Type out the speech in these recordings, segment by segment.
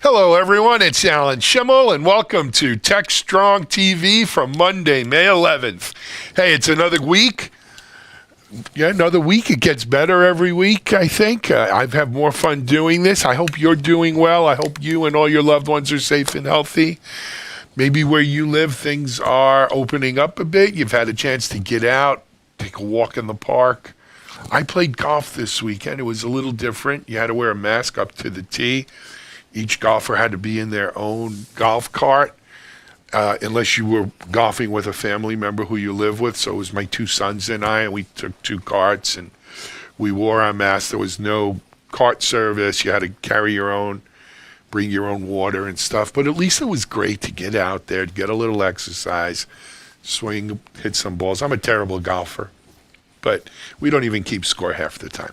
Hello, everyone. It's Alan Schimmel, and welcome to TechStrong TV from Monday, May 11th. Hey, it's another week. Yeah, another week. It gets better every week, I think. I've had more fun doing this. I hope you're doing well. I hope you and all your loved ones are safe and healthy. Maybe where you live, things are opening up a bit. You've had a chance to get out, take a walk in the park. I played golf this weekend. It was a little different. You had to wear a mask up to the tee. Each golfer had to be in their own golf cart, unless you were golfing with a family member who you live with. So it was my two sons and I, and we took two carts, and we wore our masks. There was no cart service. You had to carry your own, bring your own water and stuff. But at least it was great to get out there, to get a little exercise, swing, hit some balls. I'm a terrible golfer, but we don't even keep score half the time.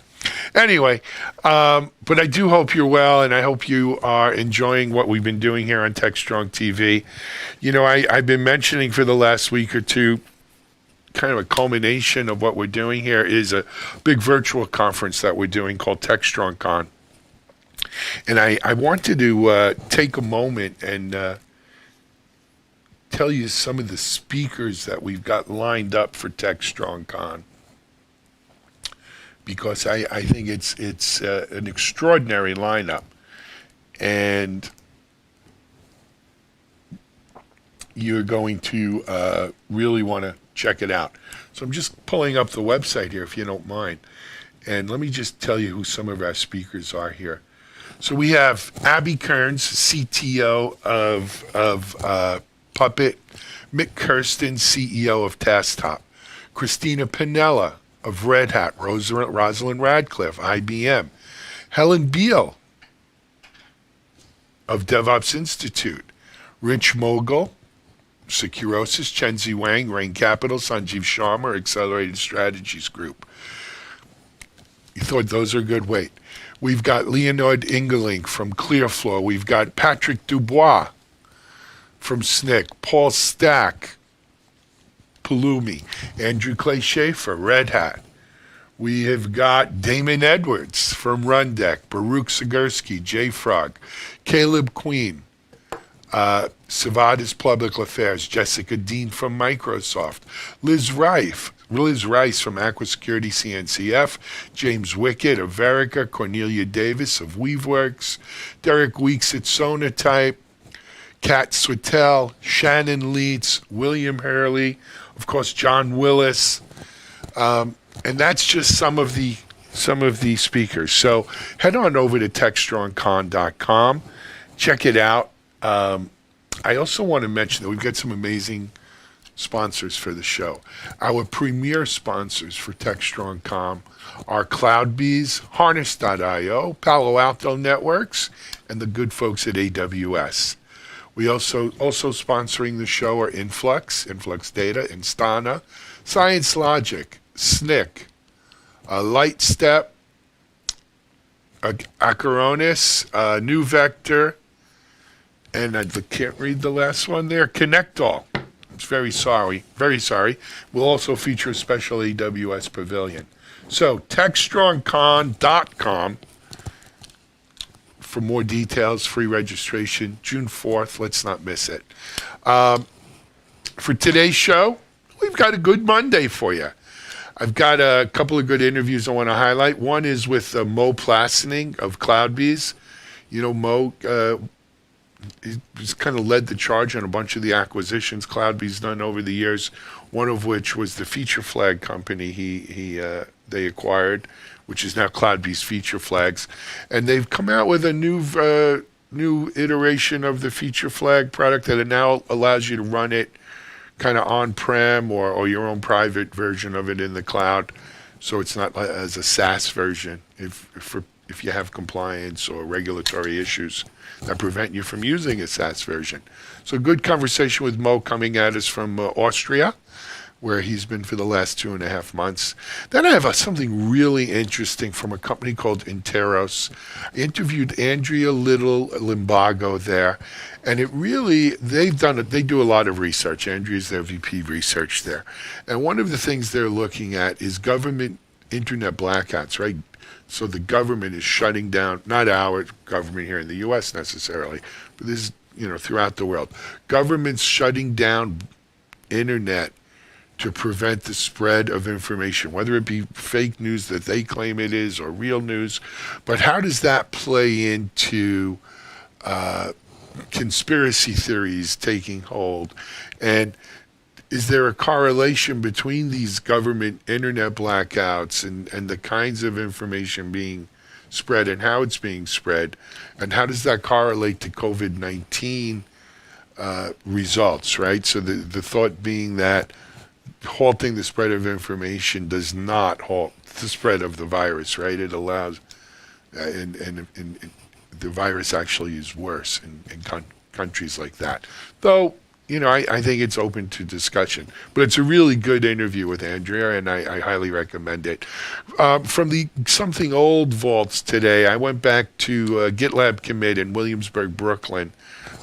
Anyway, but I do hope you're well, and I hope you are enjoying what we've been doing here on TechStrong TV. You know, I've been mentioning for the last week or two, kind of a culmination of what we're doing here is a big virtual conference that we're doing called TechStrong Con. And I wanted to take a moment and tell you some of the speakers that we've got lined up for TechStrong Con, because I think it's an extraordinary lineup, and you're going to really want to check it out. So I'm just pulling up the website here, if you don't mind, and let me just tell you who some of our speakers are here. So we have Abby Kearns, CTO of Puppet, Mick Kirsten, CEO of TaskTop, Christina Pinella of Red Hat, Rosalind Radcliffe, IBM, Helen Beal of DevOps Institute, Rich Mogul, Securosis, Chenzi Wang, Rain Capital, Sanjeev Sharma, Accelerated Strategies Group. You thought those are good? Wait. We've got Leonard Ingerling from Clearflow. We've got Patrick Dubois from SNCC, Paul Stack, Pulumi, Andrew Clay Schaefer, Red Hat. We have got Damon Edwards from Rundeck, Baruch Sigursky, JFrog, Caleb Queen, Savadis Public Affairs, Jessica Dean from Microsoft, Liz Rice from Aquasecurity CNCF, James Wickett of Verica, Cornelia Davis of Weaveworks, Derek Weeks at Sonatype, Kat Swittel, Shannon Leitz, William Hurley, of course, John Willis, and that's just some of the speakers. So head on over to techstrongcon.com, check it out. I also want to mention that we've got some amazing sponsors for the show. Our premier sponsors for TechStrong.com are CloudBees, Harness.io, Palo Alto Networks, and the good folks at AWS. We also sponsoring the show are Influx Data, Instana, Science Logic, SNCC, Lightstep, Acaronis, New Vector, and I can't read the last one there, Connectall. It's very sorry. We'll also feature a special AWS pavilion. So techstrongcon.com for more details, free registration, June 4th. Let's not miss it. For today's show, we've got a good Monday for you. I've got a couple of good interviews I want to highlight. One is with Mo Plassening of CloudBees. You know, Mo he's kind of led the charge on a bunch of the acquisitions CloudBees done over the years, one of which was the Feature Flag company they acquired, which is now CloudBees Feature Flags. And they've come out with a new iteration of the Feature Flag product that now allows you to run it kind of on-prem or your own private version of it in the cloud. So it's not as a SaaS version if you have compliance or regulatory issues that prevent you from using a SaaS version. So good conversation with Mo coming at us from Austria, where he's been for the last 2.5 months. Then I have something really interesting from a company called Interos. I interviewed Andrea Little Limbago there, and they do a lot of research. Andrea's their VP research there. And one of the things they're looking at is government internet blackouts, right? So the government is shutting down, not our government here in the U.S. necessarily, but this is, throughout the world. Governments shutting down internet to prevent the spread of information, whether it be fake news that they claim it is or real news. But how does that play into conspiracy theories taking hold? And is there a correlation between these government internet blackouts and the kinds of information being spread and how it's being spread? And how does that correlate to COVID-19 results, right? So the thought being that halting the spread of information does not halt the spread of the virus, right? It allows, and the virus actually is worse in countries like that. Though, I think it's open to discussion. But it's a really good interview with Andrea, and I highly recommend it. From the Something Old vaults today, I went back to GitLab Commit in Williamsburg, Brooklyn.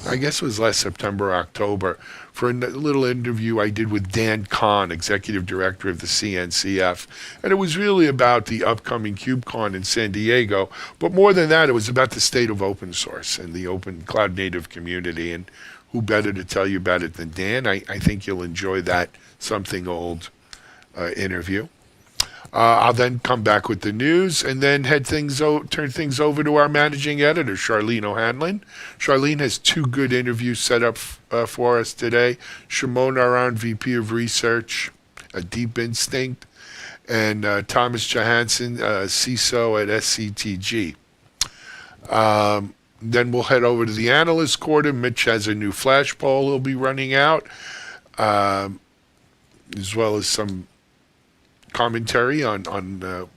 I guess it was last September, October, for a little interview I did with Dan Kahn, Executive Director of the CNCF. And it was really about the upcoming KubeCon in San Diego. But more than that, it was about the state of open source and the open cloud native community. And who better to tell you about it than Dan? I think you'll enjoy that Something Old interview. I'll then come back with the news and then turn things over to our managing editor, Charlene O'Hanlon. Charlene has two good interviews set up for us today. Shimon Aran, VP of Research at Deep Instinct, and Thomas Johansson, CISO at SCTG. Then we'll head over to the analyst quarter. Mitch has a new flash poll he'll be running out, as well as some commentary on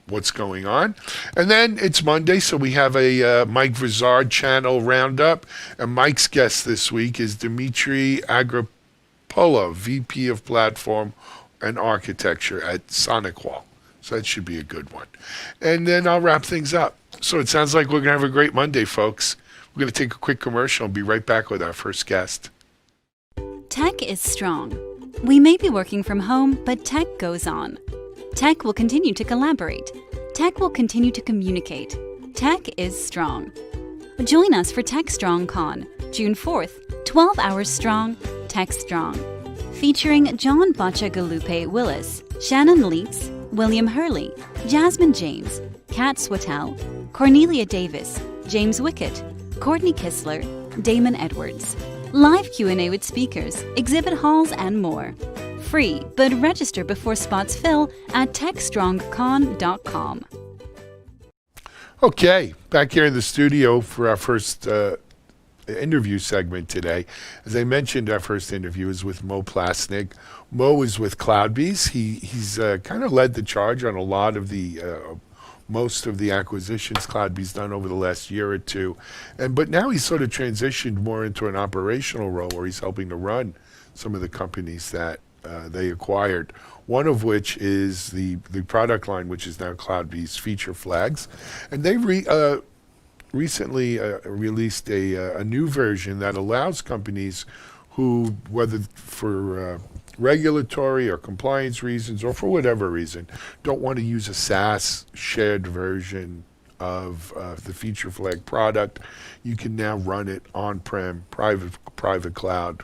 what's going on. And then it's Monday, so we have a Mike Vizard channel roundup. And Mike's guest this week is Dimitri Agripola, VP of Platform and Architecture at SonicWall. So that should be a good one. And then I'll wrap things up. So it sounds like we're going to have a great Monday, folks. We're going to take a quick commercial and be right back with our first guest. Tech is strong. We may be working from home, but tech goes on. Tech will continue to collaborate. Tech will continue to communicate. Tech is strong. Join us for TechStrong Con, June 4th, 12 hours strong, TechStrong. Featuring John Bacha-Galupe Willis, Shannon Leitz, William Hurley, Jasmine James, Kat Swatell, Cornelia Davis, James Wickett, Courtney Kistler, Damon Edwards. Live Q&A with speakers, exhibit halls, and more. Free, but register before spots fill at techstrongcon.com. Okay, back here in the studio for our first interview segment today. As I mentioned, our first interview is with Mo Plasnik. Mo is with CloudBees. He's kind of led the charge on a lot of the most of the acquisitions CloudBees done over the last year or two. But now he's sort of transitioned more into an operational role where he's helping to run some of the companies that they acquired, one of which is the product line, which is now CloudBees Feature Flags. And they recently released a new version that allows companies who, whether for regulatory or compliance reasons or for whatever reason, don't want to use a SaaS shared version of the Feature Flag product, you can now run it on-prem, private cloud,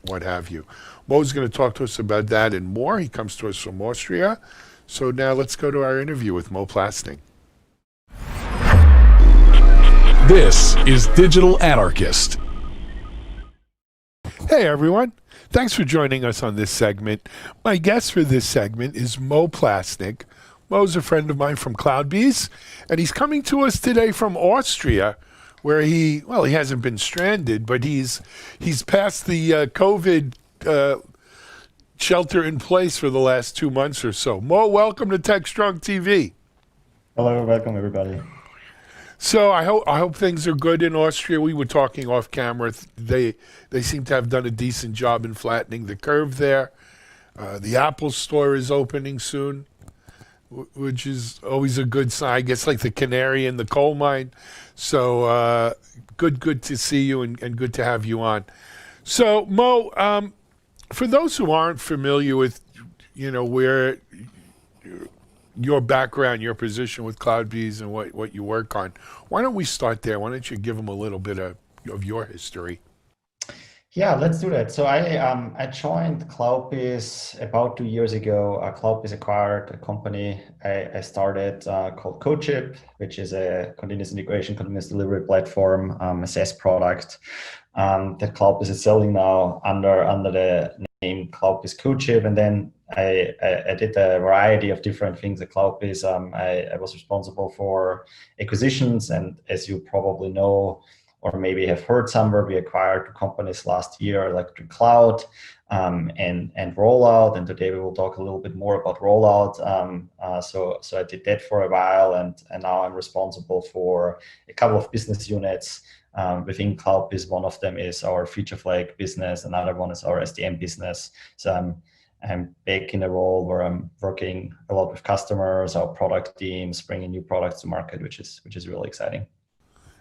what have you. Mo's going to talk to us about that and more. He comes to us from Austria. So now let's go to our interview with Mo Plasnik. This is Digital Anarchist. Hey everyone, thanks for joining us on this segment. My guest for this segment is Mo Plasnik. Mo's a friend of mine from CloudBees, and he's coming to us today from Austria, where he hasn't been stranded, but he's passed the COVID shelter in place for the last 2 months or so. Mo, welcome to TechStrong TV. Hello, welcome everybody. So I hope things are good in Austria. We were talking off camera. They seem to have done a decent job in flattening the curve there. The Apple Store is opening soon, which is always a good sign. I guess like the canary in the coal mine. So good to see you and good to have you on. So Mo, for those who aren't familiar with, where your background, your position with CloudBees and what you work on. Why don't we start there? Why don't you give them a little bit of your history? Yeah, let's do that. So I joined CloudBees about 2 years ago. CloudBees acquired a company I started called CodeShip, which is a continuous integration, continuous delivery platform, a SaaS product that CloudBees is selling now under the name CloudBees CodeShip. And then I did a variety of different things at CloudBees. I was responsible for acquisitions, and as you probably know, or maybe have heard somewhere, we acquired two companies last year, Electric Cloud and Rollout. And today we will talk a little bit more about Rollout. So I did that for a while, and now I'm responsible for a couple of business units within CloudBees. One of them is our feature flag business. Another one is our SDM business. So I'm back in a role where I'm working a lot with customers, our product teams, bringing new products to market, which is really exciting.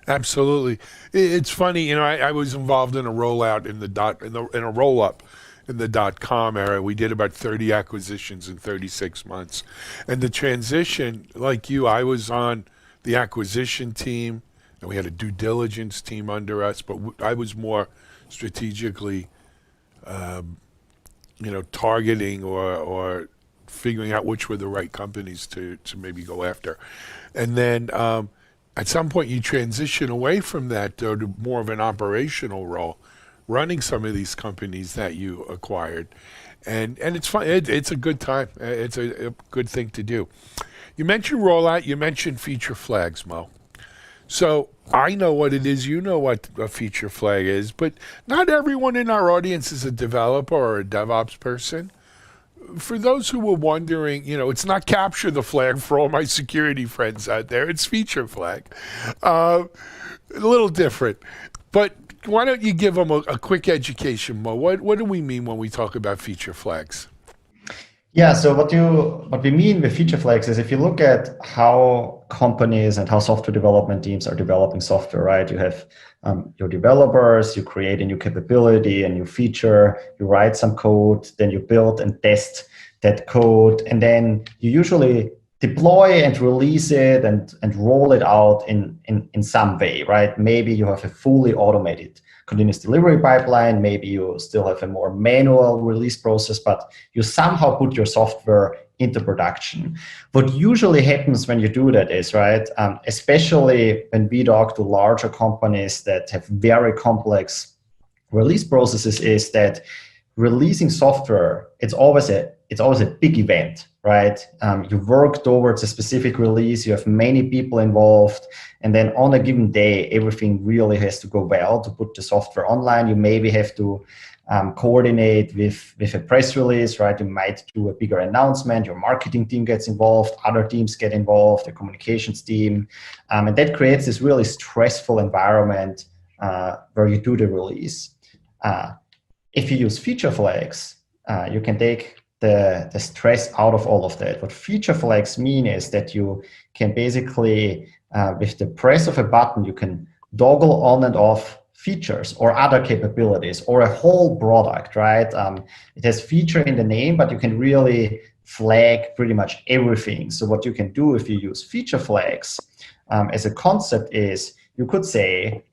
Absolutely. It's funny, I was involved in a rollout in a roll up in the .com era. We did about 30 acquisitions in 36 months. And the transition, like you, I was on the acquisition team, and we had a due diligence team under us, but I was more strategically targeting or figuring out which were the right companies to maybe go after. And then at some point, you transition away from that to more of an operational role, running some of these companies that you acquired, and it's fun. It's a good time. It's a good thing to do. You mentioned rollout. You mentioned feature flags, Mo. So I know what it is. You know what a feature flag is, but not everyone in our audience is a developer or a DevOps person. For those who were wondering, it's not capture the flag for all my security friends out there. It's feature flag. A little different. But why don't you give them a quick education, Mo? What do we mean when we talk about feature flags? Yeah, so what we mean with feature flags is if you look at how companies and how software development teams are developing software, right? You have your developers, you create a new capability, a new feature, you write some code, then you build and test that code, and then you usually deploy and release it and roll it out in some way, right? Maybe you have a fully automated continuous delivery pipeline, maybe you still have a more manual release process, but you somehow put your software into production. What usually happens when you do that is, right, especially when we talk to larger companies that have very complex release processes, is that releasing software, it's always a big event, right? You work towards a specific release, you have many people involved, and then on a given day, everything really has to go well to put the software online. You maybe have to coordinate with a press release, right? You might do a bigger announcement, your marketing team gets involved, other teams get involved, the communications team, and that creates this really stressful environment where you do the release. If you use feature flags, you can take the stress out of all of that. What feature flags mean is that you can basically, with the press of a button, you can toggle on and off features or other capabilities or a whole product, right? It has feature in the name, but you can really flag pretty much everything. So what you can do if you use feature flags as a concept is you could say,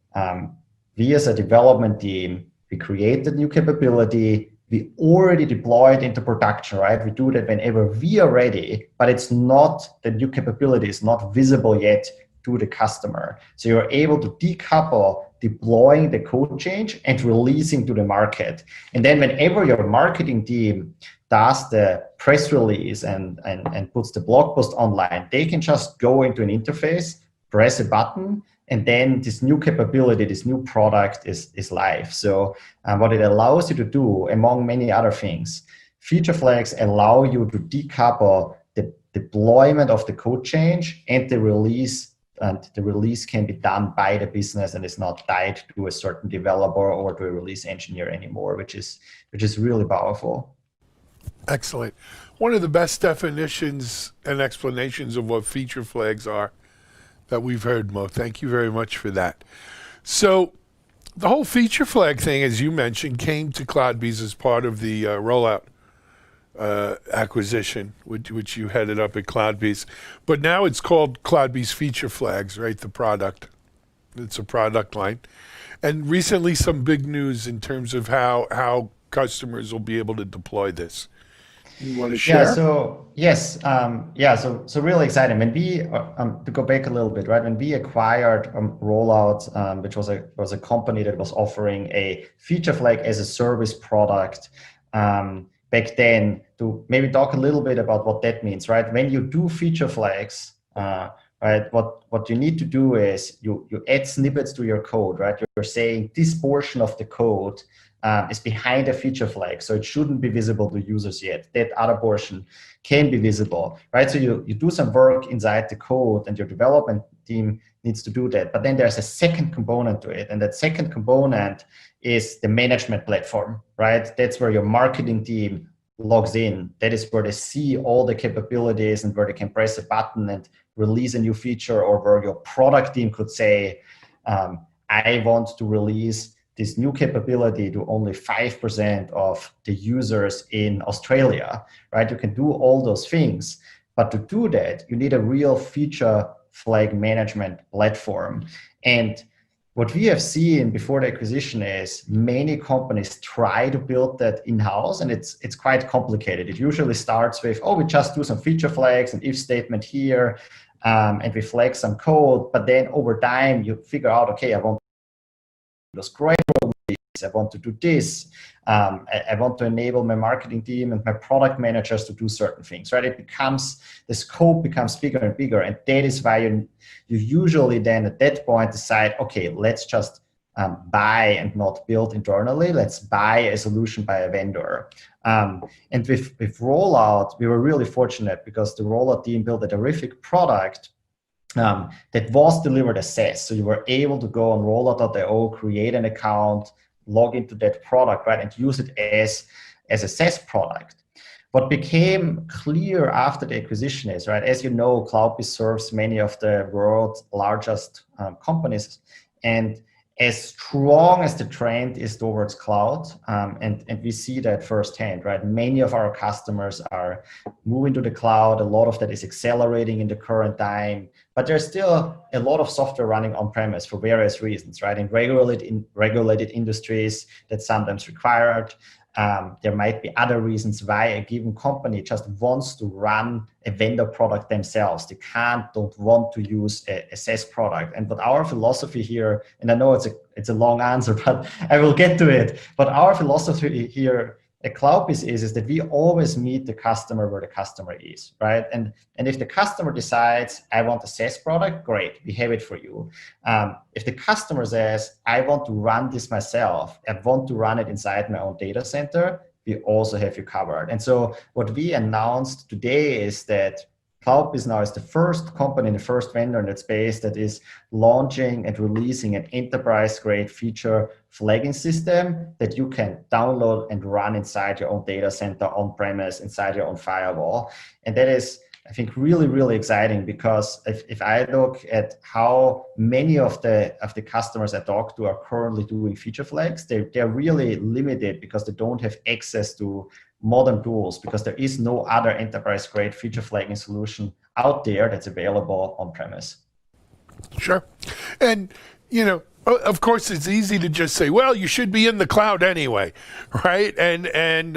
we as a development team, we create a new capability, we already deployed into production, right? We do that whenever we are ready, but it's not, the new capability is not visible yet to the customer. So you're able to decouple deploying the code change and releasing to the market. And then whenever your marketing team does the press release and puts the blog post online, they can just go into an interface, press a button, and then this new capability, this new product is live. So what it allows you to do, among many other things, feature flags allow you to decouple the deployment of the code change and the release. And the release can be done by the business and is not tied to a certain developer or to a release engineer anymore, which is really powerful. Excellent. One of the best definitions and explanations of what feature flags are that we've heard, Mo. Thank you very much for that. So the whole feature flag thing, as you mentioned, came to CloudBees as part of the rollout acquisition, which you headed up at CloudBees. But now it's called CloudBees Feature Flags, right? The product. It's a product line. And recently some big news in terms of how customers will be able to deploy this. You want to share? Yeah, so yes, so really exciting. When we to go back a little bit, right? When we acquired Rollout, which was a company that was offering a feature flag as a service product back then, to maybe talk a little bit about what that means, right? When you do feature flags, right, what you need to do is you add snippets to your code, right? You're saying this portion of the code is behind a feature flag, so it shouldn't be visible to users yet. That other portion can be visible, right? So you do some work inside the code, and your development team needs to do that. But then there's a second component to it, and that second component is the management platform, right? That's where your marketing team logs in. That is where they see all the capabilities and where they can press a button and release a new feature, or where your product team could say, I want to release this new capability to only 5% of the users in Australia, right? You can do all those things, but to do that, you need a real feature flag management platform. And what we have seen before the acquisition is many companies try to build that in-house, and it's quite complicated. It usually starts with, oh, we just do some feature flags, an if statement here, and we flag some code, but then over time you figure out, okay, I want those great release, I want to do this, I want to enable my marketing team and my product managers to do certain things, right? The scope becomes bigger and bigger, and that is why you usually then at that point decide, okay, let's just buy and not build internally. Let's buy a solution by a vendor. And with Rollout, we were really fortunate because the Rollout team built a terrific product that was delivered as SaaS. So you were able to go on rollout.io, create an account, log into that product, right, and use it as a SaaS product. What became clear after the acquisition is, right, as you know, CloudBees serves many of the world's largest companies, and as strong as the trend is towards cloud, and we see that firsthand, right? Many of our customers are moving to the cloud. A lot of that is accelerating in the current time, but there's still a lot of software running on-premise for various reasons, right? In regulated industries, that's sometimes required. There might be other reasons why a given company just wants to run a vendor product themselves. They don't want to use a SaaS product. And what our philosophy here, and I know it's a long answer, but I will get to it. But our philosophy here at CloudBees is that we always meet the customer where the customer is, right? And if the customer decides, I want a SaaS product, great, we have it for you. If the customer says, I want to run this myself, I want to run it inside my own data center, we also have you covered. And so what we announced today is that CloudBees now is the first company, the first vendor in that space that is launching and releasing an enterprise-grade feature flagging system that you can download and run inside your own data center, on-premise, inside your own firewall. And that is, I think, really, really exciting, because if I look at how many of the customers I talk to are currently doing feature flags, they're really limited because they don't have access to modern tools, because there is no other enterprise-grade feature flagging solution out there that's available on-premise. Sure. And, of course, it's easy to just say, well, you should be in the cloud anyway, right? And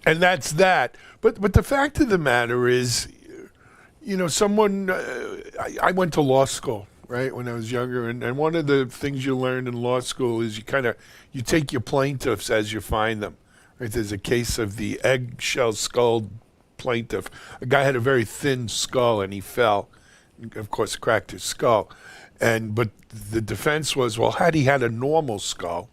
that's that. But the fact of the matter is, I went to law school, right, when I was younger, and one of the things you learn in law school is you take your plaintiffs as you find them. Right, there's a case of the eggshell skull plaintiff. A guy had a very thin skull and he fell, and of course cracked his skull. But the defense was, well, had he had a normal skull,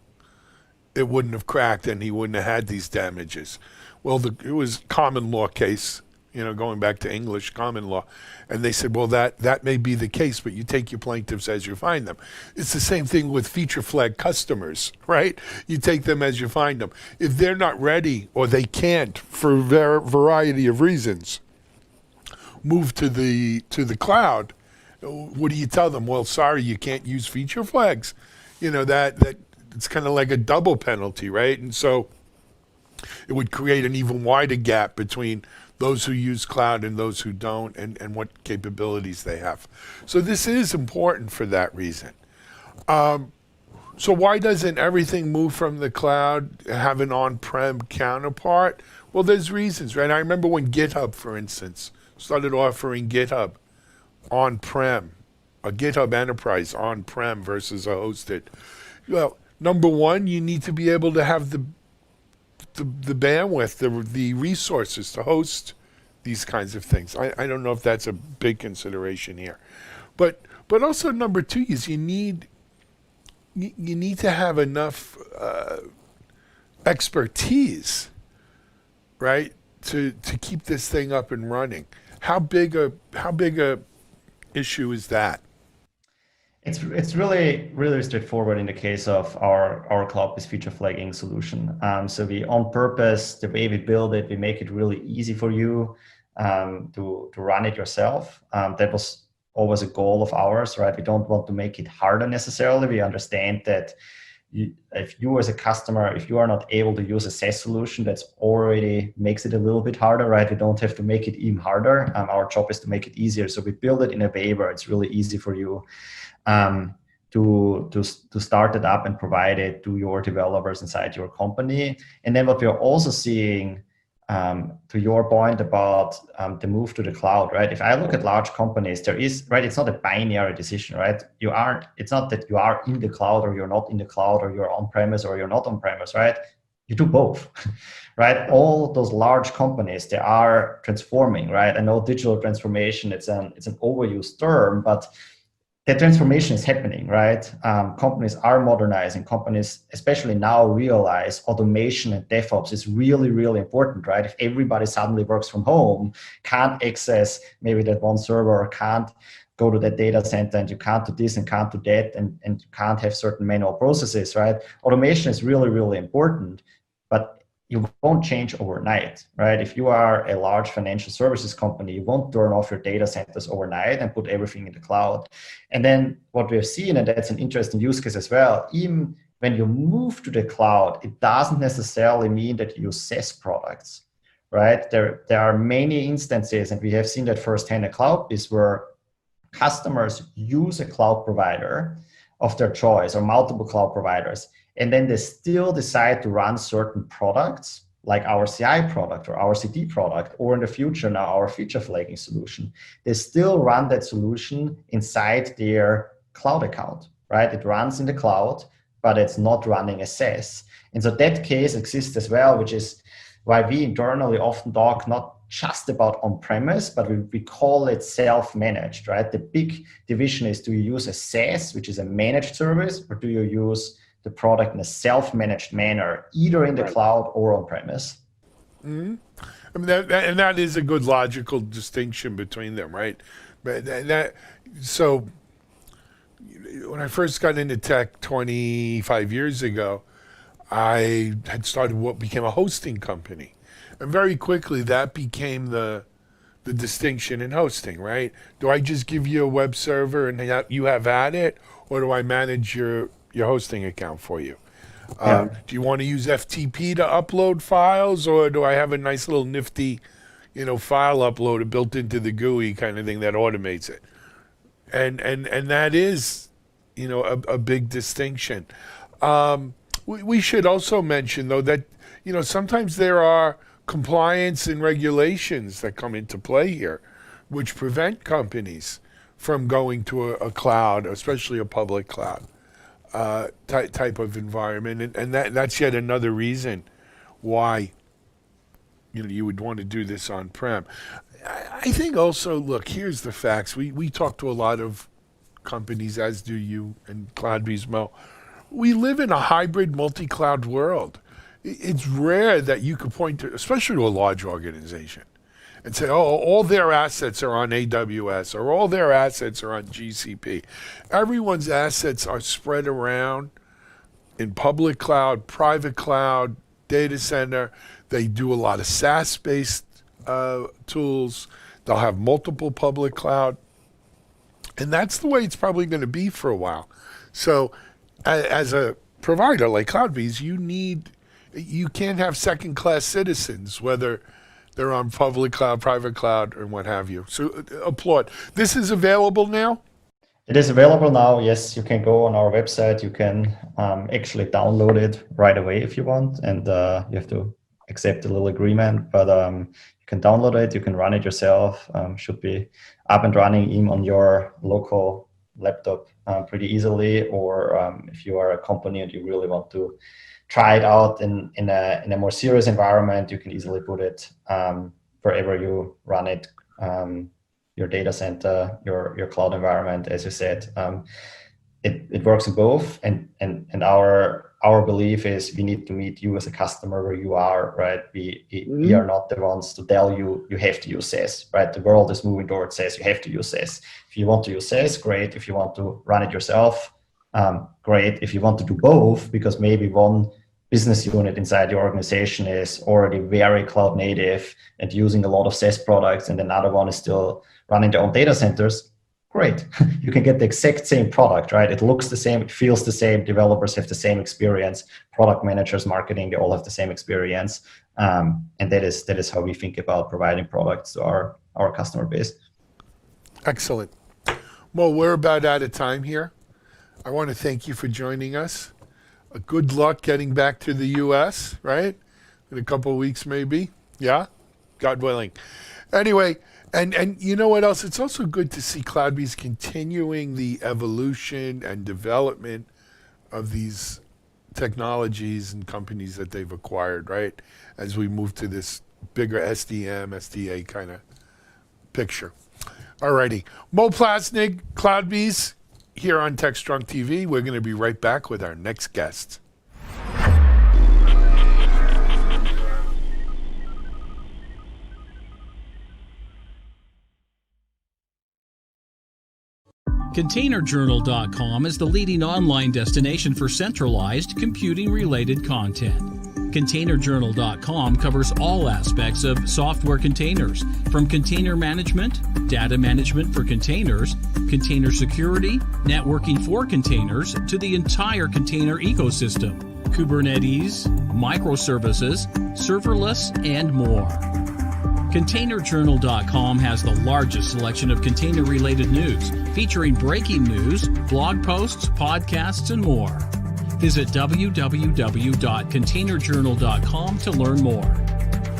it wouldn't have cracked and he wouldn't have had these damages. Well, it was common law case, going back to English common law. And they said, well, that may be the case, but you take your plaintiffs as you find them. It's the same thing with feature flag customers, right? You take them as you find them. If they're not ready, or they can't for a variety of reasons, move to the cloud, what do you tell them? Well, sorry, you can't use feature flags. That it's kind of like a double penalty, right? And so It would create an even wider gap between those who use cloud and those who don't, and what capabilities they have. So this is important for that reason. So why doesn't everything move from the cloud, have an on-prem counterpart? Well, there's reasons, right? I remember when GitHub, for instance, started offering GitHub on-prem, a GitHub Enterprise on-prem versus a hosted. Well, number one, you need to be able to have the bandwidth, the resources to host these kinds of things. I don't know if that's a big consideration here. But also number two is you need to have enough expertise, right, to keep this thing up and running. How big a issue is that? It's really straightforward in the case of our cloud-based feature flagging solution. So we, on purpose, the way we build it, we make it really easy for you to run it yourself. That was always a goal of ours, right? We don't want to make it harder necessarily. We understand that if you as a customer, if you are not able to use a SaaS solution, that's already makes it a little bit harder, right? We don't have to make it even harder. Our job is to make it easier. So we build it in a way where it's really easy for you to start it up and provide it to your developers inside your company. And then what we're also seeing, to your point about the move to the cloud, right? If I look at large companies, there is, right, it's not a binary decision, right? It's not that you are in the cloud or you're not in the cloud, or you're on-premise or you're not on-premise, right? You do both, right? All those large companies, they are transforming, right? I know digital transformation, it's an overused term, but that transformation is happening, right? Companies are modernizing. Companies, especially now, realize automation and DevOps is really, really important, right? If everybody suddenly works from home, can't access maybe that one server, or can't go to that data center, and you can't do this and can't do that, and you can't have certain manual processes, right? Automation is really, really important, but you won't change overnight, right? If you are a large financial services company, you won't turn off your data centers overnight and put everything in the cloud. And then what we've seen, and that's an interesting use case as well, even when you move to the cloud, it doesn't necessarily mean that you use SaaS products, right? There are many instances, and we have seen that firsthand at Cloudbiz, where customers use a cloud provider of their choice or multiple cloud providers, and then they still decide to run certain products like our CI product or our CD product, or in the future now our feature flagging solution. They still run that solution inside their cloud account, right? It runs in the cloud, but it's not running as SaaS. And so that case exists as well, which is why we internally often talk not just about on-premise, but we call it self-managed, right? The big division is, do you use a SaaS, which is a managed service, or do you use the product in a self-managed manner, either in the cloud or on-premise? Mm-hmm. I mean, that is a good logical distinction between them, right? But so when I first got into tech 25 years ago, I had started what became a hosting company. And very quickly, that became the distinction in hosting, right? Do I just give you a web server and you have at it, or do I manage your hosting account for you? Do you want to use FTP to upload files, or do I have a nice little nifty, file uploader built into the GUI kind of thing that automates it? And that is, a big distinction. We should also mention, though, that sometimes there are compliance and regulations that come into play here, which prevent companies from going to a cloud, especially a public cloud type of environment, and that's yet another reason why you would want to do this on-prem. I think also, look, here's the facts. We talk to a lot of companies, as do you and Cloudbees Mo. We live in a hybrid multi-cloud world. It's rare that you could point to, especially to a large organization, and say, oh, all their assets are on AWS, or all their assets are on GCP. Everyone's assets are spread around in public cloud, private cloud, data center. They do a lot of SaaS-based tools. They'll have multiple public cloud. And that's the way it's probably going to be for a while. So as a provider like Cloudbees, you need you can't have second-class citizens, whether they're on public cloud, private cloud, or what have you. So applaud. This is available now? It is available now. Yes, you can go on our website. You can actually download it right away if you want, and you have to accept a little agreement. But you can download it. You can run it yourself. Should be up and running even on your local laptop pretty easily. Or if you are a company and you really want to try it out in a more serious environment, you can easily put it wherever you run it. Your data center, your cloud environment, as you said, it works in both. And our belief is we need to meet you as a customer where you are, right? We are not the ones to tell you have to use SaaS, right? The world is moving towards SaaS. You have to use SaaS. If you want to use SaaS, great. If you want to run it yourself, great. If you want to do both, because maybe one business unit inside your organization is already very cloud native and using a lot of SaaS products, and another one is still running their own data centers, great. You can get the exact same product, right? It looks the same, it feels the same, developers have the same experience, product managers, marketing, they all have the same experience. And that is how we think about providing products to our customer base. Excellent. Well, we're about out of time here. I want to thank you for joining us. Good luck getting back to the U.S., right? In a couple of weeks, maybe. Yeah? God willing. Anyway, and you know what else? It's also good to see CloudBees continuing the evolution and development of these technologies and companies that they've acquired, right? As we move to this bigger SDM, SDA kind of picture. Alrighty. Mo Plasnig, CloudBees, here on TechStrong TV. We're going to be right back with our next guest. ContainerJournal.com is the leading online destination for centralized computing-related content. ContainerJournal.com covers all aspects of software containers, from container management, data management for containers, container security, networking for containers, to the entire container ecosystem, Kubernetes, microservices, serverless, and more. ContainerJournal.com has the largest selection of container-related news, featuring breaking news, blog posts, podcasts, and more. Visit www.containerjournal.com to learn more.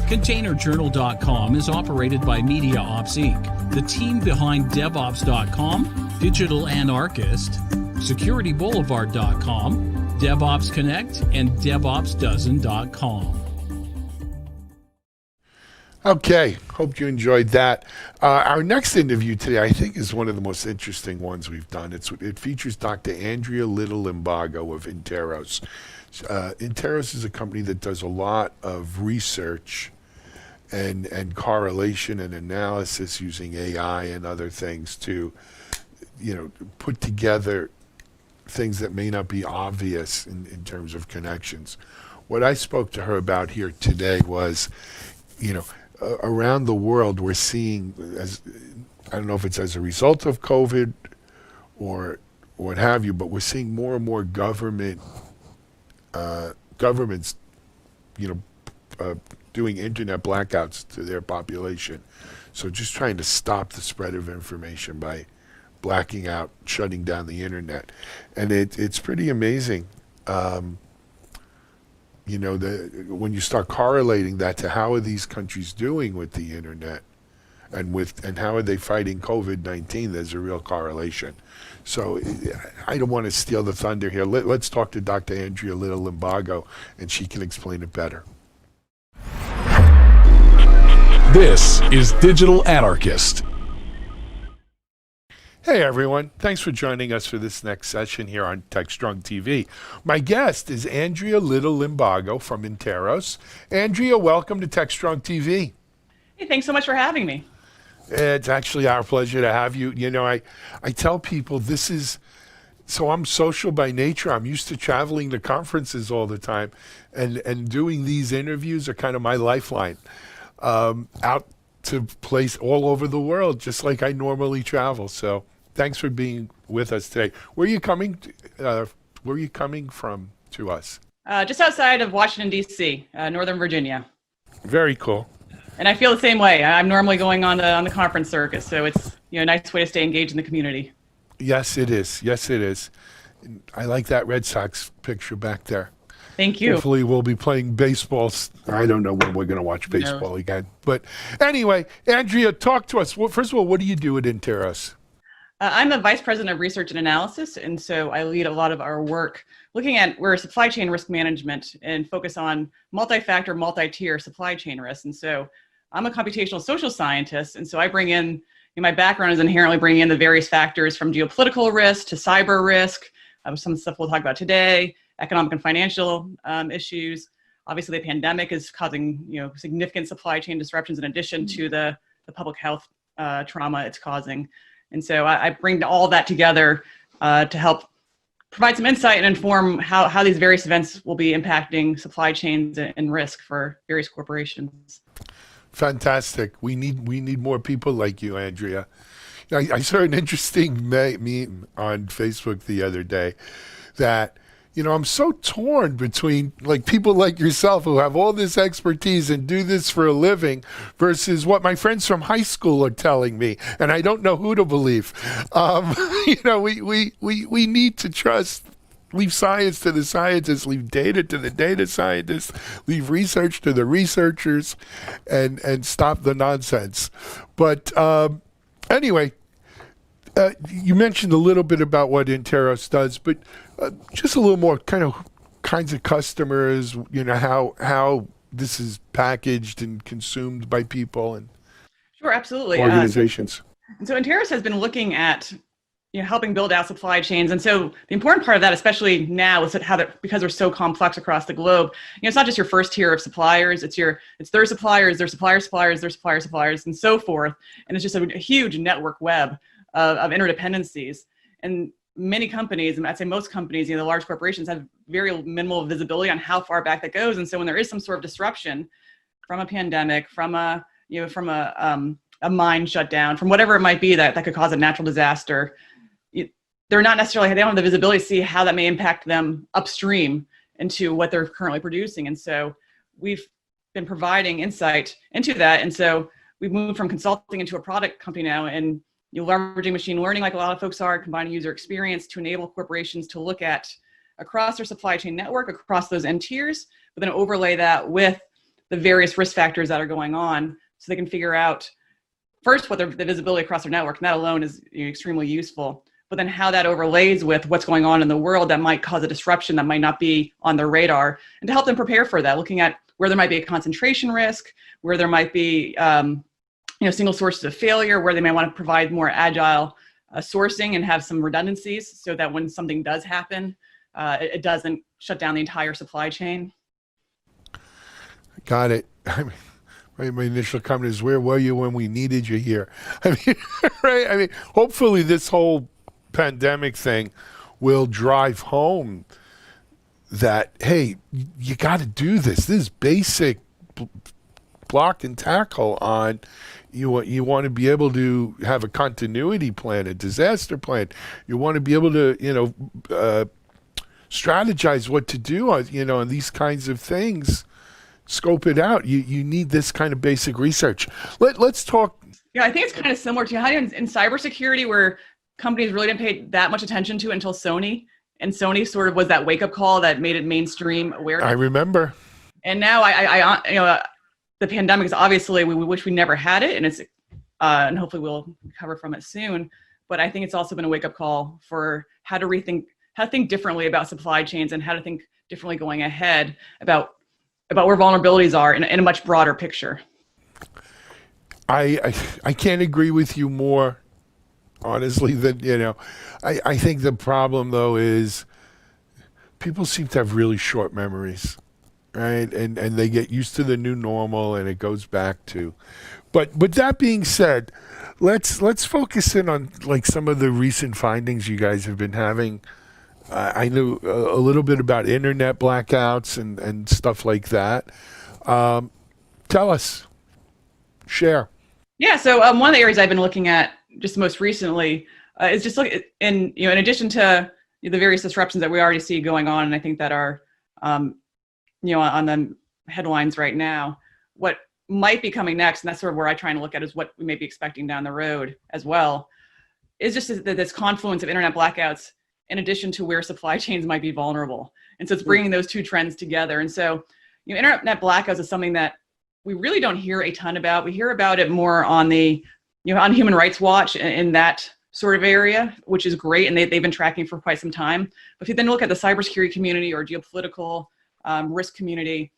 ContainerJournal.com is operated by MediaOps Inc., the team behind DevOps.com, Digital Anarchist, SecurityBoulevard.com, DevOps Connect, and DevOpsDozen.com. Okay, hope you enjoyed that. Our next interview today, I think, is one of the most interesting ones we've done. It features Dr. Andrea Little-Limbago of Interos. Interos is a company that does a lot of research and correlation and analysis using AI and other things to, put together things that may not be obvious in terms of connections. What I spoke to her about here today was, around the world, we're seeing, I don't know if it's as a result of COVID or what have you, but we're seeing more and more governments, doing internet blackouts to their population. So just trying to stop the spread of information by blacking out, shutting down the internet. And it's pretty amazing. When you start correlating that to how are these countries doing with the internet and how are they fighting COVID-19, there's a real correlation. So I don't want to steal the thunder here. Let's talk to Dr. Andrea Little-Limbago, and she can explain it better. This is Digital Anarchist. Hey everyone, thanks for joining us for this next session here on TechStrong TV. My guest is Andrea Little-Limbago from Interos. Andrea, welcome to TechStrong TV. Hey, thanks so much for having me. It's actually our pleasure to have you. I tell people so I'm social by nature. I'm used to traveling to conferences all the time, and doing these interviews are kind of my lifeline. Out to place all over the world, just like I normally travel. So thanks for being with us today. Where are you coming from to us? Just outside of Washington, D.C., Northern Virginia. Very cool. And I feel the same way. I'm normally going on the conference circuit, so it's a nice way to stay engaged in the community. Yes, it is. Yes, it is. I like that Red Sox picture back there. Thank you. Hopefully we'll be playing baseball. I don't know when we're going to watch baseball again. But anyway, Andrea, talk to us. Well, first of all, what do you do at Interos? I'm the Vice President of Research and Analysis, and so I lead a lot of our work looking at supply chain risk management and focus on multi-factor, multi-tier supply chain risks. And so I'm a computational social scientist, and so I bring in my background is inherently bringing in the various factors from geopolitical risk to cyber risk, some of the stuff we'll talk about today, economic and financial issues. Obviously, the pandemic is causing significant supply chain disruptions in addition to the public health trauma it's causing. And so I bring all that together to help provide some insight and inform how these various events will be impacting supply chains and risk for various corporations. Fantastic. We need more people like you, Andrea. I saw an interesting meme on Facebook the other day that, I'm so torn between people like yourself who have all this expertise and do this for a living versus what my friends from high school are telling me, and I don't know who to believe. We need to trust. Leave science to the scientists, leave data to the data scientists, leave research to the researchers, and stop the nonsense. But anyway, you mentioned a little bit about what Interos does, but just a little more kinds of customers, how this is packaged and consumed by people and Sure, absolutely. organizations. So Interos has been looking at helping build out supply chains. And so the important part of that, especially now, is that because they're so complex across the globe, it's not just your first tier of suppliers, it's their suppliers, their suppliers, their suppliers, and so forth. And it's just a huge network web of interdependencies. And many companies, and I'd say most companies, the large corporations, have very minimal visibility on how far back that goes. And so when there is some sort of disruption from a pandemic, from a mine shutdown, from whatever it might be that could cause a natural disaster, they don't have the visibility to see how that may impact them upstream into what they're currently producing. And so we've been providing insight into that. And so we've moved from consulting into a product company now, and leveraging machine learning like a lot of folks are, combining user experience to enable corporations to look at across their supply chain network, across those end tiers, but then overlay that with the various risk factors that are going on so they can figure out first what the visibility across their network, and that alone is extremely useful. But then how that overlays with what's going on in the world that might cause a disruption that might not be on their radar, and to help them prepare for that, looking at where there might be a concentration risk, where there might be single sources of failure, where they may want to provide more agile sourcing and have some redundancies so that when something does happen, it doesn't shut down the entire supply chain. Got it. My initial comment is, where were you when we needed you here? Right? Hopefully this whole pandemic thing will drive home that, hey, you got to do this. This is basic block and tackle on you want to be able to have a continuity plan, a disaster plan. You want to be able to, strategize what to do on, on these kinds of things. Scope it out. You need this kind of basic research. Let's talk. Yeah, I think it's kind of similar to how in cybersecurity, where companies really didn't pay that much attention to until Sony. And Sony sort of was that wake-up call that made it mainstream awareness. I remember. And now the pandemic is obviously, we wish we never had it, and and hopefully we'll recover from it soon. But I think it's also been a wake-up call for how to think differently about supply chains and how to think differently going ahead about where vulnerabilities are in a much broader picture. I can't agree with you more, honestly, than, I think the problem, though, is people seem to have really short memories, right? And they get used to the new normal, and it goes back to. But that being said, let's focus in on some of the recent findings you guys have been having. I knew a little bit about internet blackouts and stuff like that. Tell us, share. Yeah, so one of the areas I've been looking at just most recently is just in addition to the various disruptions that we already see going on, and I think that are on the headlines right now. What might be coming next, and that's sort of where I try and look at is what we may be expecting down the road as well, is just this confluence of internet blackouts in addition to where supply chains might be vulnerable. And so it's bringing those two trends together. And so, internet blackouts is something that we really don't hear a ton about. We hear about it more on the, on Human Rights Watch in that sort of area, which is great. And they've been tracking for quite some time. But if you then look at the cybersecurity community or geopolitical risk community,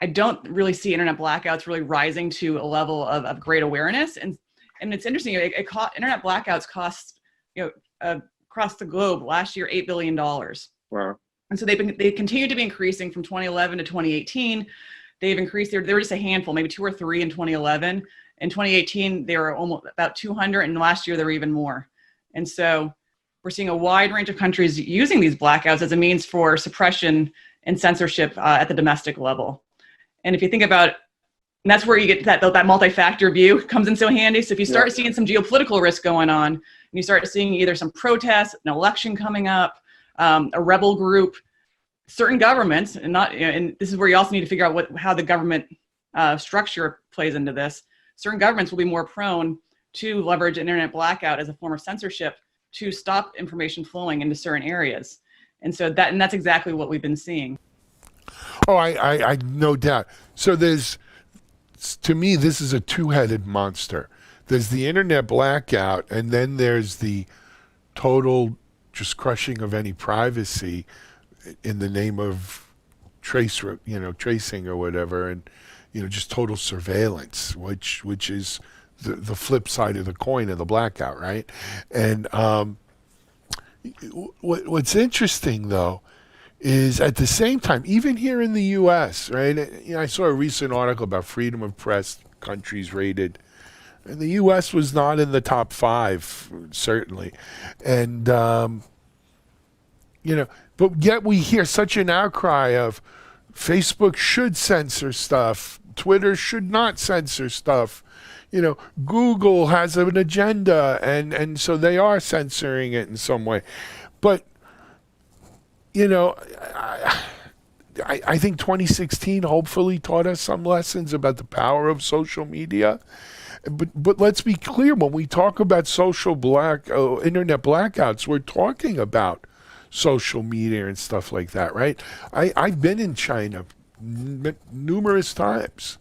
I don't really see internet blackouts really rising to a level of great awareness. And it's interesting, internet blackouts cost, across the globe last year, $8 billion. Wow. And so they continue to be increasing from 2011 to 2018. They've increased, there were just a handful, maybe 2 or 3 in 2011. In 2018, they were almost about 200, and last year there were even more. And so we're seeing a wide range of countries using these blackouts as a means for suppression and censorship at the domestic level. And if you think about, and that's where you get that multi-factor view comes in so handy. So if you start seeing some geopolitical risk going on, and you start seeing either some protests, an election coming up, a rebel group, certain governments, and this is where you also need to figure out how the government structure plays into this. Certain governments will be more prone to leverage internet blackout as a form of censorship to stop information flowing into certain areas. And so that's exactly what we've been seeing. Oh, I no doubt. So to me, this is a two-headed monster. There's the internet blackout, and then there's the total just crushing of any privacy in the name of tracing or whatever, and just total surveillance, which is the flip side of the coin of the blackout, right? And what's interesting though is at the same time, even here in the U.S., right? I saw a recent article about freedom of press countries rated, and the U.S. was not in the top 5, certainly, and but yet we hear such an outcry of Facebook should censor stuff, Twitter should not censor stuff. Google has an agenda, and so they are censoring it in some way. But, I think 2016 hopefully taught us some lessons about the power of social media. But let's be clear, when we talk about internet blackouts, we're talking about social media and stuff like that, right? I've been in China numerous times,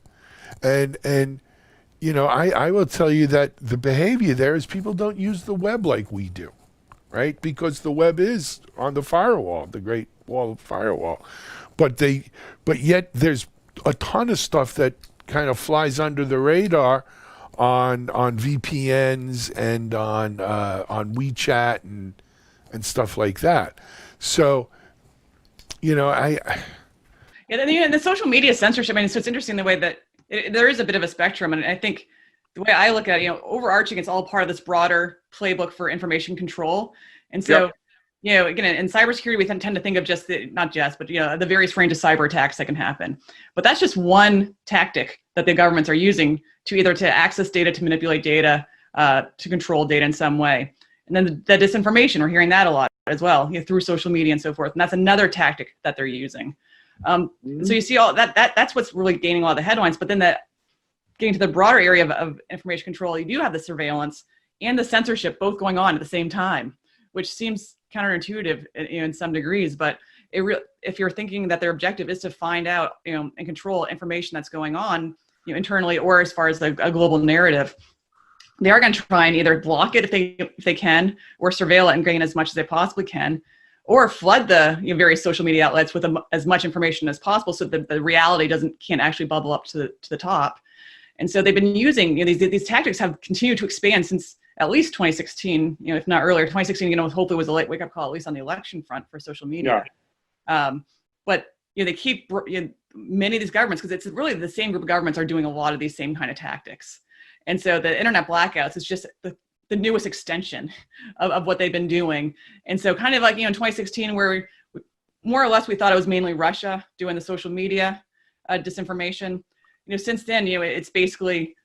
and I will tell you that the behavior there is people don't use the web like we do, right? Because the web is on the firewall, the Great Wall firewall, but yet there's a ton of stuff that kind of flies under the radar on VPNs and on WeChat and stuff like that. So, and the social media censorship, so it's interesting the way that there is a bit of a spectrum. And I think the way I look at it, overarching, it's all part of this broader playbook for information control. And so, again, in cybersecurity, we tend to think of the various range of cyber attacks that can happen. But that's just one tactic that the governments are using to access data, to manipulate data, to control data in some way. And then the disinformation, we're hearing that a lot as well, through social media and so forth. And that's another tactic that they're using. So you see all that's what's really gaining a lot of the headlines. But then getting to the broader area of information control, you do have the surveillance and the censorship both going on at the same time, which seems counterintuitive in some degrees. But if you're thinking that their objective is to find out and control information that's going on internally or as far as a global narrative, they are going to try and either block it if they can, or surveil it and gain as much as they possibly can, or flood the various social media outlets with as much information as possible, so that the reality can't actually bubble up to the top. And so they've been using these tactics have continued to expand since at least 2016, if not earlier. 2016, hopefully was a late wake-up call, at least on the election front for social media. Yeah. But they keep many of these governments, because it's really the same group of governments are doing a lot of these same kind of tactics. And so the internet blackouts is just the newest extension of what they've been doing. And so kind of like, in 2016, where more or less we thought it was mainly Russia doing the social media disinformation. Since then, it's basically,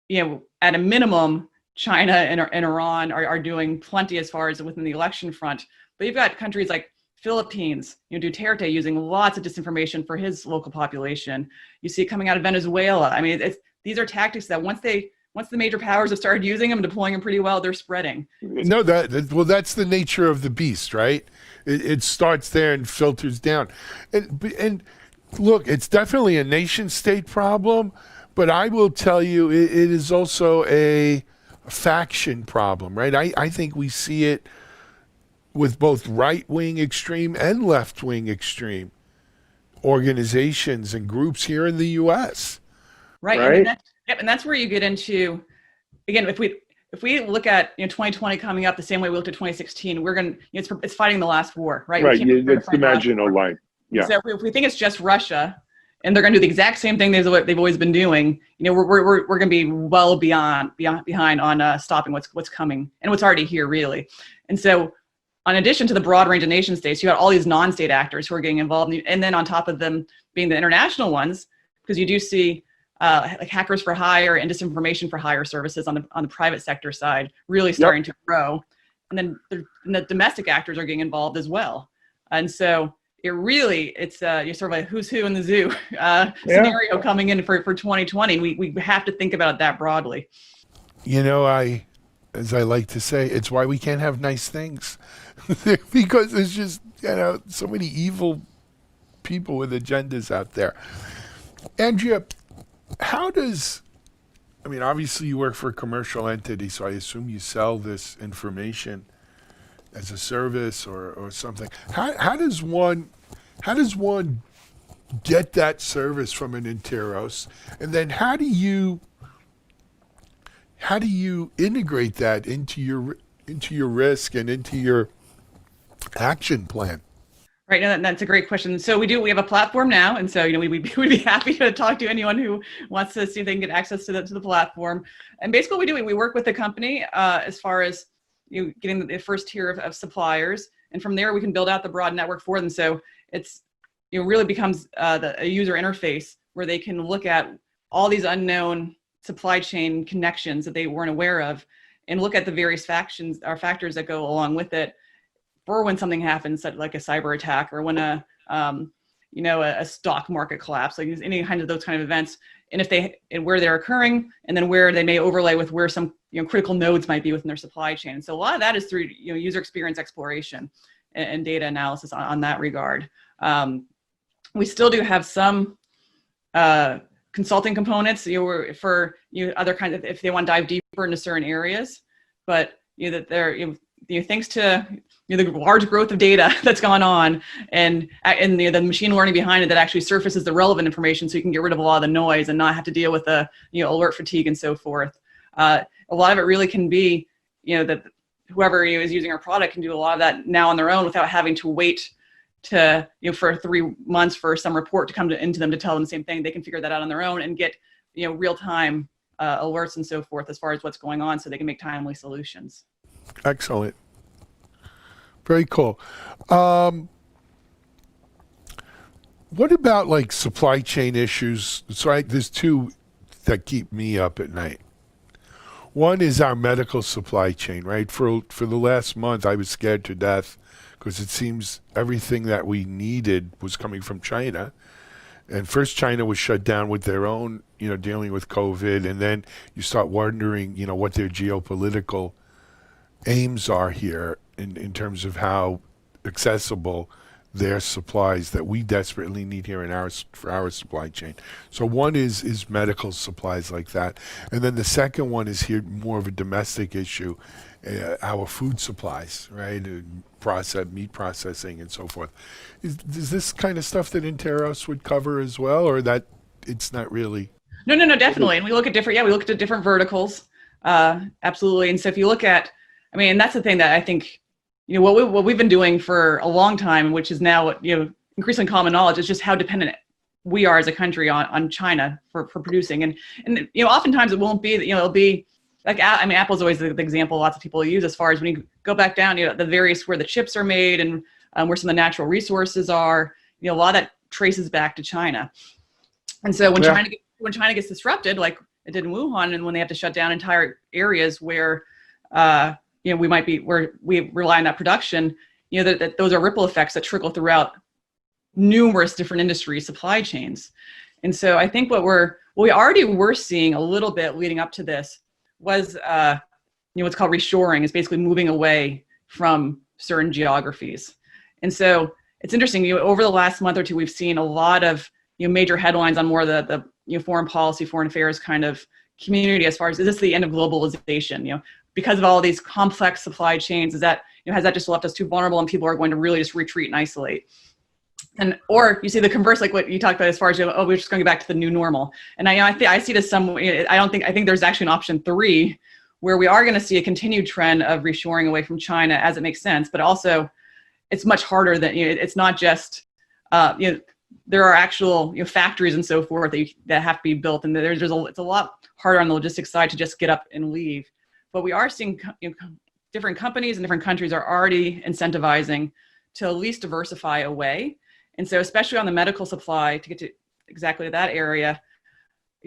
at a minimum, China and Iran are doing plenty as far as within the election front. But you've got countries like Philippines, Duterte using lots of disinformation for his local population. You see it coming out of Venezuela. I mean, these are tactics that once the major powers have started using them, deploying them pretty well, they're spreading. No, that's the nature of the beast, right? It starts there and filters down. And look, it's definitely a nation state problem, but I will tell you, it is also a faction problem, right? I think we see it with both right-wing extreme and left-wing extreme organizations and groups here in the U.S. Right. And that's where you get into, again, if we look at 2020 coming up the same way we looked at 2016, we're going to, it's fighting the last war, right? Right. It's the Maginot Line. Yeah. So if we think it's just Russia, and they're going to do the exact same thing they've always been doing, we're going to be well behind on stopping what's coming and what's already here, really. And so, in addition to the broad range of nation states, you got all these non-state actors who are getting involved, and then on top of them being the international ones, because you do see like hackers for hire and disinformation for hire services on the private sector side really starting to grow, and then the domestic actors are getting involved as well. And so it's you're sort of like who's who in the zoo scenario coming in for 2020. We have to think about it that broadly. As I like to say, it's why we can't have nice things. Because there's just, so many evil people with agendas out there. Andrea, obviously you work for a commercial entity, so I assume you sell this information as a service or something. How does one get that service from an Interos? And then how do you integrate that into your risk and into your action plan? Right, and that's a great question. So we have a platform now, and so we'd be happy to talk to anyone who wants to see if they can get access to the platform. And basically, what we do, we work with the company as far as getting the first tier of suppliers, and from there we can build out the broad network for them. So it's really becomes a user interface where they can look at all these unknown supply chain connections that they weren't aware of, and look at the various factors that go along with it for when something happens, like a cyber attack or when a stock market collapse, like any kind of those kind of events, and where they're occurring, and then where they may overlay with where some critical nodes might be within their supply chain. And so a lot of that is through user experience exploration and data analysis on that regard. We still do have some consulting components, for other kinds of, if they want to dive deeper into certain areas, but that they're thanks to the large growth of data that's gone on, and the machine learning behind it that actually surfaces the relevant information, so you can get rid of a lot of the noise and not have to deal with the alert fatigue and so forth. A lot of it really can be that whoever is using our product can do a lot of that now on their own without having to wait to for 3 months for some report to come into them to tell them the same thing. They can figure that out on their own and get real-time alerts and so forth as far as what's going on, so they can make timely solutions. Excellent. Very cool. What about like supply chain issues? So there's two that keep me up at night. One is our medical supply chain, right? For the last month, I was scared to death because it seems everything that we needed was coming from China. And first China was shut down with their own, dealing with COVID. And then you start wondering, what their geopolitical aims are here in terms of how accessible their supplies that we desperately need here for our supply chain. So one is medical supplies like that. And then the second one is here more of a domestic issue, our food supplies, right? Meat processing and so forth. Is this kind of stuff that Interos would cover as well, or that it's not really? No, definitely. And we look at different verticals. Absolutely. And so if you look at, and that's the thing that I think, what we've been doing for a long time, which is now, increasingly common knowledge, is just how dependent we are as a country on China for producing. And oftentimes it won't be that, it'll be like, Apple's always the example lots of people use as far as when you go back down, the various where the chips are made and where some of the natural resources are, a lot of that traces back to China. And so when China gets disrupted, like it did in Wuhan, and when they have to shut down entire areas where, where we rely on that production, that those are ripple effects that trickle throughout numerous different industry supply chains. And so I think what we already were seeing a little bit leading up to this was what's called reshoring, is basically moving away from certain geographies. And so it's interesting, over the last month or two, we've seen a lot of major headlines on more of the foreign policy, foreign affairs kind of community, as far as, is this the end of globalization? Because of all these complex supply chains, is that has that just left us too vulnerable and people are going to really just retreat and isolate? And or you see the converse, like what you talked about, as far as we're just going to get back to the new normal. And I see this I think there's actually an option 3, where we are going to see a continued trend of reshoring away from China as it makes sense, but also it's much harder than it's not just there are actual factories and so forth that have to be built, and it's a lot harder on the logistics side to just get up and leave. But we are seeing different companies in different countries are already incentivizing to at least diversify away. And so especially on the medical supply, to get to exactly that area,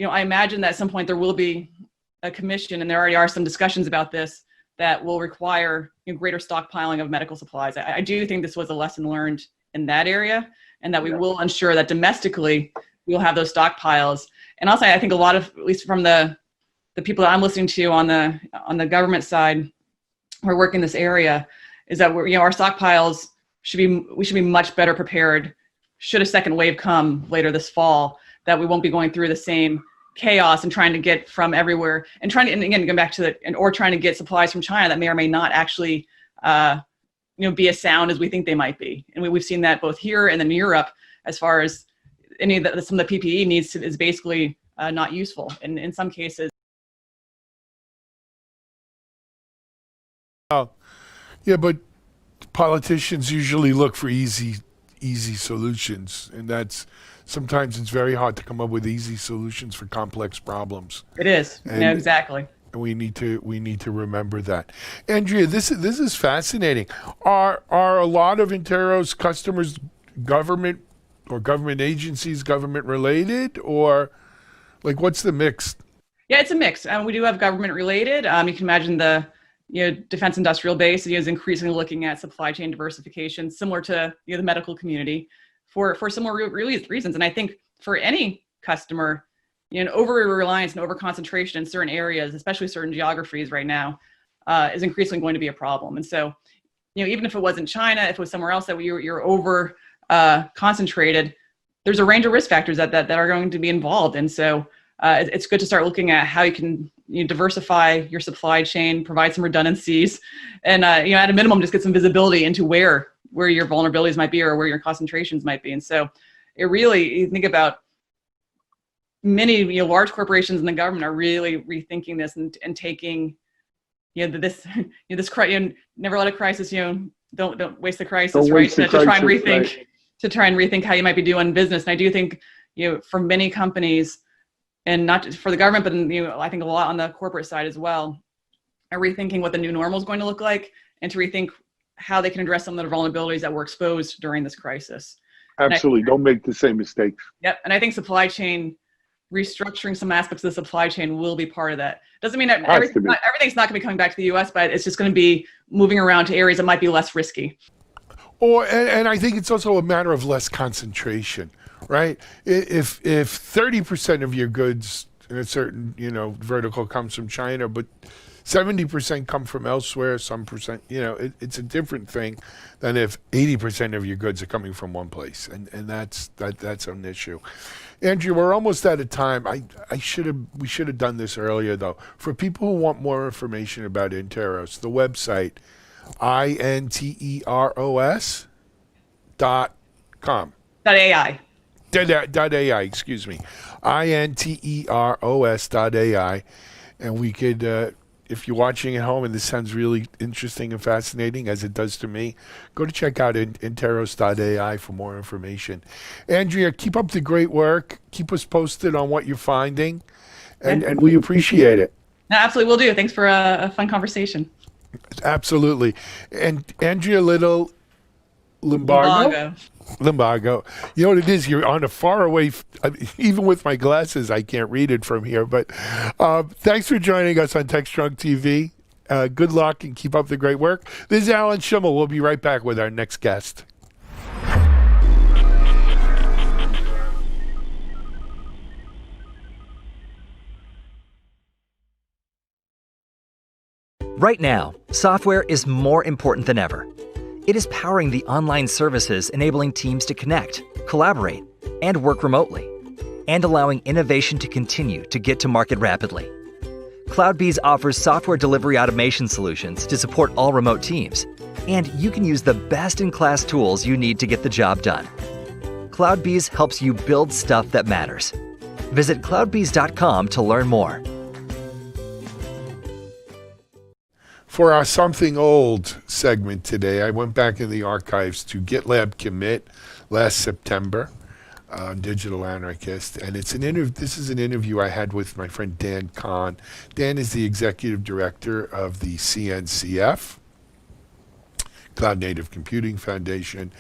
I imagine that at some point there will be a commission, and there already are some discussions about this, that will require greater stockpiling of medical supplies. I do think this was a lesson learned in that area, and that we will ensure that domestically we will have those stockpiles. And also, I think a lot of, at least from the people that I'm listening to on the government side who are working in this area, is that our stockpiles we should be much better prepared should a second wave come later this fall, that we won't be going through the same chaos and trying to get from everywhere and again, going back to or trying to get supplies from China that may or may not actually, be as sound as we think they might be. And we've seen that both here and in Europe, as far as some of the PPE is basically not useful. And in some cases. Yeah, but politicians usually look for easy solutions, and sometimes it's very hard to come up with easy solutions for complex problems. It is. Exactly. And we need to remember that. Andrea, this is fascinating. Are a lot of Intero's customers government or government agencies, government related, or like what's the mix? Yeah, it's a mix. We do have government related. You can imagine the defense industrial base is increasingly looking at supply chain diversification, similar to the medical community, for similar reasons. And I think for any customer, over-reliance and over-concentration in certain areas, especially certain geographies right now, is increasingly going to be a problem. And so, even if it wasn't China, if it was somewhere else that you're over concentrated, there's a range of risk factors that are going to be involved. And so it's good to start looking at how you can diversify your supply chain, provide some redundancies, and at a minimum, just get some visibility into where your vulnerabilities might be or where your concentrations might be. And so it really, you think about many large corporations and the government are really rethinking this and taking this never let a crisis don't waste the crisis, right? To try and rethink how you might be doing business. And I do think for many companies, and not just for the government, but I think a lot on the corporate side as well, are rethinking what the new normal is going to look like, and to rethink how they can address some of the vulnerabilities that were exposed during this crisis. Absolutely, don't make the same mistakes. Yep, and I think supply chain restructuring some aspects of the supply chain will be part of that. Doesn't mean that everything's not going to be coming back to the U.S., but it's just going to be moving around to areas that might be less risky. And I think it's also a matter of less concentration, right? If 30% of your goods in a certain vertical comes from China, but 70% come from elsewhere, some percent, it's a different thing than if 80% of your goods are coming from one place, and that's an issue. Andrea, we're almost out of time. We should have done this earlier though. For people who want more information about Interos, the website interos.com. .ai. .ai, excuse me. interos.ai, and we could. If you're watching at home and this sounds really interesting and fascinating, as it does to me, go to check out interos.ai for more information. Andrea, keep up the great work. Keep us posted on what you're finding, and we appreciate it. No, absolutely, will do. Thanks for a fun conversation. Absolutely. And Andrea Little Limbago. You know what it is? You're on a far away, even with my glasses, I can't read it from here. But thanks for joining us on TechStrong TV. Good luck and keep up the great work. This is Alan Schimmel. We'll be right back with our next guest. Right now, software is more important than ever. It is powering the online services enabling teams to connect, collaborate, and work remotely, and allowing innovation to continue to get to market rapidly. CloudBees offers software delivery automation solutions to support all remote teams, and you can use the best-in-class tools you need to get the job done. CloudBees helps you build stuff that matters. Visit cloudbees.com to learn more. For our Something Old segment today, I went back in the archives to GitLab Commit last September on Digital Anarchist, and it's an interview. This is an interview I had with my friend Dan Kahn. Dan is the executive director of the CNCF, Cloud Native Computing Foundation,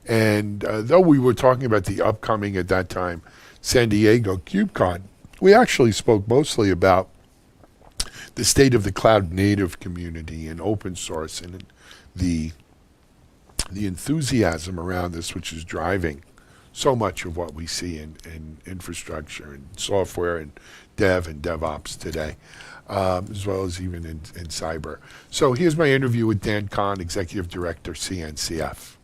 and though we were talking about the upcoming, at that time, San Diego KubeCon, we actually spoke mostly about the state of the cloud native community and open source and the enthusiasm around this, which is driving so much of what we see in infrastructure and software and dev and DevOps today, as well as even in cyber. So here's my interview with Dan Kahn, Executive Director, CNCF.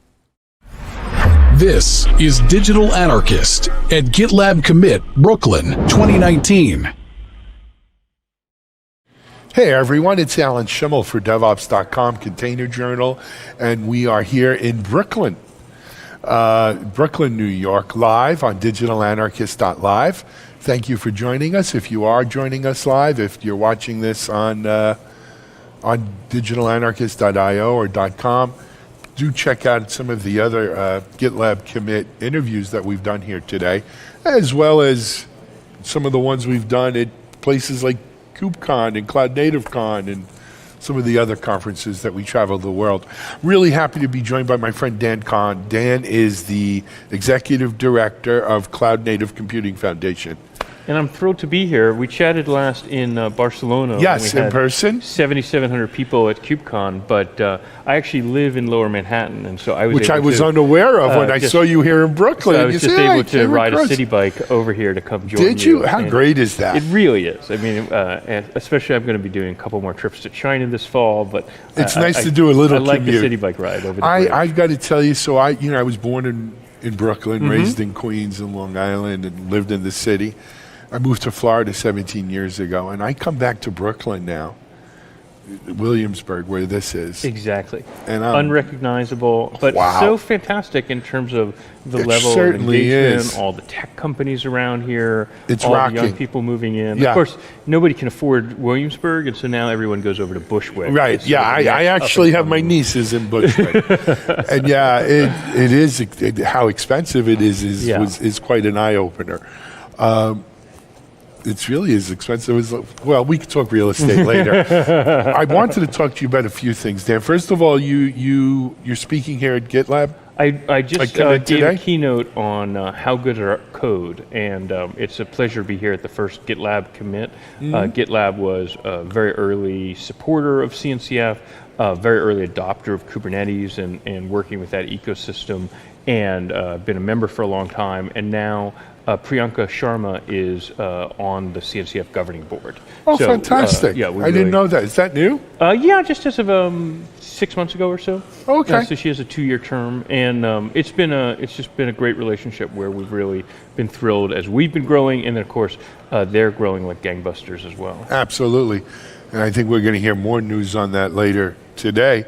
This is Digital Anarchist at GitLab Commit, Brooklyn, 2019. Hey everyone, it's Alan Schimmel for DevOps.com Container Journal, and we are here in Brooklyn, New York, live on digitalanarchist.live. Thank you for joining us. If you are joining us live, if you're watching this on digitalanarchist.io or .com, do check out some of the other GitLab Commit interviews that we've done here today, as well as some of the ones we've done at places like KubeCon and Cloud Native Con and some of the other conferences that we travel the world. Really happy to be joined by my friend Dan Kahn. Dan is the executive director of Cloud Native Computing Foundation. And I'm thrilled to be here. We chatted last in Barcelona. Yes, we had in person. 7,700 people at KubeCon, but I actually live in Lower Manhattan, and so I was unaware of when I saw you here in Brooklyn. So I was just able to ride a city bike over here to come join you. Did you? How great is that? It really is. I mean, and especially I'm going to be doing a couple more trips to China this fall, but it's nice to do a little commute. I like the city bike ride over the bridge. I've got to tell you, so I was born in Brooklyn, raised in Queens and Long Island, and lived in the city. I moved to Florida 17 years ago, and I come back to Brooklyn now, Williamsburg, where this is. Exactly. And unrecognizable, but so fantastic in terms of the level of engagement, all the tech companies around here, it's all rocking. the young people moving in. Yeah. Of course, nobody can afford Williamsburg, and so now everyone goes over to Bushwick. Right, yeah, I actually have my nieces in Bushwick. And yeah, it is, how expensive it is quite an eye-opener. It's really as expensive as, well, we could talk real estate later. I wanted to talk to you about a few things, Dan. First of all, you're speaking here at GitLab. I just gave a keynote on how good is our code, and it's a pleasure to be here at the first GitLab commit. GitLab was a very early supporter of CNCF, a very early adopter of Kubernetes and working with that ecosystem, and been a member for a long time, and now Priyanka Sharma is on the CNCF governing board. Oh, so, fantastic. Yeah, I didn't know that. Is that new? Yeah, just as of 6 months ago or so. Okay. So she has a 2-year term, and it's just been a great relationship where we've really been thrilled as we've been growing, and then of course they're growing like gangbusters as well. Absolutely, and I think we're going to hear more news on that later today.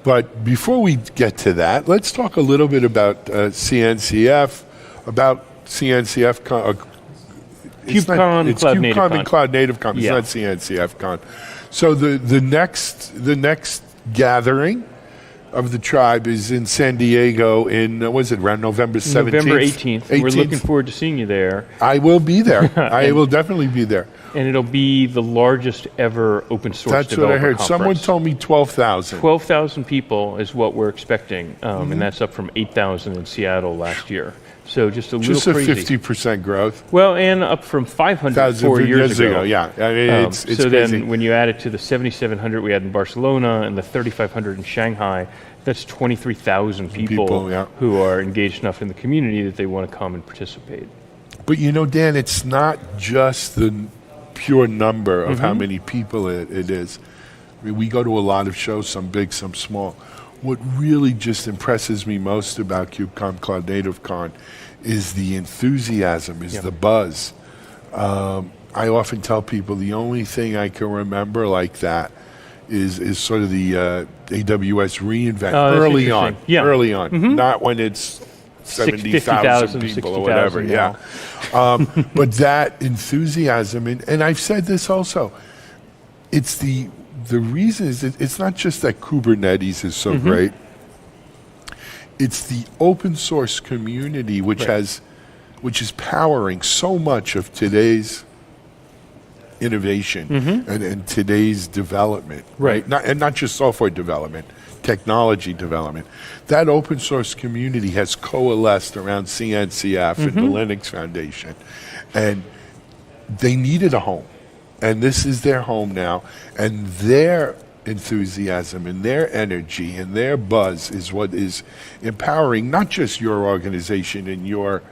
But before we get to that, let's talk a little bit about CNCF, about CNCF. KubeCon, it's Cloud KubeCon Native Con. and Cloud Native Con. It's not CNCF Con. So the next gathering of the tribe is in San Diego in around November 17th? November 18th. We're looking forward to seeing you there. I will be there. I will definitely be there. And it'll be the largest ever open source That's developer what I heard. conference. Someone told me 12,000. 12,000 people is what we're expecting, and that's up from 8,000 in Seattle last year. So just a little crazy. Just a 50% growth. Well, and up from 500 4 years ago. Yeah, I mean, it's so crazy. then when you add it to the 7,700 we had in Barcelona and the 3,500 in Shanghai, that's 23,000 people yeah. who are engaged enough in the community that they want to come and participate. But you know, Dan, it's not just the pure number of how many people it is. I mean, we go to a lot of shows, some big, some small. What really just impresses me most about KubeCon, Cloud Native Con, is the enthusiasm, is the buzz. I often tell people the only thing I can remember like that is sort of the AWS reInvent early on. Yeah. Early on, not when it's 70,000 people or whatever. Yeah. But that enthusiasm, and I've said this also, it's the reason is it's not just that Kubernetes is so great. It's the open source community which is powering so much of today's innovation and today's development. Right. Not just software development, technology development. That open source community has coalesced around CNCF and the Linux Foundation, and they needed a home. And this is their home now, and their enthusiasm and their energy and their buzz is what is empowering not just your organization and your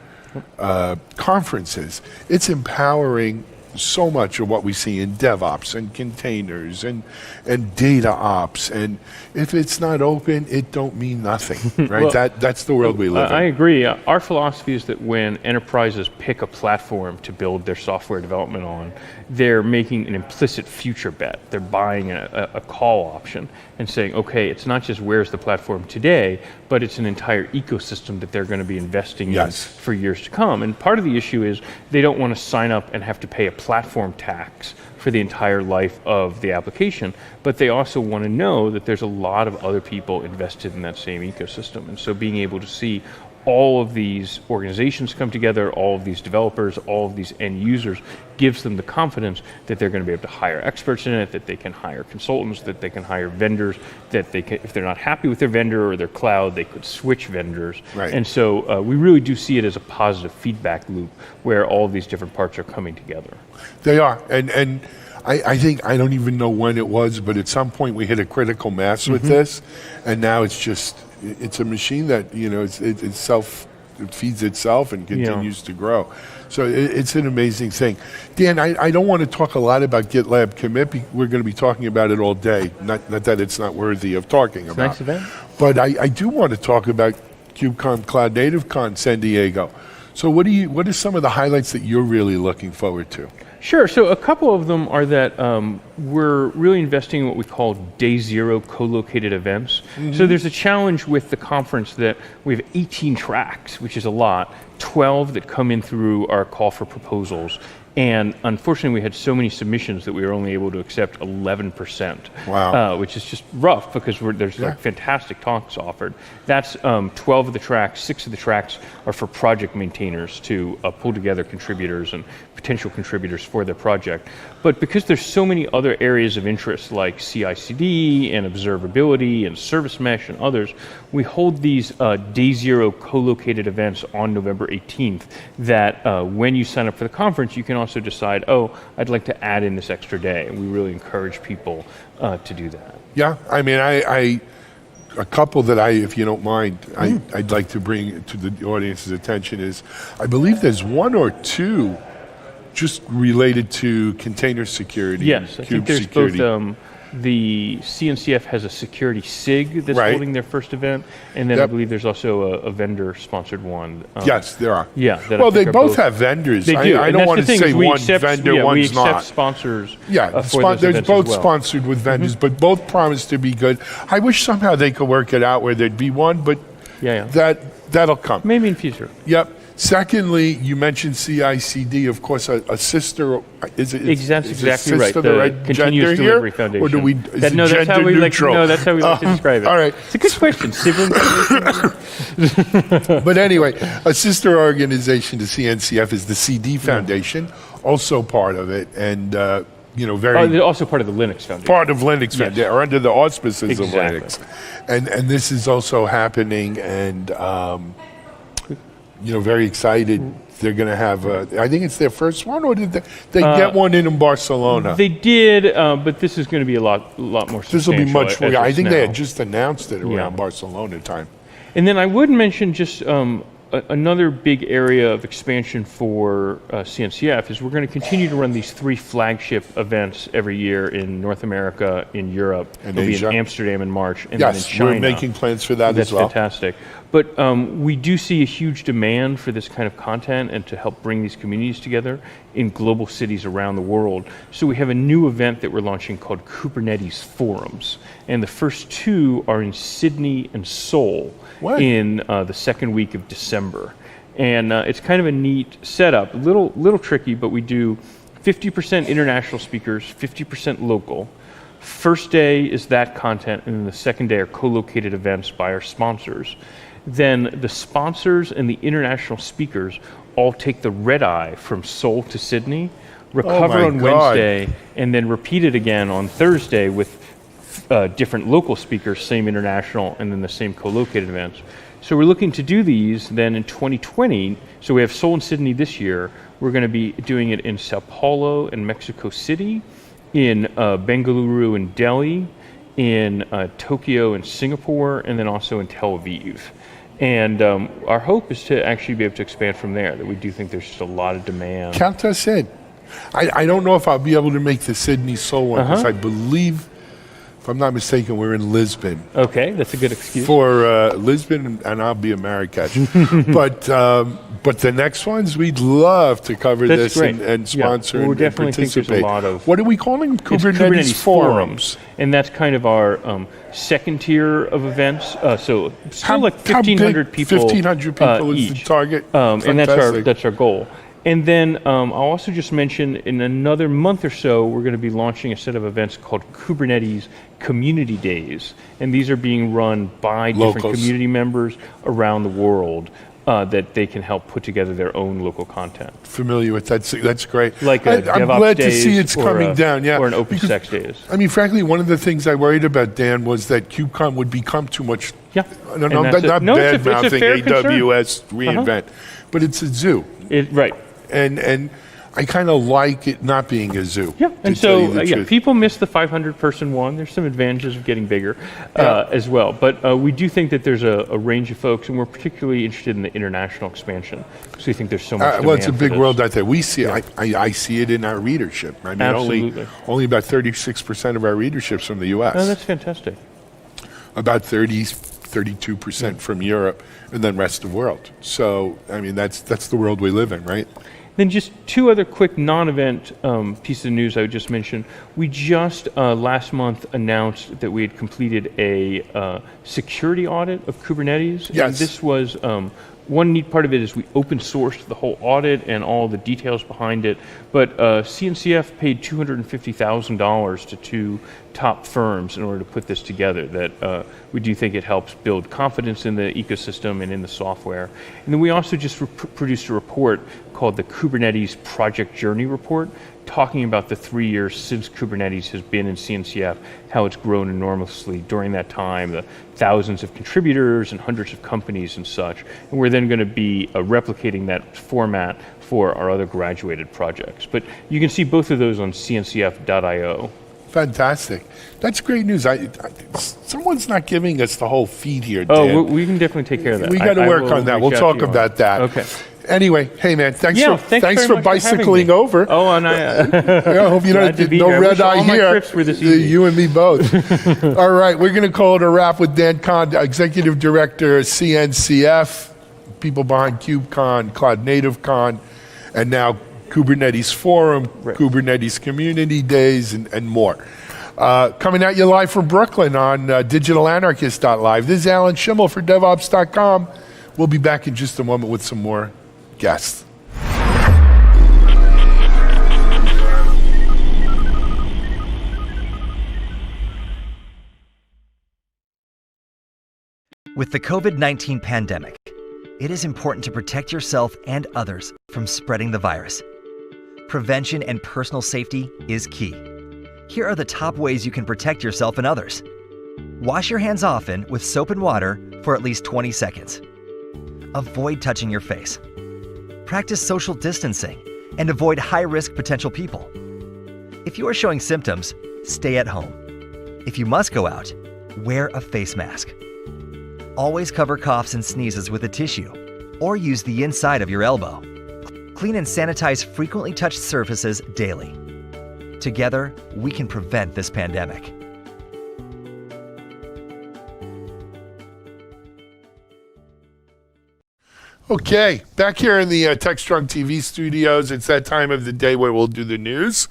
conferences. It's empowering so much of what we see in DevOps and containers and data ops. And if it's not open, it don't mean nothing, right? Well, that's the world we live in. I agree. Our philosophy is that when enterprises pick a platform to build their software development on, they're making an implicit future bet. They're buying a call option and saying, okay, it's not just where's the platform today, but it's an entire ecosystem that they're going to be investing in for years to come. And part of the issue is they don't want to sign up and have to pay a platform tax for the entire life of the application, but they also want to know that there's a lot of other people invested in that same ecosystem. And so being able to see all of these organizations come together, all of these developers, all of these end users, gives them the confidence that they're going to be able to hire experts in it, that they can hire consultants, that they can hire vendors, that they can, if they're not happy with their vendor or their cloud, they could switch vendors. Right. And so we really do see it as a positive feedback loop where all of these different parts are coming together. They are, and I think, I don't even know when it was, but at some point we hit a critical mass with this, and now it's a machine that, you know, it feeds itself and continues to grow. So it's an amazing thing. Dan, I don't want to talk a lot about GitLab Commit. We're going to be talking about it all day. Not that it's not worthy of talking about. Nice event. But I do want to talk about KubeCon Cloud Native Con San Diego. So what are some of the highlights that you're really looking forward to? Sure. So a couple of them are that we're really investing in what we call day zero co-located events. So there's a challenge with the conference that we have 18 tracks, which is a lot, 12 that come in through our call for proposals. And unfortunately, we had so many submissions that we were only able to accept 11%. Wow. Which is just rough because there's like fantastic talks offered. That's 12 of the tracks. 6 of the tracks are for project maintainers to pull together contributors and potential contributors for their project. But because there's so many other areas of interest like CI/CD and observability and service mesh and others, we hold these day zero co-located events on November 18th that when you sign up for the conference, you can also decide, oh, I'd like to add in this extra day. And we really encourage people to do that. Yeah, I mean, a couple that if you don't mind, I'd like to bring to the audience's attention is, I believe there's 1 or 2 just related to container security. Yes, I think there's security. Both. The CNCF has a security SIG that's holding their first event, and then I believe there's also a vendor-sponsored one. Yes, there are. Yeah. Well, they both have vendors. They do. I don't want to say one vendor, one's not. We accept sponsors. Yeah, there's both sponsored with vendors, but both promise to be good. I wish somehow they could work it out where there'd be one, but that'll come. Maybe in future. Yep. Secondly, you mentioned CI/CD, of course, a sister. Is it exactly right? The Continuous Delivery Foundation. Or do we? Is no, it that's how we neutral? No, that's how we like to describe it. All right, it's a good question. Sibling Foundation. But anyway, a sister organization to CNCF is the CD Foundation. also part of it, and they're also part of the Linux Foundation. Part of Linux, Yes. or under the auspices Exactly. of Linux, and this is also happening, and very excited. They're going to have I think it's their first one, or did they get one in Barcelona? They did, but this is going to be a lot more substantial. This will be much more. I think they now. had just announced it around Barcelona time. And then I would mention just another big area of expansion for CNCF is we're going to continue to run these 3 flagship events every year in North America, in Europe, and it'll Asia. be in Amsterdam in March, and then in Yes, China. we're making plans for that That's as well. fantastic. But we do see a huge demand for this kind of content and to help bring these communities together in global cities around the world. So we have a new event that we're launching called Kubernetes Forums. And the first 2 are in Sydney and Seoul in the second week of December. And it's kind of a neat setup, a little tricky, but we do 50% international speakers, 50% local. First day is that content, and then the second day are co-located events by our sponsors. Then the sponsors and the international speakers all take the red eye from Seoul to Sydney, recover on Wednesday, and then repeat it again on Thursday with different local speakers, same international, and then the same co-located events. So we're looking to do these then in 2020. So we have Seoul and Sydney this year. We're going to be doing it in Sao Paulo and Mexico City, in Bengaluru and Delhi, in Tokyo and Singapore, and then also in Tel Aviv. And our hope is to actually be able to expand from there, that we do think there's just a lot of demand. Count us in. I don't know if I'll be able to make the Sydney Seoul one, because I believe, if I'm not mistaken, we're in Lisbon. Okay, that's a good excuse. For Lisbon, and I'll be a Marrakesh. But the next ones, we'd love to cover That's this great. and sponsor and definitely participate. think there's a lot of... What are we calling them? It's Kubernetes Forums. And that's kind of our second tier of events. So still like 1,500 people 1,500 people is each. the target. And that's our goal. And then I'll also just mention in another month or so, we're going to be launching a set of events called Kubernetes Community Days. And these are being run by different community members around the world that they can help put together their own local content. Familiar with that. That's great. Like I'm DevOps glad days to see it's coming down. Yeah, or an OpenStack days. I mean, frankly, one of the things I worried about, Dan, was that KubeCon would become too much. Yeah. No, not bad-mouthing AWS reInvent, but it's a zoo. Right. And I kind of like it not being a zoo. Yeah, and so people miss the 500-person one. There's some advantages of getting bigger as well. But we do think that there's a range of folks, and we're particularly interested in the international expansion because we think there's so much demand. Well, it's a big for this. world out there. We see it. I see it in our readership. I mean, Absolutely. only about 36% of our readership's from the U.S. Oh, that's fantastic. About 32% from Europe, and then rest of the world. So, I mean, that's the world we live in, right? Then just 2 other quick non-event pieces of news I would just mention. We just last month announced that we had completed a security audit of Kubernetes. Yes. And this was, one neat part of it is we open sourced the whole audit and all the details behind it. But CNCF paid $250,000 to 2 top firms in order to put this together. That we do think it helps build confidence in the ecosystem and in the software. And then we also just produced a report called the Kubernetes Project Journey Report, talking about the 3 years since Kubernetes has been in CNCF, how it's grown enormously during that time, the thousands of contributors and hundreds of companies and such. And we're then going to be replicating that format for our other graduated projects. But you can see both of those on cncf.io. Fantastic. That's great news. Someone's not giving us the whole feed here, Dan. Oh, we can definitely take care of that. We got to work on that. We'll talk about that. Okay. Anyway, hey man, thanks very for much bicycling for over. Oh, and I hope you don't no here. red eye all here. My trips were this easy. You and me both. All right, we're going to call it a wrap with Dan Kahn, Executive Director of CNCF, people behind KubeCon, Cloud Native Con, and now Kubernetes Forum, Kubernetes Community Days, and more. Coming at you live from Brooklyn on digitalanarchist.live. This is Alan Schimmel for DevOps.com. We'll be back in just a moment with some more guests. With the COVID-19 pandemic, it is important to protect yourself and others from spreading the virus. prevention and personal safety is key. Here are the top ways you can protect yourself and others. Wash your hands often with soap and water for at least 20 seconds. Avoid touching your face. Practice social distancing and avoid high-risk potential people. If you are showing symptoms, stay at home. If you must go out, wear a face mask. Always cover coughs and sneezes with a tissue or use the inside of your elbow. Clean and sanitize frequently touched surfaces daily. Together, we can prevent this pandemic. Okay, back here in the TechStrong TV studios, it's that time of the day where we'll do the news.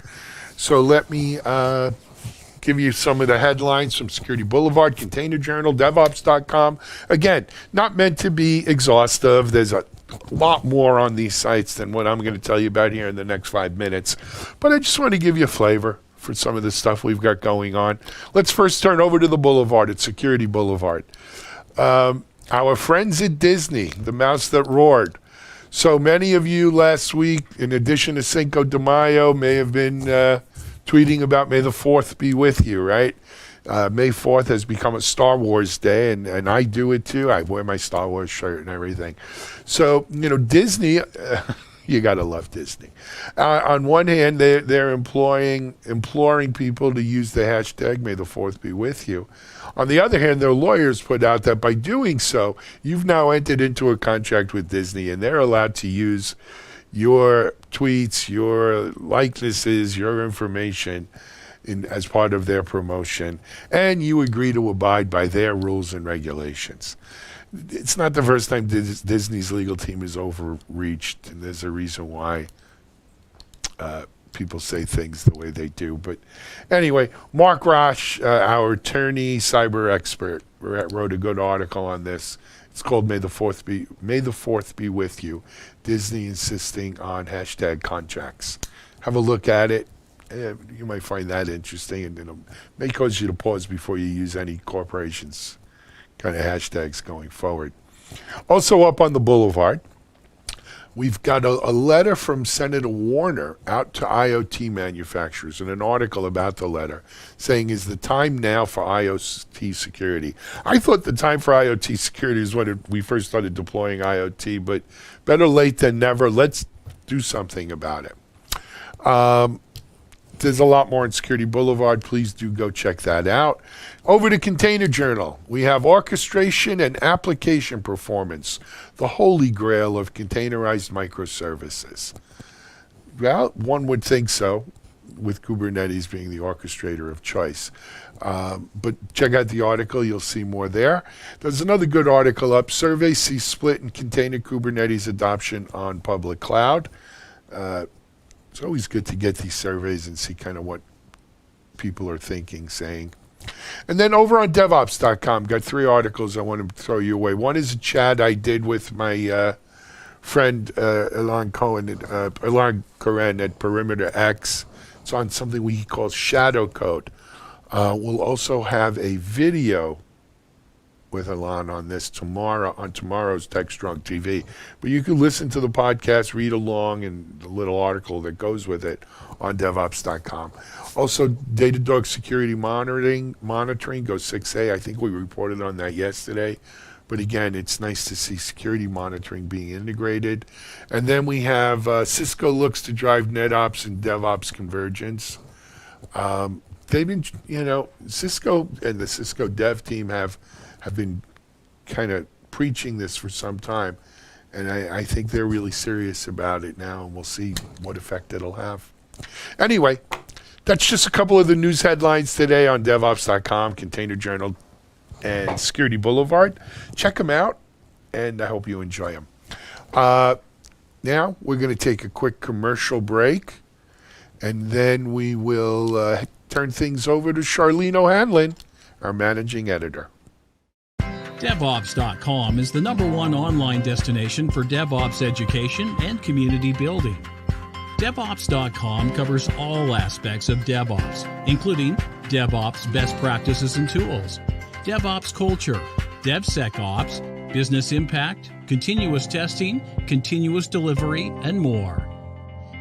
So let me give you some of the headlines from Security Boulevard, Container Journal, DevOps.com. Again, not meant to be exhaustive. There's a lot more on these sites than what I'm going to tell you about here in the next 5 minutes. But I just want to give you a flavor for some of the stuff we've got going on. Let's first turn over to the Boulevard at Security Boulevard. Our friends at Disney, the mouse that roared. So many of you last week, in addition to Cinco de Mayo, may have been tweeting about May the 4th be with you, right? May 4th has become a Star Wars day, and I do it too. I wear my Star Wars shirt and everything. So, Disney, you got to love Disney. On one hand, they're imploring people to use the hashtag May the 4th be with you. On the other hand, their lawyers put out that by doing so, you've now entered into a contract with Disney, and they're allowed to use your tweets, your likenesses, your information as part of their promotion, and you agree to abide by their rules and regulations. It's not the first time Disney's legal team is overreached, and there's a reason why people say things the way they do. But anyway, Mark Rosh, our attorney, cyber expert, wrote a good article on this. It's called May the 4th be with you. Disney insisting on hashtag contracts. Have a look at it. You might find that interesting, and it may cause you to pause before you use any corporations kind of hashtags going forward. Also up on the Boulevard, we've got a letter from Senator Warner out to IoT manufacturers, and an article about the letter saying, is the time now for IoT security? I thought the time for IoT security is when we first started deploying IoT, but better late than never. Let's do something about it. There's a lot more on Security Boulevard. Please do go check that out. Over to Container Journal. We have orchestration and application performance, the holy grail of containerized microservices. Well, one would think so, with Kubernetes being the orchestrator of choice. But check out the article. You'll see more there. There's another good article up. Surveys see split in container Kubernetes adoption on public cloud. It's always good to get these surveys and see kind of what people are thinking, saying. And then over on DevOps.com, got 3 articles I want to throw you away. One is a chat I did with my friend Elan Koren at Perimeter X. It's on something we call shadow code. We'll also have a video with Elan on this tomorrow, on tomorrow's TechStrong TV. But you can listen to the podcast, read along, and the little article that goes with it on DevOps.com. Also, Datadog security monitoring goes 6A. I think we reported on that yesterday. But again, it's nice to see security monitoring being integrated. And then we have Cisco looks to drive NetOps and DevOps convergence. They've been, Cisco and the Cisco dev team have been kind of preaching this for some time, and I think they're really serious about it now, and we'll see what effect it'll have. Anyway, that's just a couple of the news headlines today on DevOps.com, Container Journal, and Security Boulevard. Check them out, and I hope you enjoy them. Now, we're going to take a quick commercial break, and then we will turn things over to Charlene O'Hanlon, our managing editor. DevOps.com is the #1 online destination for DevOps education and community building. DevOps.com covers all aspects of DevOps, including DevOps best practices and tools, DevOps culture, DevSecOps, business impact, continuous testing, continuous delivery, and more.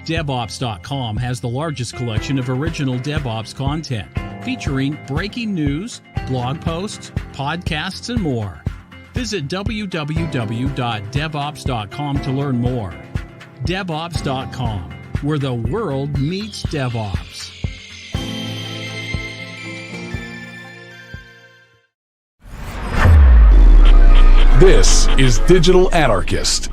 DevOps.com has the largest collection of original DevOps content, featuring breaking news, blog posts, podcasts, and more. Visit www.devops.com to learn more. DevOps.com, where the world meets DevOps. This is Digital Anarchist.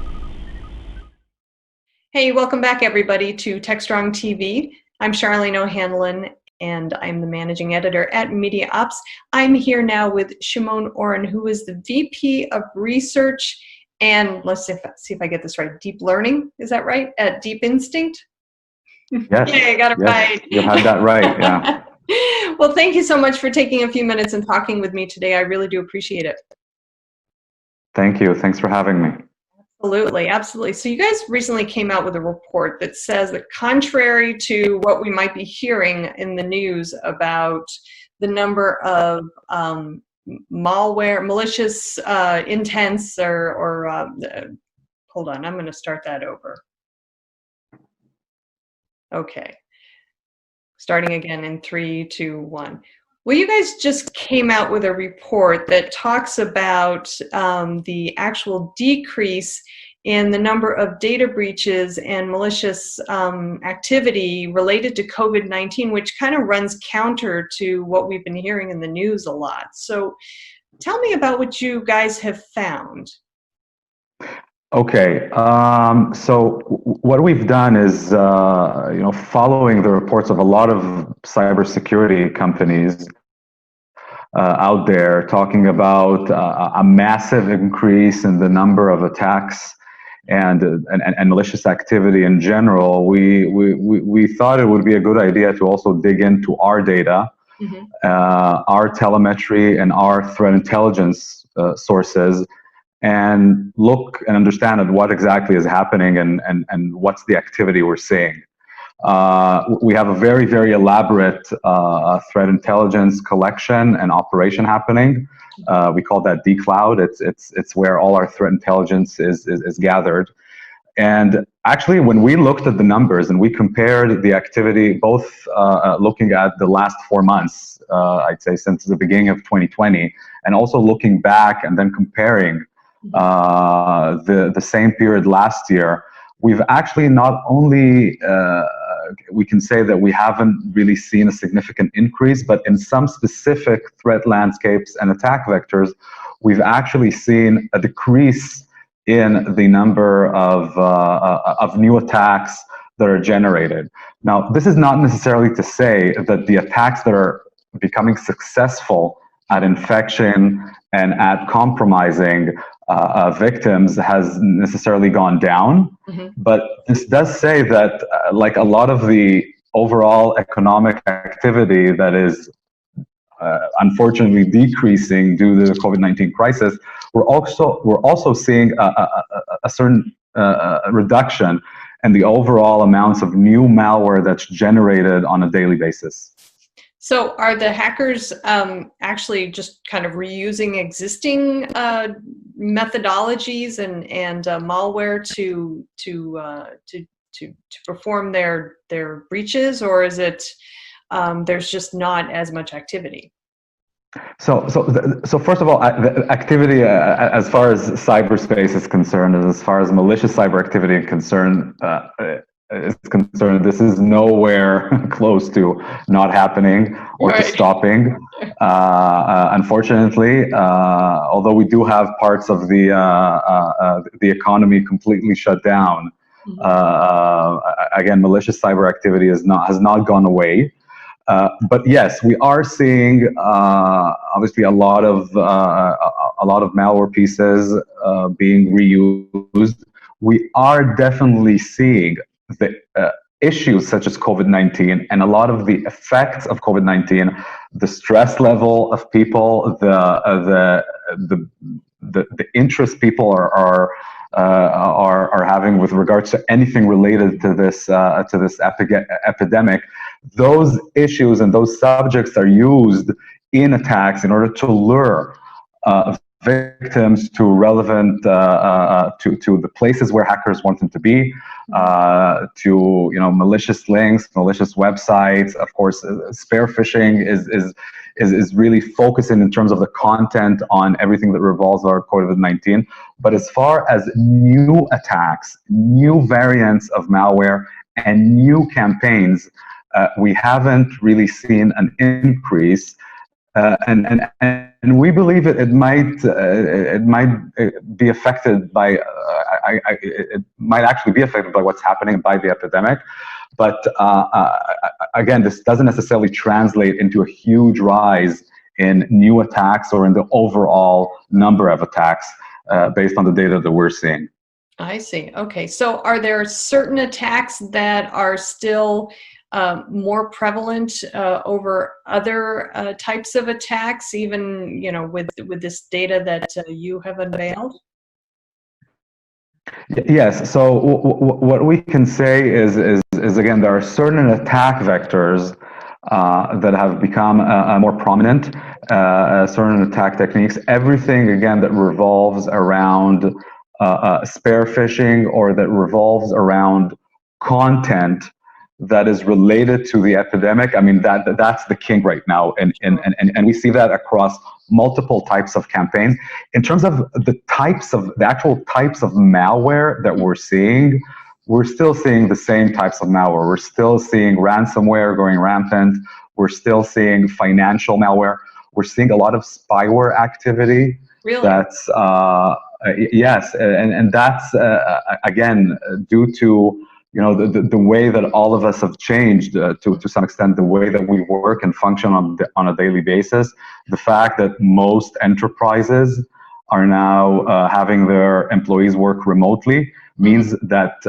Hey, welcome back everybody to TechStrong TV. I'm Charlene O'Hanlon and I'm the managing editor at Media Ops. I'm here now with Shimon Oren, who is the VP of Research and let's see if I get this right, Deep Learning, is that right? At Deep Instinct? Yes. Yeah, I got it right. You had that right, yeah. Well, thank you so much for taking a few minutes and talking with me today. I really do appreciate it. Thank you. Thanks for having me. Absolutely, absolutely. So you guys recently came out with a report that says that contrary to what we might be hearing in the news about the number of malware, malicious intents or hold on, I'm going to start that over. Okay. Starting again in 3, 2, 1. Well, you guys just came out with a report that talks about the actual decrease in the number of data breaches and malicious activity related to COVID-19, which kind of runs counter to what we've been hearing in the news a lot. So tell me about what you guys have found. Okay, so what we've done is, following the reports of a lot of cybersecurity companies out there talking about a massive increase in the number of attacks and malicious activity in general, we thought it would be a good idea to also dig into our data, our telemetry, and our threat intelligence sources, and look and understand at what exactly is happening and what's the activity we're seeing. We have a very, very elaborate threat intelligence collection and operation happening. We call that D-Cloud. It's where all our threat intelligence is gathered. And actually, when we looked at the numbers and we compared the activity, both looking at the last 4 months, I'd say since the beginning of 2020, and also looking back and then comparing the same period last year, we've actually not only, we can say that we haven't really seen a significant increase, but in some specific threat landscapes and attack vectors, we've actually seen a decrease in the number of new attacks that are generated. Now, this is not necessarily to say that the attacks that are becoming successful at infection and at compromising victims has necessarily gone down, but this does say that like a lot of the overall economic activity that is unfortunately decreasing due to the COVID-19 crisis, we're also seeing a certain reduction in the overall amounts of new malware that's generated on a daily basis. So are the hackers actually just kind of reusing existing methodologies and malware to perform their breaches, or is it there's just not as much activity? So first of all, the activity as far as cyberspace is concerned, as far as malicious cyber activity is concerned, this is nowhere close to not happening or to stopping. Unfortunately, although we do have parts of the economy completely shut down, again, malicious cyber activity has not gone away. But yes, we are seeing obviously a lot of malware pieces being reused. We are definitely seeing the issues such as COVID-19 and a lot of the effects of COVID-19, the stress level of people, the interest people are having with regards to anything related to this epidemic. Those issues and those subjects are used in attacks in order to lure victims to relevant to the places where hackers want them to be, to malicious links, malicious websites. Of course, spear phishing is really focusing in terms of the content on everything that revolves around COVID-19. But as far as new attacks, new variants of malware, and new campaigns, we haven't really seen an increase. And we believe it might be affected by it might actually be affected by what's happening by the epidemic, but again, this doesn't necessarily translate into a huge rise in new attacks or in the overall number of attacks based on the data that we're seeing. I see. Okay, so are there certain attacks that are still more prevalent over other types of attacks, even with this data that you have unveiled? Yes. So what we can say is again, there are certain attack vectors that have become more prominent, certain attack techniques. Everything again that revolves around spear phishing or that revolves around content that is related to the epidemic. I mean, that's the king right now, and we see that across multiple types of campaigns. In terms of the actual types of malware that we're still seeing the same types of malware. We're still seeing ransomware going rampant. We're still seeing financial malware. We're seeing a lot of spyware activity. Really? That's yes, and that's again due to the way that all of us have changed to some extent, the way that we work and function on a daily basis. The fact that most enterprises are now having their employees work remotely means that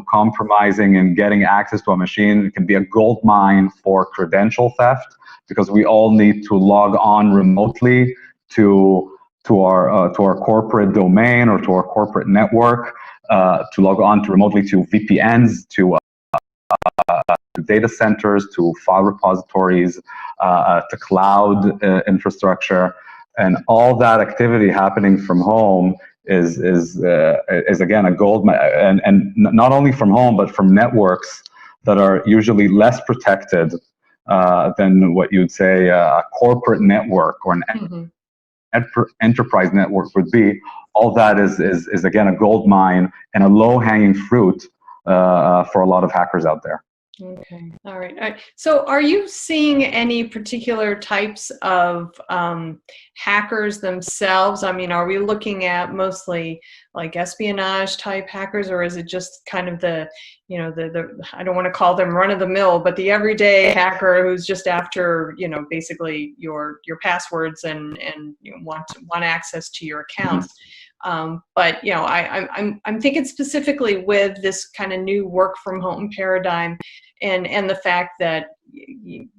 compromising and getting access to a machine can be a gold mine for credential theft, because we all need to log on remotely to our corporate domain or to our corporate network, to log on remotely to VPNs, to data centers, to file repositories, to cloud infrastructure, and all that activity happening from home is again a gold mine, and not only from home but from networks that are usually less protected than what you'd say a corporate network or an enterprise network would be. All that is again a gold mine and a low-hanging fruit for a lot of hackers out there. Okay. All right. So are you seeing any particular types of hackers themselves? I mean, are we looking at mostly like espionage type hackers, or is it just kind of the I don't want to call them run of the mill, but the everyday hacker who's just after, basically your passwords and want access to your accounts? But I'm thinking specifically with this kind of new work from home paradigm, and the fact that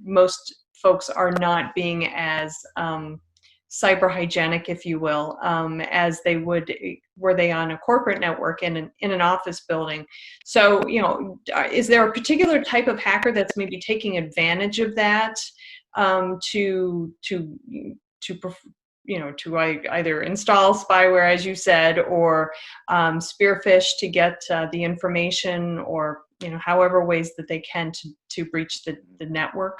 most folks are not being as cyber hygienic, if you will, as they would were they on a corporate network in an office building. So is there a particular type of hacker that's maybe taking advantage of that to either install spyware, as you said, or spear phish to get the information, or however ways that they can to breach the network?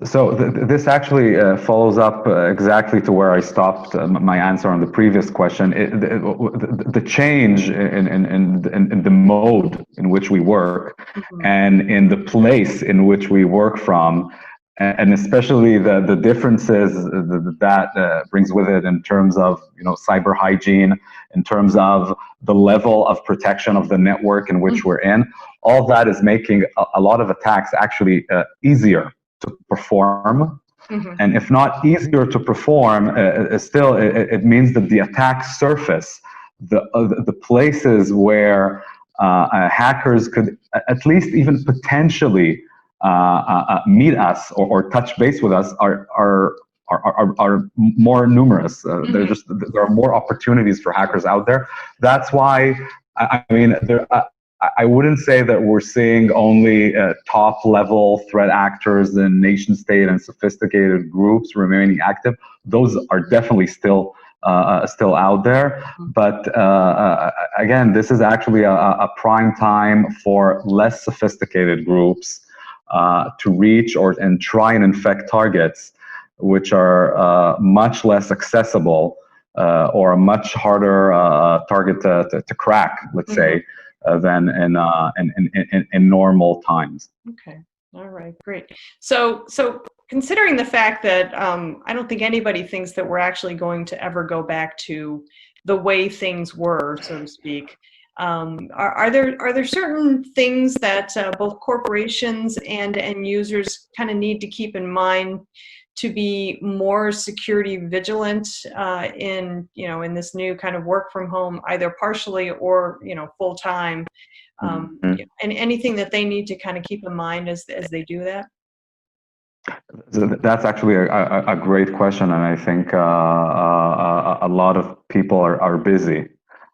So this actually follows up exactly to where I stopped my answer on the previous question. The change in the mode in which we work and in the place in which we work from, and especially the differences that brings with it in terms of cyber hygiene, in terms of the level of protection of the network in which we're in, all that is making a lot of attacks actually easier to perform. And if not easier to perform, still it means that the attack surface, the places where hackers could at least even potentially meet us or touch base with us are more numerous. There are more opportunities for hackers out there. That's why I mean I wouldn't say that we're seeing only top-level threat actors and nation-state and sophisticated groups remaining active. Those are definitely still out there. But again, this is actually a prime time for less sophisticated groups to reach and try and infect targets, which are much less accessible or a much harder target to crack, let's say, than in normal times. Okay. All right. Great. So considering the fact that I don't think anybody thinks that we're actually going to ever go back to the way things were, so to speak, are there certain things that both corporations and end users kind of need to keep in mind to be more security vigilant in this new kind of work from home, either partially or full time, and anything that they need to kind of keep in mind as they do that? That's actually a great question, and I think a lot of people are busy,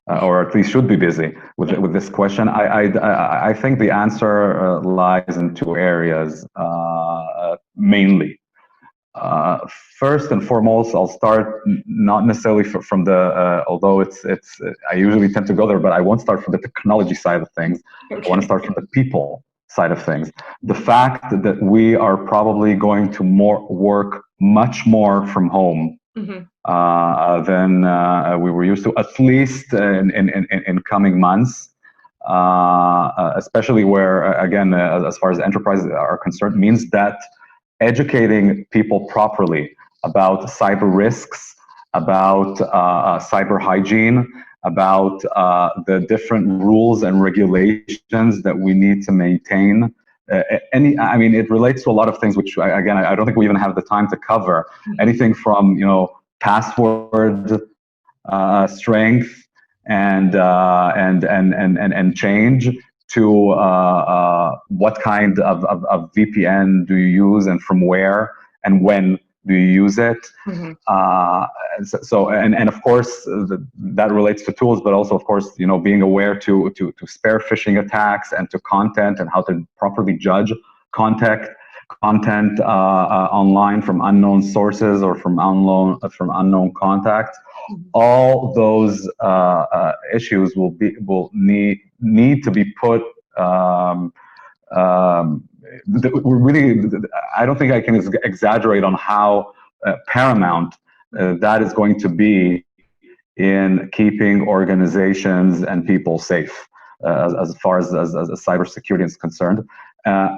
or at least should be busy with this question. I think the answer lies in two areas mainly. First and foremost, I'll start not necessarily from the, although I usually tend to go there, but I won't start from the technology side of things. Okay. I want to start from the people side of things. The fact that we are probably going to work much more from home than we were used to, at least in coming months. Especially where, again, as far as enterprises are concerned, means that educating people properly about cyber risks, about cyber hygiene, about the different rules and regulations that we need to maintain. It relates to a lot of things, which again, I don't think we even have the time to cover. Anything from password strength and change, to what kind of VPN do you use and from where and when do you use it. And of course that relates to tools, but also of course being aware to spare phishing attacks and to content and how to properly judge content online from unknown sources or from unknown contacts. All those issues will need to be put. Really, I don't think I can exaggerate on how paramount that is going to be in keeping organizations and people safe as far as cybersecurity is concerned.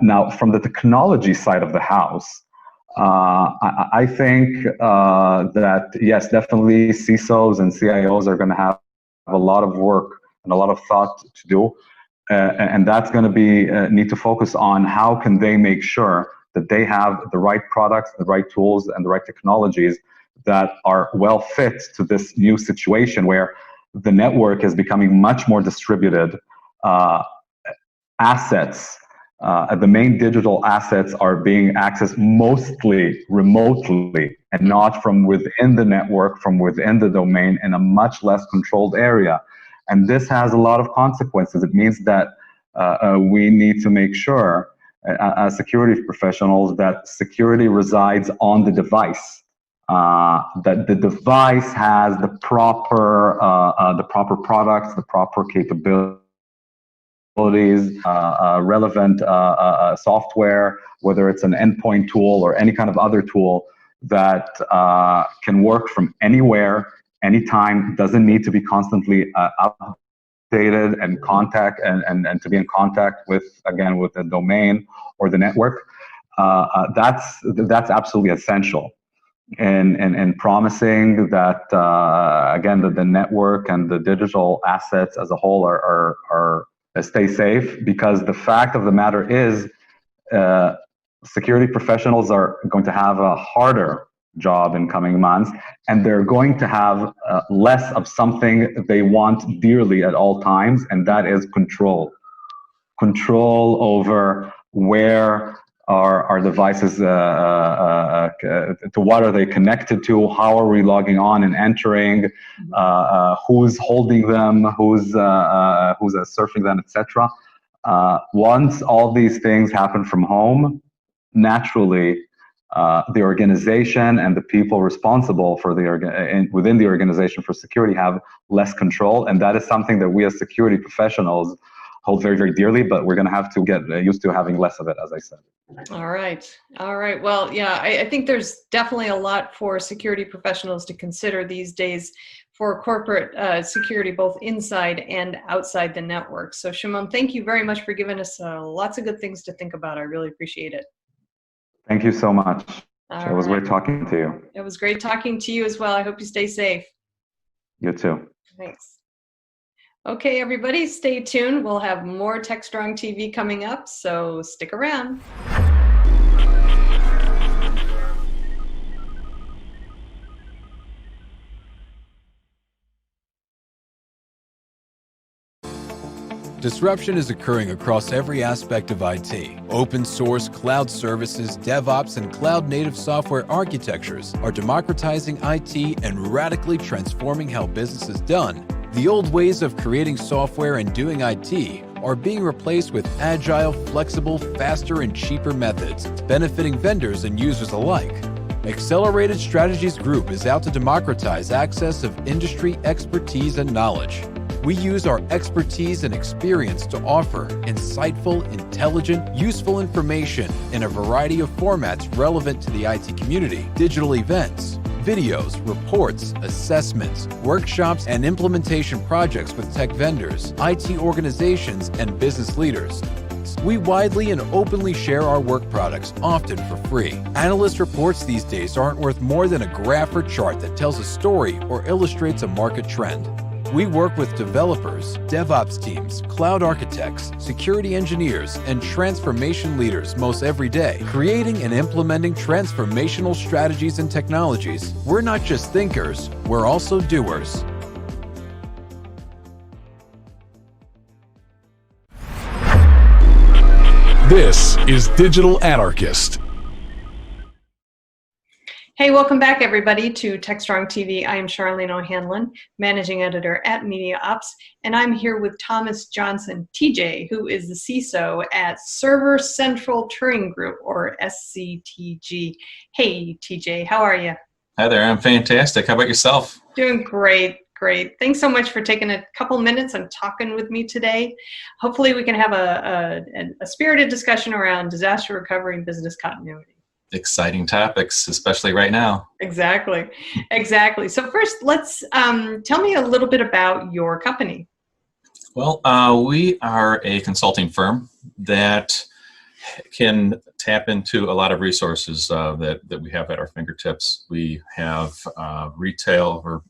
Now, from the technology side of the house, I think that yes, definitely CISOs and CIOs are going to have a lot of work and a lot of thought to do, and that's going to need to focus on how can they make sure that they have the right products, the right tools, and the right technologies that are well fit to this new situation where the network is becoming much more distributed. Assets. The main digital assets are being accessed mostly remotely and not from within the network, from within the domain, in a much less controlled area. And this has a lot of consequences. It means that we need to make sure, as security professionals, that security resides on the device, that the device has the proper products, the proper capabilities, relevant software, whether it's an endpoint tool or any kind of other tool that can work from anywhere, anytime, doesn't need to be constantly updated and and to be in contact with the domain or the network. That's absolutely essential. And promising that the network and the digital assets as a whole are stay safe, because the fact of the matter is security professionals are going to have a harder job in coming months, and they're going to have less of something they want dearly at all times, and that is control over where our devices, to what are they connected to, how are we logging on and entering, who's holding them, who's surfing them, etc. Once all these things happen from home, naturally, the organization and the people responsible for within the organization for security have less control, and that is something that we as security professionals hold very, very dearly, but we're going to have to get used to having less of it, as I said. All right. All right. Well, yeah, I think there's definitely a lot for security professionals to consider these days for corporate security, both inside and outside the network. So Shimon, thank you very much for giving us lots of good things to think about. I really appreciate it. Thank you so much. It was great talking to you. It was great talking to you as well. I hope you stay safe. You too. Thanks. Okay, everybody, stay tuned. We'll have more TechStrong TV coming up, so stick around. Disruption is occurring across every aspect of IT. Open source, cloud services, DevOps, and cloud-native software architectures are democratizing IT and radically transforming how business is done. The old ways of creating software and doing IT are being replaced with agile, flexible, faster, and cheaper methods, benefiting vendors and users alike. Accelerated Strategies Group is out to democratize access of industry expertise and knowledge. We use our expertise and experience to offer insightful, intelligent, useful information in a variety of formats relevant to the IT community, digital events, videos, reports, assessments, workshops, and implementation projects with tech vendors, IT organizations, and business leaders. We widely and openly share our work products, often for free. Analyst reports these days aren't worth more than a graph or chart that tells a story or illustrates a market trend. We work with developers, DevOps teams, cloud architects, security engineers, and transformation leaders most every day, creating and implementing transformational strategies and technologies. We're not just thinkers, we're also doers. This is Digital Anarchist. Hey, welcome back, everybody, to TechStrong TV. I am Charlene O'Hanlon, Managing Editor at Media Ops, and I'm here with Thomas Johnson, TJ, who is the CISO at Server Central Turing Group, or SCTG. Hey, TJ, how are you? Hi there, I'm fantastic. How about yourself? Doing great. Great. Thanks so much for taking a couple minutes and talking with me today. Hopefully we can have a spirited discussion around disaster recovery and business continuity. Exciting topics, especially right now. Exactly. Exactly. So first, let's tell me a little bit about your company. Well, we are a consulting firm that can tap into a lot of resources that we have at our fingertips. We have retail or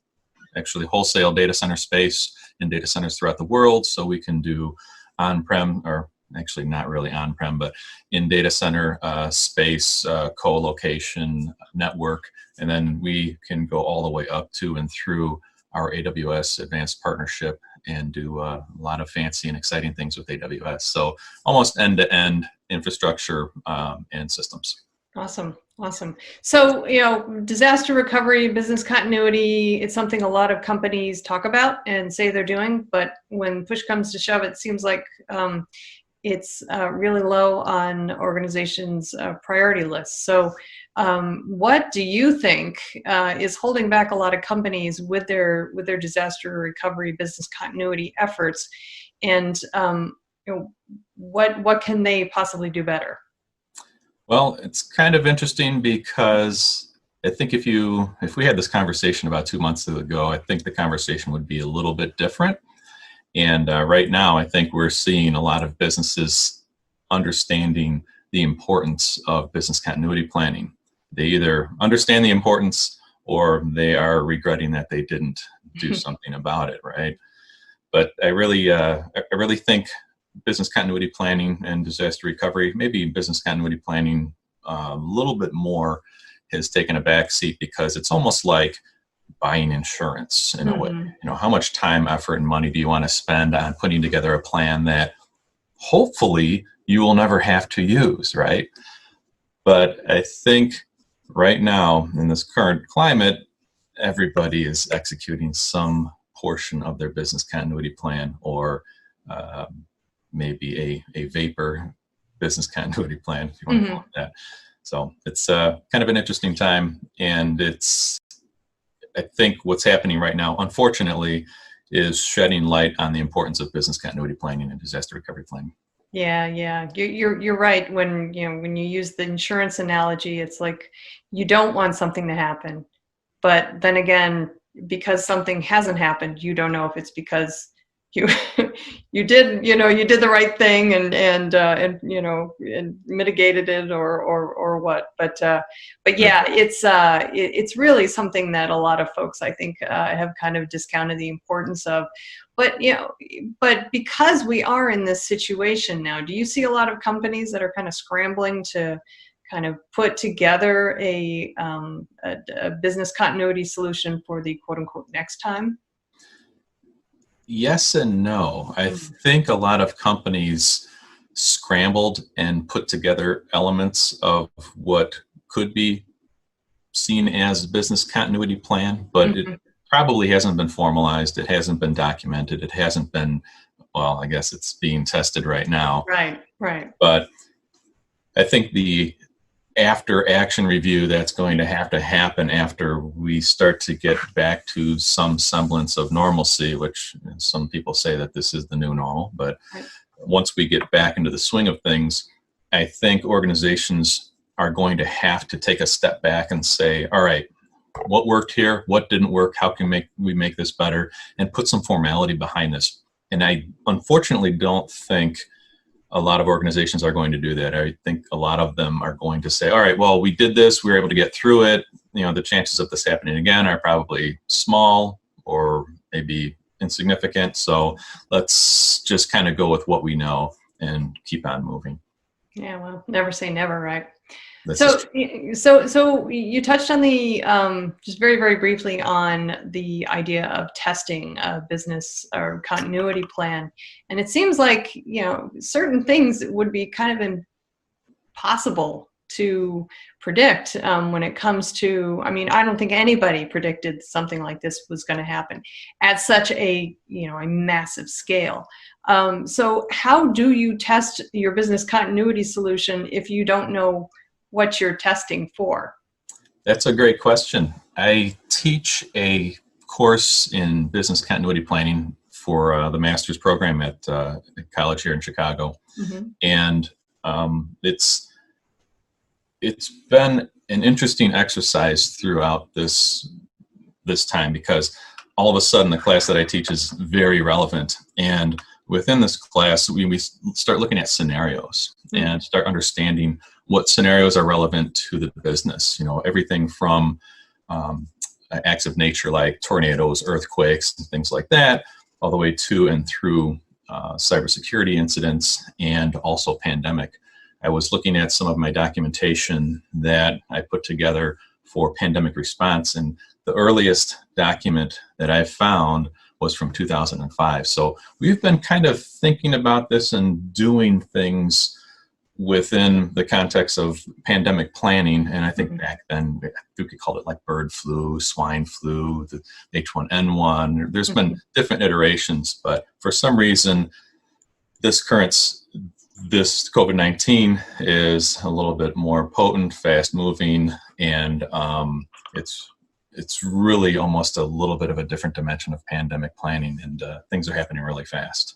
actually wholesale data center space in data centers throughout the world, so we can do on-prem, or actually not really on-prem, but in data center space, co-location, network, and then we can go all the way up to and through our AWS advanced partnership and do a lot of fancy and exciting things with AWS. So almost end-to-end infrastructure and systems. Awesome. Awesome. So, you know, disaster recovery, business continuity, it's something a lot of companies talk about and say they're doing, but when push comes to shove, it seems like it's really low on organizations' priority lists. So what do you think is holding back a lot of companies with their disaster recovery, business continuity efforts? And you know, what can they possibly do better? Well, it's kind of interesting because I think if we had this conversation about 2 months ago, I think the conversation would be a little bit different. And right now, I think we're seeing a lot of businesses understanding the importance of business continuity planning. They either understand the importance or they are regretting that they didn't do something about it, right? But I really think business continuity planning and disaster recovery, maybe business continuity planning a little bit more, has taken a back seat because it's almost like buying insurance in a way. You know, how much time, effort, and money do you want to spend on putting together a plan that hopefully you will never have to use, right? But I think right now, in this current climate, everybody is executing some portion of their business continuity plan, or maybe a vapor business continuity plan, if you want to call it that. So it's kind of an interesting time, and I think what's happening right now, unfortunately, is shedding light on the importance of business continuity planning and disaster recovery planning. Yeah. You're right. When you use the insurance analogy, it's like you don't want something to happen, but then again, because something hasn't happened, you don't know if it's because you you did the right thing and mitigated it or what. But yeah, it's really something that a lot of folks, I think, have kind of discounted the importance of. But because we are in this situation now, do you see a lot of companies that are kind of scrambling to kind of put together a business continuity solution for the quote unquote next time? Yes and no. I think a lot of companies scrambled and put together elements of what could be seen as a business continuity plan, but it probably hasn't been formalized. It hasn't been documented. It hasn't been, well, I guess it's being tested right now. Right. But I think the after action review that's going to happen after we start to get back to some semblance of normalcy, which some people say that this is the new normal, but once we get back into the swing of things, I think organizations are going to have to take a step back and say, all right, what worked here? What didn't work? How can we make this better? And put some formality behind this. And I unfortunately don't think a lot of organizations are going to do that. I think a lot of them are going to say, all right, well, we did this, we were able to get through it. The chances of this happening again are probably small or maybe insignificant. So let's just kind of go with what we know and keep on moving. Yeah, well, never say never, right? So you touched on the just very, very briefly on the idea of testing a business or continuity plan, and it seems like certain things would be kind of impossible to predict when it comes to. I mean, I don't think anybody predicted something like this was going to happen at such a a massive scale. So how do you test your business continuity solution if you don't know what you're testing for? That's a great question. I teach a course in business continuity planning for the master's program at a college here in Chicago. And it's been an interesting exercise throughout this time, because all of a sudden the class that I teach is very relevant. And within this class, we start looking at scenarios and start understanding what scenarios are relevant to the business. Everything from acts of nature like tornadoes, earthquakes, and things like that, all the way to and through cybersecurity incidents and also pandemic. I was looking at some of my documentation that I put together for pandemic response, and the earliest document that I found was from 2005. So we've been kind of thinking about this and doing things within the context of pandemic planning. And I think back then, we could call it like bird flu, swine flu, the H1N1. There's been different iterations, but for some reason, this COVID-19 is a little bit more potent, fast moving, and it's really almost a little bit of a different dimension of pandemic planning, and things are happening really fast.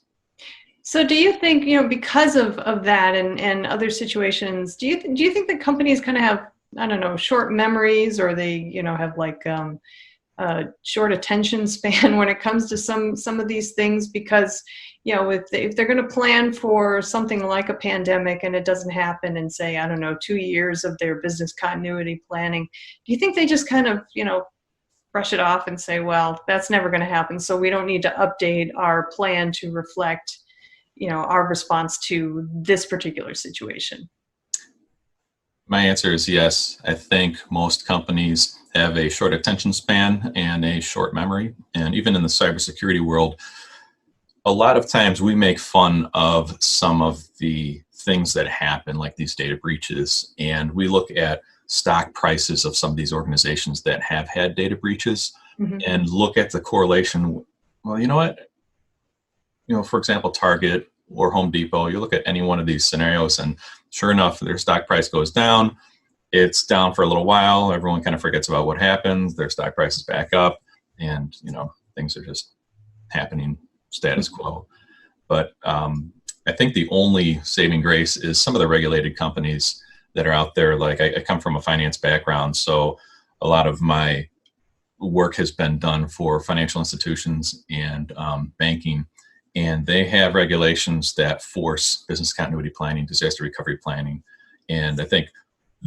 So do you think, because of that and other situations, do you think that companies kind of have, I don't know, short memories, or they, have like short attention span when it comes to some of these things? Because, if they're going to plan for something like a pandemic and it doesn't happen in, say, I don't know, 2 years of their business continuity planning, do you think they just kind of, brush it off and say, well, that's never going to happen, so we don't need to update our plan to reflect our response to this particular situation? My answer is yes. I think most companies have a short attention span and a short memory. And even in the cybersecurity world, a lot of times we make fun of some of the things that happen, like these data breaches, and we look at stock prices of some of these organizations that have had data breaches, and look at the correlation. Well, you know what? For example, Target or Home Depot, you look at any one of these scenarios, and sure enough, their stock price goes down. It's down for a little while. Everyone kind of forgets about what happens. Their stock price is back up, and things are just happening status quo. But I think the only saving grace is some of the regulated companies that are out there. Like I come from a finance background, so a lot of my work has been done for financial institutions and banking, and they have regulations that force business continuity planning, disaster recovery planning, and I think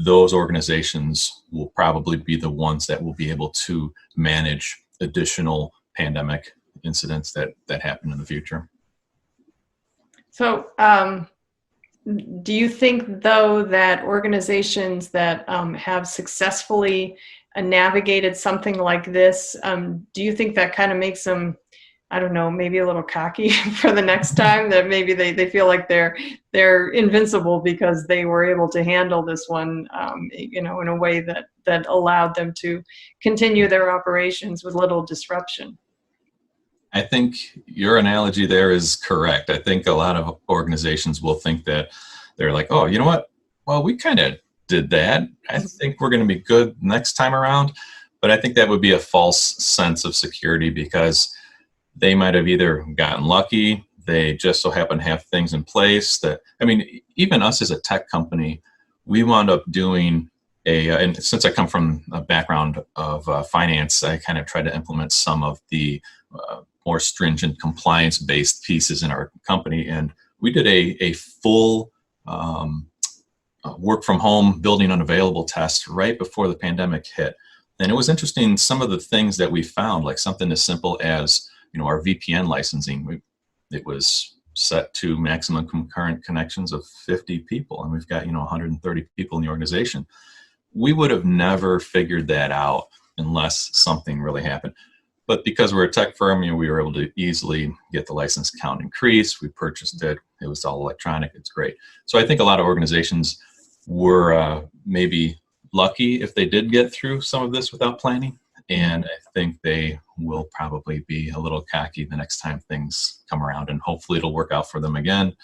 those organizations will probably be the ones that will be able to manage additional pandemic incidents that happen in the future. So do you think, though, that organizations that have successfully navigated something like this, do you think that kind of makes them, I don't know, maybe a little cocky for the next time, that maybe they feel like they're invincible because they were able to handle this one, in a way that allowed them to continue their operations with little disruption? I think your analogy there is correct. I think a lot of organizations will think that they're like, oh, you know what? Well, we kind of did that. I think we're going to be good next time around. But I think that would be a false sense of security, because they might have either gotten lucky, they just so happen to have things in place that, even us as a tech company, we wound up doing and since I come from a background of finance, I kind of try to implement some of the more stringent compliance-based pieces in our company. And we did a full work from home building unavailable test right before the pandemic hit. And it was interesting, some of the things that we found, like something as simple as, our VPN licensing, it was set to maximum concurrent connections of 50 people, and we've got 130 people in the organization. We would have never figured that out unless something really happened. But because we're a tech firm, we were able to easily get the license count increased. We purchased it. It was all electronic. It's great. So I think a lot of organizations were maybe lucky if they did get through some of this without planning. And I think they will probably be a little cocky the next time things come around, and hopefully it'll work out for them again.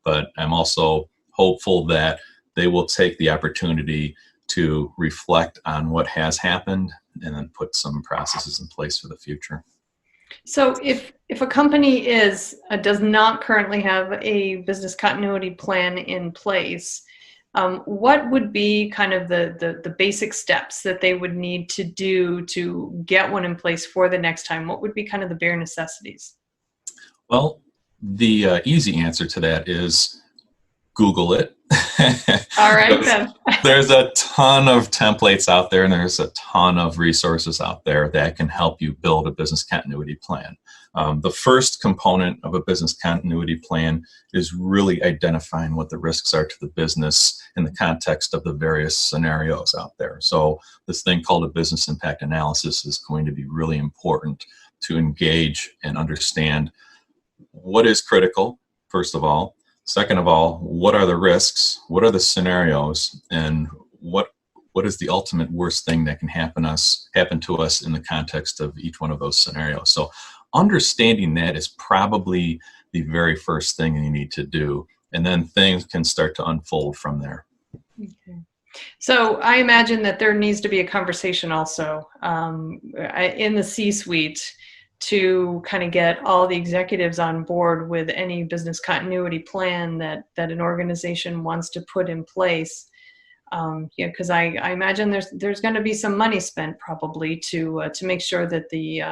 But I'm also hopeful that they will take the opportunity to reflect on what has happened and then put some processes in place for the future. So if a company does not currently have a business continuity plan in place, what would be kind of the basic steps that they would need to do to get one in place for the next time? What would be kind of the bare necessities? Well, the easy answer to that is Google it. All right, then. There's a ton of templates out there, and there's a ton of resources out there that can help you build a business continuity plan. The first component of a business continuity plan is really identifying what the risks are to the business in the context of the various scenarios out there. So this thing called a business impact analysis is going to be really important to engage and understand what is critical, first of all. Second of all, what are the risks? What are the scenarios? And what is the ultimate worst thing that can happen to us in the context of each one of those scenarios? So understanding that is probably the very first thing you need to do. And then things can start to unfold from there. Okay. So I imagine that there needs to be a conversation also in the C-suite to kind of get all the executives on board with any business continuity plan that an organization wants to put in place. Because I imagine there's going to be some money spent probably to make sure that the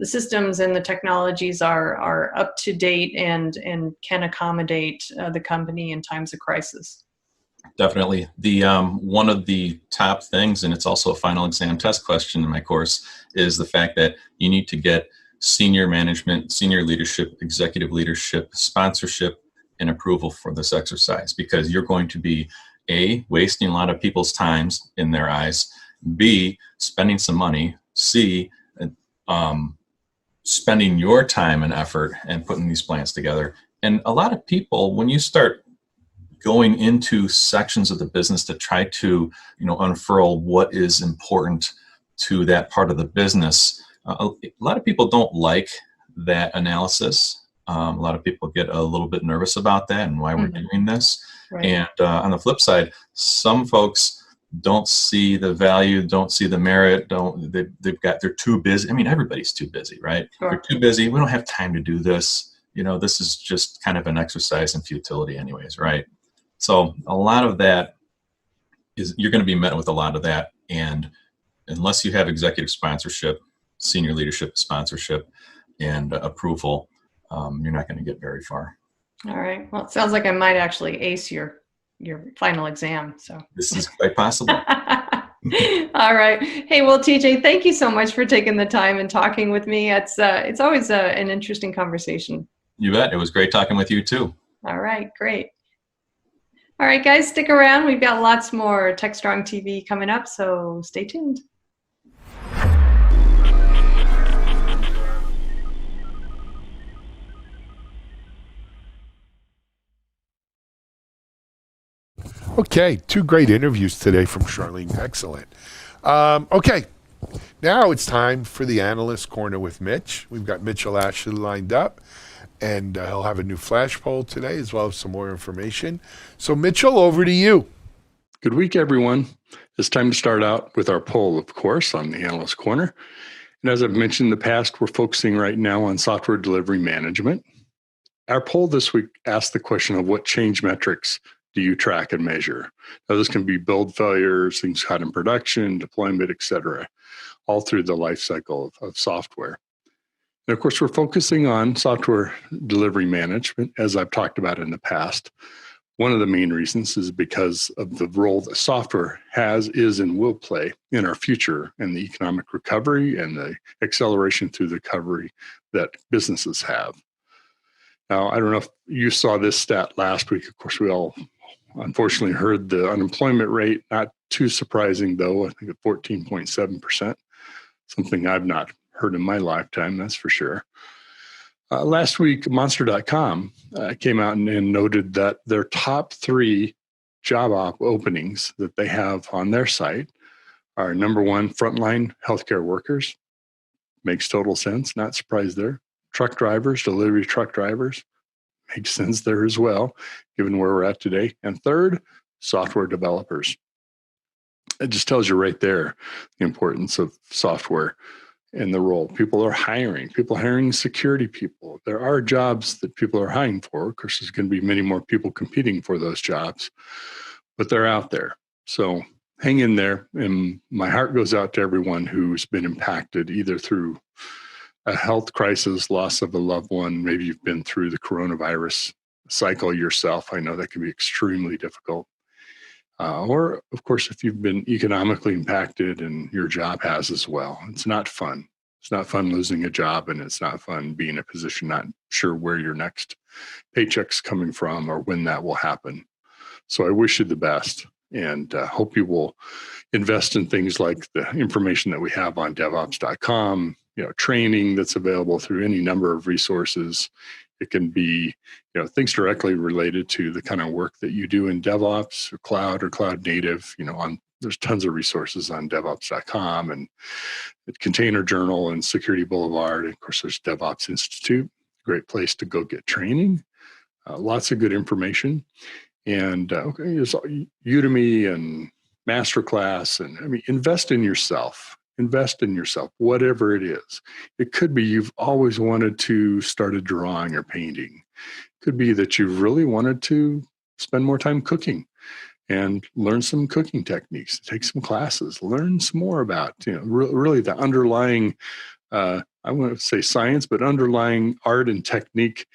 systems and the technologies are up to date and can accommodate the company in times of crisis. Definitely. The one of the top things, and it's also a final exam test question in my course, is the fact that you need to get senior management, senior leadership, executive leadership, sponsorship, and approval for this exercise, because you're going to be A, wasting a lot of people's times in their eyes, B, spending some money, C, spending your time and effort and putting these plans together. And a lot of people, when you start going into sections of the business to try to, unfurl what is important to that part of the business. A lot of people don't like that analysis. A lot of people get a little bit nervous about that and why we're doing this. Right. And on the flip side, some folks don't see the value, don't see the merit, they're too busy. I mean, everybody's too busy, right? Sure. We're too busy. We don't have time to do this. This is just kind of an exercise in futility anyways, right? So a lot of that you're going to be met with a lot of that. And unless you have executive sponsorship, senior leadership sponsorship, and approval, you're not going to get very far. All right. Well, it sounds like I might actually ace your final exam. So this is quite possible. All right. Hey, well, TJ, thank you so much for taking the time and talking with me. It's always an interesting conversation. You bet. It was great talking with you too. All right. Great. All right, guys, stick around. We've got lots more TechStrong TV coming up, so stay tuned. Okay, 2 great interviews today from Charlene. Excellent. Okay, now it's time for the Analyst Corner with Mitch. We've got Mitchell Ashley lined up, and he'll have a new flash poll today as well as some more information. So, Mitchell, over to you. Good week, everyone. It's time to start out with our poll, of course, on the Analyst Corner. And as I've mentioned in the past, we're focusing right now on software delivery management. Our poll this week asked the question of what change metrics do you track and measure? Now, this can be build failures, things caught in production, deployment, et cetera, all through the life cycle of software. And of course, we're focusing on software delivery management, as I've talked about in the past. One of the main reasons is because of the role that software has, is, and will play in our future and the economic recovery and the acceleration through the recovery that businesses have. Now, I don't know if you saw this stat last week. Of course, we all unfortunately heard the unemployment rate, not too surprising though, I think at 14.7%, something I've not heard in my lifetime, that's for sure. Last week, Monster.com came out and noted that their top 3 job openings that they have on their site are number 1, frontline healthcare workers. Makes total sense, not surprised there. Truck drivers, delivery truck drivers. Makes sense there as well, given where we're at today. And third, software developers. It just tells you right there the importance of software and the role. People are hiring security people. There are jobs that people are hiring for. Of course, there's going to be many more people competing for those jobs, but they're out there. So hang in there. And my heart goes out to everyone who's been impacted either through a health crisis, loss of a loved one. Maybe you've been through the coronavirus cycle yourself. I know that can be extremely difficult. Or, of course, if you've been economically impacted and your job has as well. It's not fun. It's not fun losing a job, and it's not fun being in a position not sure where your next paycheck's coming from or when that will happen. So I wish you the best, and hope you will invest in things like the information that we have on DevOps.com, training that's available through any number of resources. It can be, things directly related to the kind of work that you do in DevOps or cloud native. There's tons of resources on DevOps.com and at Container Journal and Security Boulevard. And of course, there's DevOps Institute, great place to go get training. Lots of good information. And there's Udemy and Masterclass. And invest in yourself. Invest in yourself, whatever it is. It could be you've always wanted to start a drawing or painting. It could be that you really wanted to spend more time cooking and learn some cooking techniques, take some classes, learn some more about, really the underlying, I want to say science, but underlying art and technique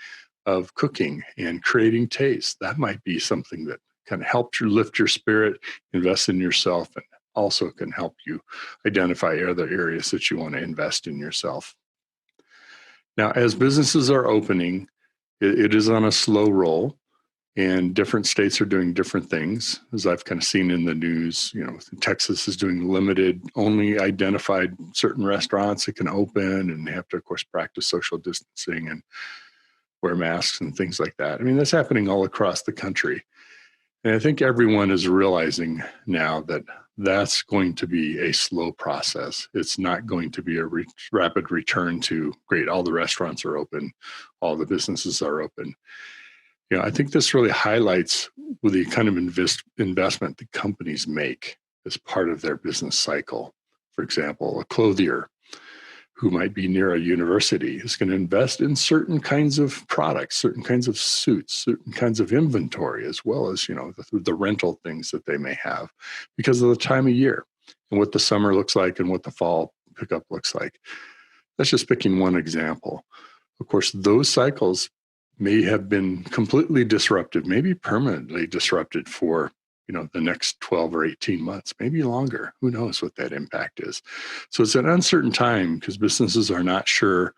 of cooking and creating taste. That might be something that kind of helps you lift your spirit, invest in yourself, and also can help you identify other areas that you want to invest in yourself. Now, as businesses are opening, it is on a slow roll, and different states are doing different things. As I've kind of seen in the news, Texas is doing limited, only identified certain restaurants that can open, and they have to, of course, practice social distancing and wear masks and things like that. That's happening all across the country. And I think everyone is realizing now that that's going to be a slow process. It's not going to be a rapid return to, great, all the restaurants are open, all the businesses are open. I think this really highlights the kind of investment that companies make as part of their business cycle. For example, a clothier who might be near a university is going to invest in certain kinds of products, certain kinds of suits, certain kinds of inventory, as well as, the rental things that they may have because of the time of year and what the summer looks like and what the fall pickup looks like. That's just picking one example. Of course, those cycles may have been completely disrupted, maybe permanently disrupted for the next 12 or 18 months, maybe longer. Who knows what that impact is? So it's an uncertain time because businesses are not sure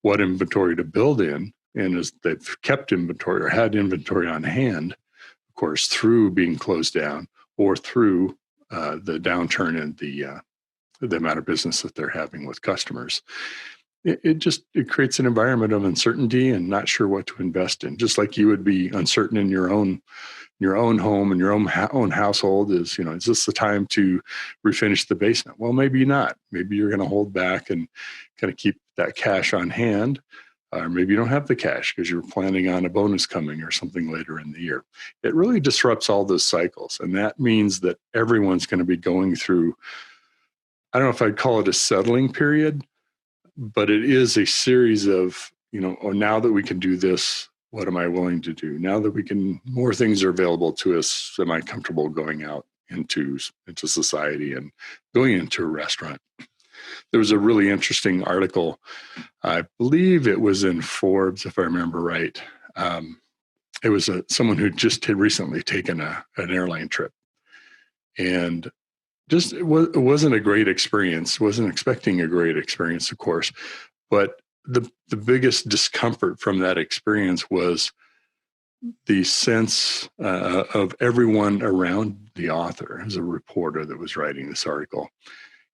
what inventory to build in. And as they've kept inventory or had inventory on hand, of course, through being closed down or through the downturn in the amount of business that they're having with customers, it creates an environment of uncertainty and not sure what to invest in. Just like you would be uncertain in your own home and your own household is this the time to refinish the basement? Well, maybe not. Maybe you're going to hold back and kind of keep that cash on hand. Or maybe you don't have the cash because you're planning on a bonus coming or something later in the year. It really disrupts all those cycles. And that means that everyone's going to be going through, I don't know if I'd call it a settling period, but it is a series of, now that we can do this, what am I willing to do? Now that more things are available to us, am I comfortable going out into society and going into a restaurant? There was a really interesting article, I believe it was in Forbes, if I remember right. It was someone who just had recently taken an airline trip. And it wasn't a great experience, wasn't expecting a great experience, of course, but the biggest discomfort from that experience was the sense of everyone around the author as a reporter that was writing this article,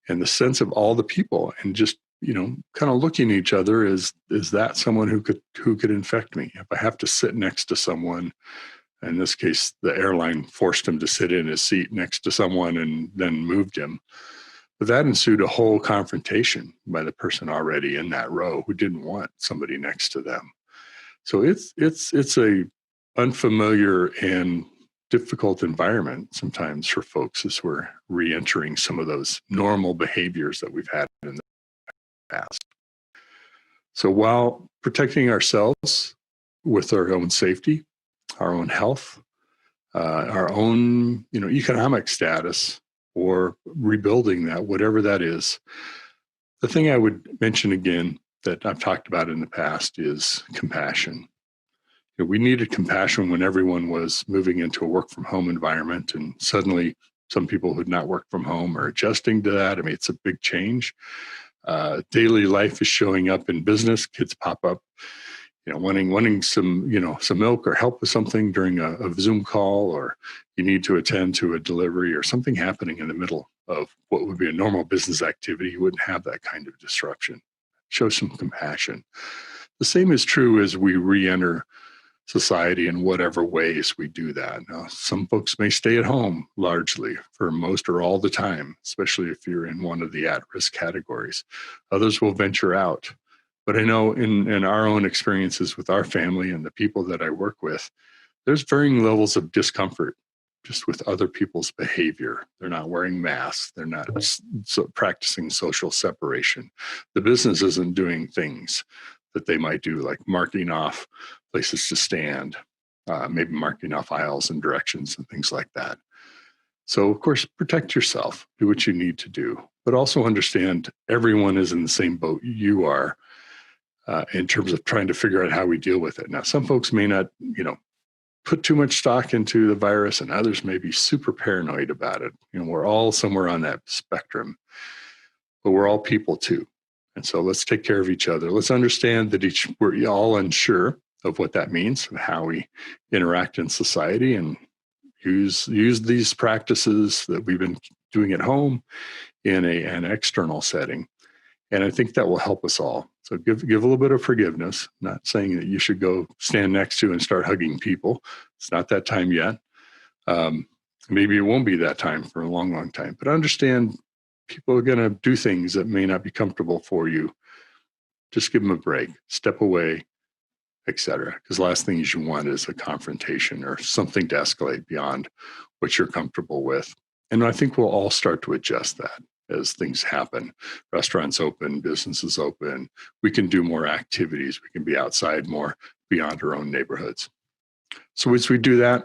and the sense of all the people and just kind of looking at each other is that someone who could infect me? If I have to sit next to someone, in this case the airline forced him to sit in his seat next to someone and then moved him. But that ensued a whole confrontation by the person already in that row who didn't want somebody next to them. So it's a unfamiliar and difficult environment sometimes for folks as we're re-entering some of those normal behaviors that we've had in the past. So while protecting ourselves with our own safety, our own health, our own economic status, or rebuilding that, whatever that is. The thing I would mention again that I've talked about in the past is compassion. We needed compassion when everyone was moving into a work from home environment, and suddenly some people who had not worked from home are adjusting to that. I mean, it's a big change. Daily life is showing up in business. Kids pop up, wanting some milk or help with something during a Zoom call, or you need to attend to a delivery or something happening in the middle of what would be a normal business activity. You wouldn't have that kind of disruption. Show some compassion. The same is true as we re-enter society in whatever ways we do that. Now, some folks may stay at home largely for most or all the time, especially if you're in one of the at-risk categories. Others will venture out. But I know in our own experiences with our family and the people that I work with, there's varying levels of discomfort just with other people's behavior. They're not wearing masks. They're not practicing social separation. The business isn't doing things that they might do, like marking off places to stand, maybe marking off aisles and directions and things like that. So, of course, protect yourself, do what you need to do, but also understand everyone is in the same boat you are in terms of trying to figure out how we deal with it. Now, some folks may not, put too much stock into the virus, and others may be super paranoid about it. We're all somewhere on that spectrum, but we're all people too. And so let's take care of each other. Let's understand that we're all unsure of what that means and how we interact in society, and use these practices that we've been doing at home in an external setting. And I think that will help us all. So give a little bit of forgiveness, not saying that you should go stand next to and start hugging people. It's not that time yet. Maybe it won't be that time for a long, long time, but understand people are going to do things that may not be comfortable for you. Just give them a break, step away, etc. Because the last thing you want is a confrontation or something to escalate beyond what you're comfortable with. And I think we'll all start to adjust that as things happen. Restaurants open, businesses open. We can do more activities. We can be outside more beyond our own neighborhoods. So as we do that,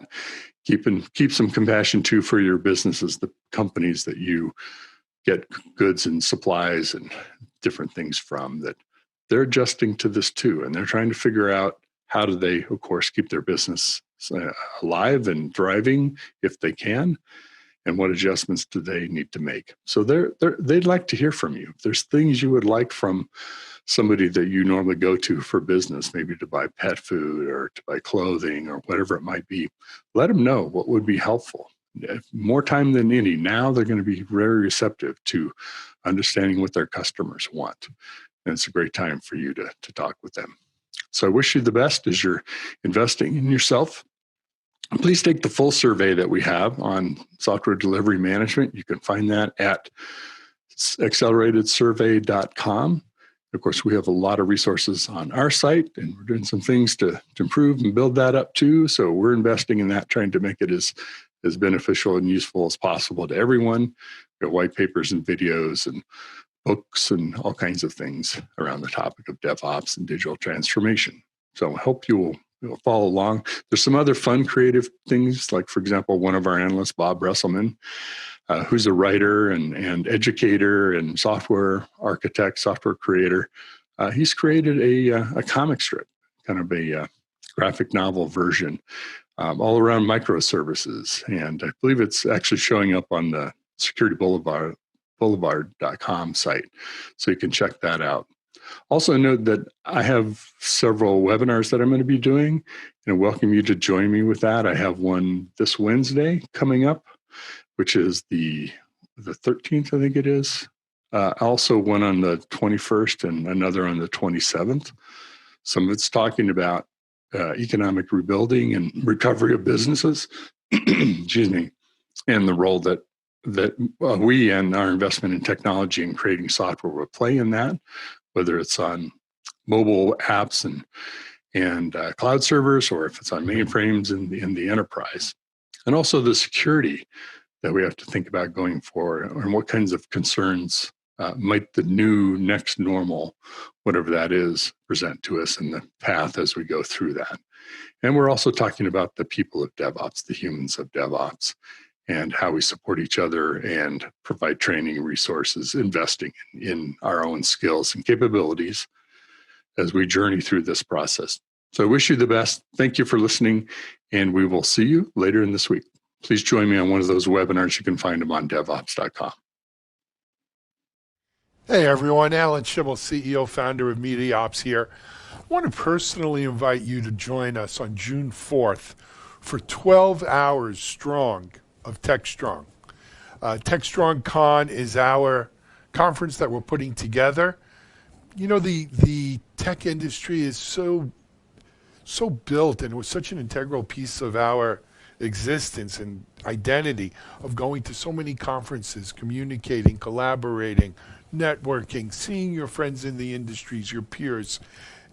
keep some compassion too for your businesses, the companies that you get goods and supplies and different things from, that they're adjusting to this too. And they're trying to figure out how do they, of course, keep their business alive and thriving if they can, and what adjustments do they need to make. So they'd like to hear from you. If there's things you would like from somebody that you normally go to for business, maybe to buy pet food or to buy clothing or whatever it might be, let them know what would be helpful. More time than any, now they're going to be very receptive to understanding what their customers want. And it's a great time for you to talk with them. So I wish you the best as you're investing in yourself. Please take the full survey that we have on software delivery management. You can find that at acceleratedsurvey.com. Of course, we have a lot of resources on our site, and we're doing some things to improve and build that up too. So we're investing in that, trying to make it as beneficial and useful as possible to everyone. We have white papers and videos and books and all kinds of things around the topic of DevOps and digital transformation. So I hope you'll follow along. There's some other fun, creative things, like, for example, one of our analysts, Bob Resselman, who's a writer and educator and software architect, software creator. He's created a comic strip, kind of a graphic novel version, all around microservices. And I believe it's actually showing up on the Security Boulevard.com site. So you can check that out. Also note that I have several webinars that I'm going to be doing, and I welcome you to join me with that. I have one this Wednesday coming up, which is the 13th, I think it is. Also one on the 21st and another on the 27th. Some of it's talking about economic rebuilding and recovery of businesses, excuse me, and the role that we and our investment in technology and creating software will play in that, whether it's on mobile apps and cloud servers, or if it's on mainframes in the enterprise. And also the security that we have to think about going forward, and what kinds of concerns might the new next normal, whatever that is, present to us in the path as we go through that. And we're also talking about the people of DevOps, the humans of DevOps, and how we support each other and provide training resources, investing in our own skills and capabilities as we journey through this process. So I wish you the best. Thank you for listening, and we will see you later in this week. Please join me on one of those webinars. You can find them on devops.com. Hey everyone, Alan Schimmel, CEO, founder of MediaOps here. I want to personally invite you to join us on June 4th for 12 hours strong of TechStrong. TechStrong Con is our conference that we're putting together. You know, the tech industry is so built, and it was such an integral piece of our existence and identity of going to so many conferences, communicating, collaborating, networking, seeing your friends in the industries, your peers.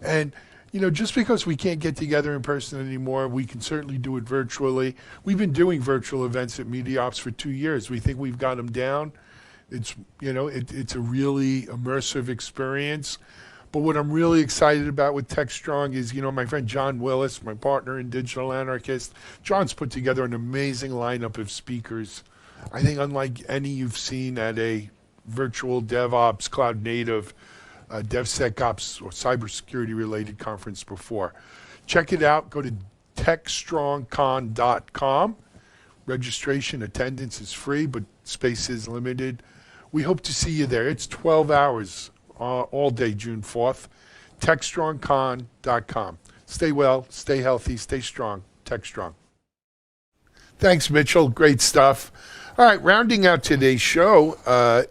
And you know, just because we can't get together in person anymore, we can certainly do it virtually. We've been doing virtual events at MediaOps for 2 years. We think we've got them down. It's, you know, it's a really immersive experience. But what I'm really excited about with TechStrong is, you know, my friend John Willis, my partner in Digital Anarchist, John's put together an amazing lineup of speakers. I think unlike any you've seen at a virtual DevOps, cloud native, DevSecOps or cybersecurity related conference before. Check it out. Go to techstrongcon.com. Registration, attendance is free, but space is limited. We hope to see you there. It's 12 hours all day, June 4th. techstrongcon.com. Stay well, stay healthy, stay strong. TechStrong. Thanks, Mitchell. Great stuff. All right, rounding out today's show,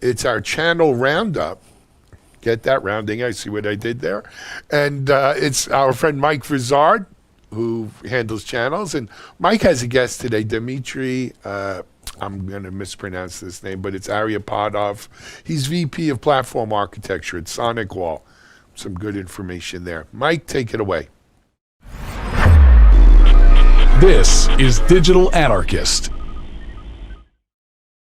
it's our channel roundup. Get that rounding? I see what I did there. And it's our friend Mike Vizard, who handles channels. And Mike has a guest today, Dmitry. I'm going to mispronounce this name, but it's Aryapodov. He's VP of Platform Architecture at SonicWall. Some good information there. Mike, take it away. This is Digital Anarchist.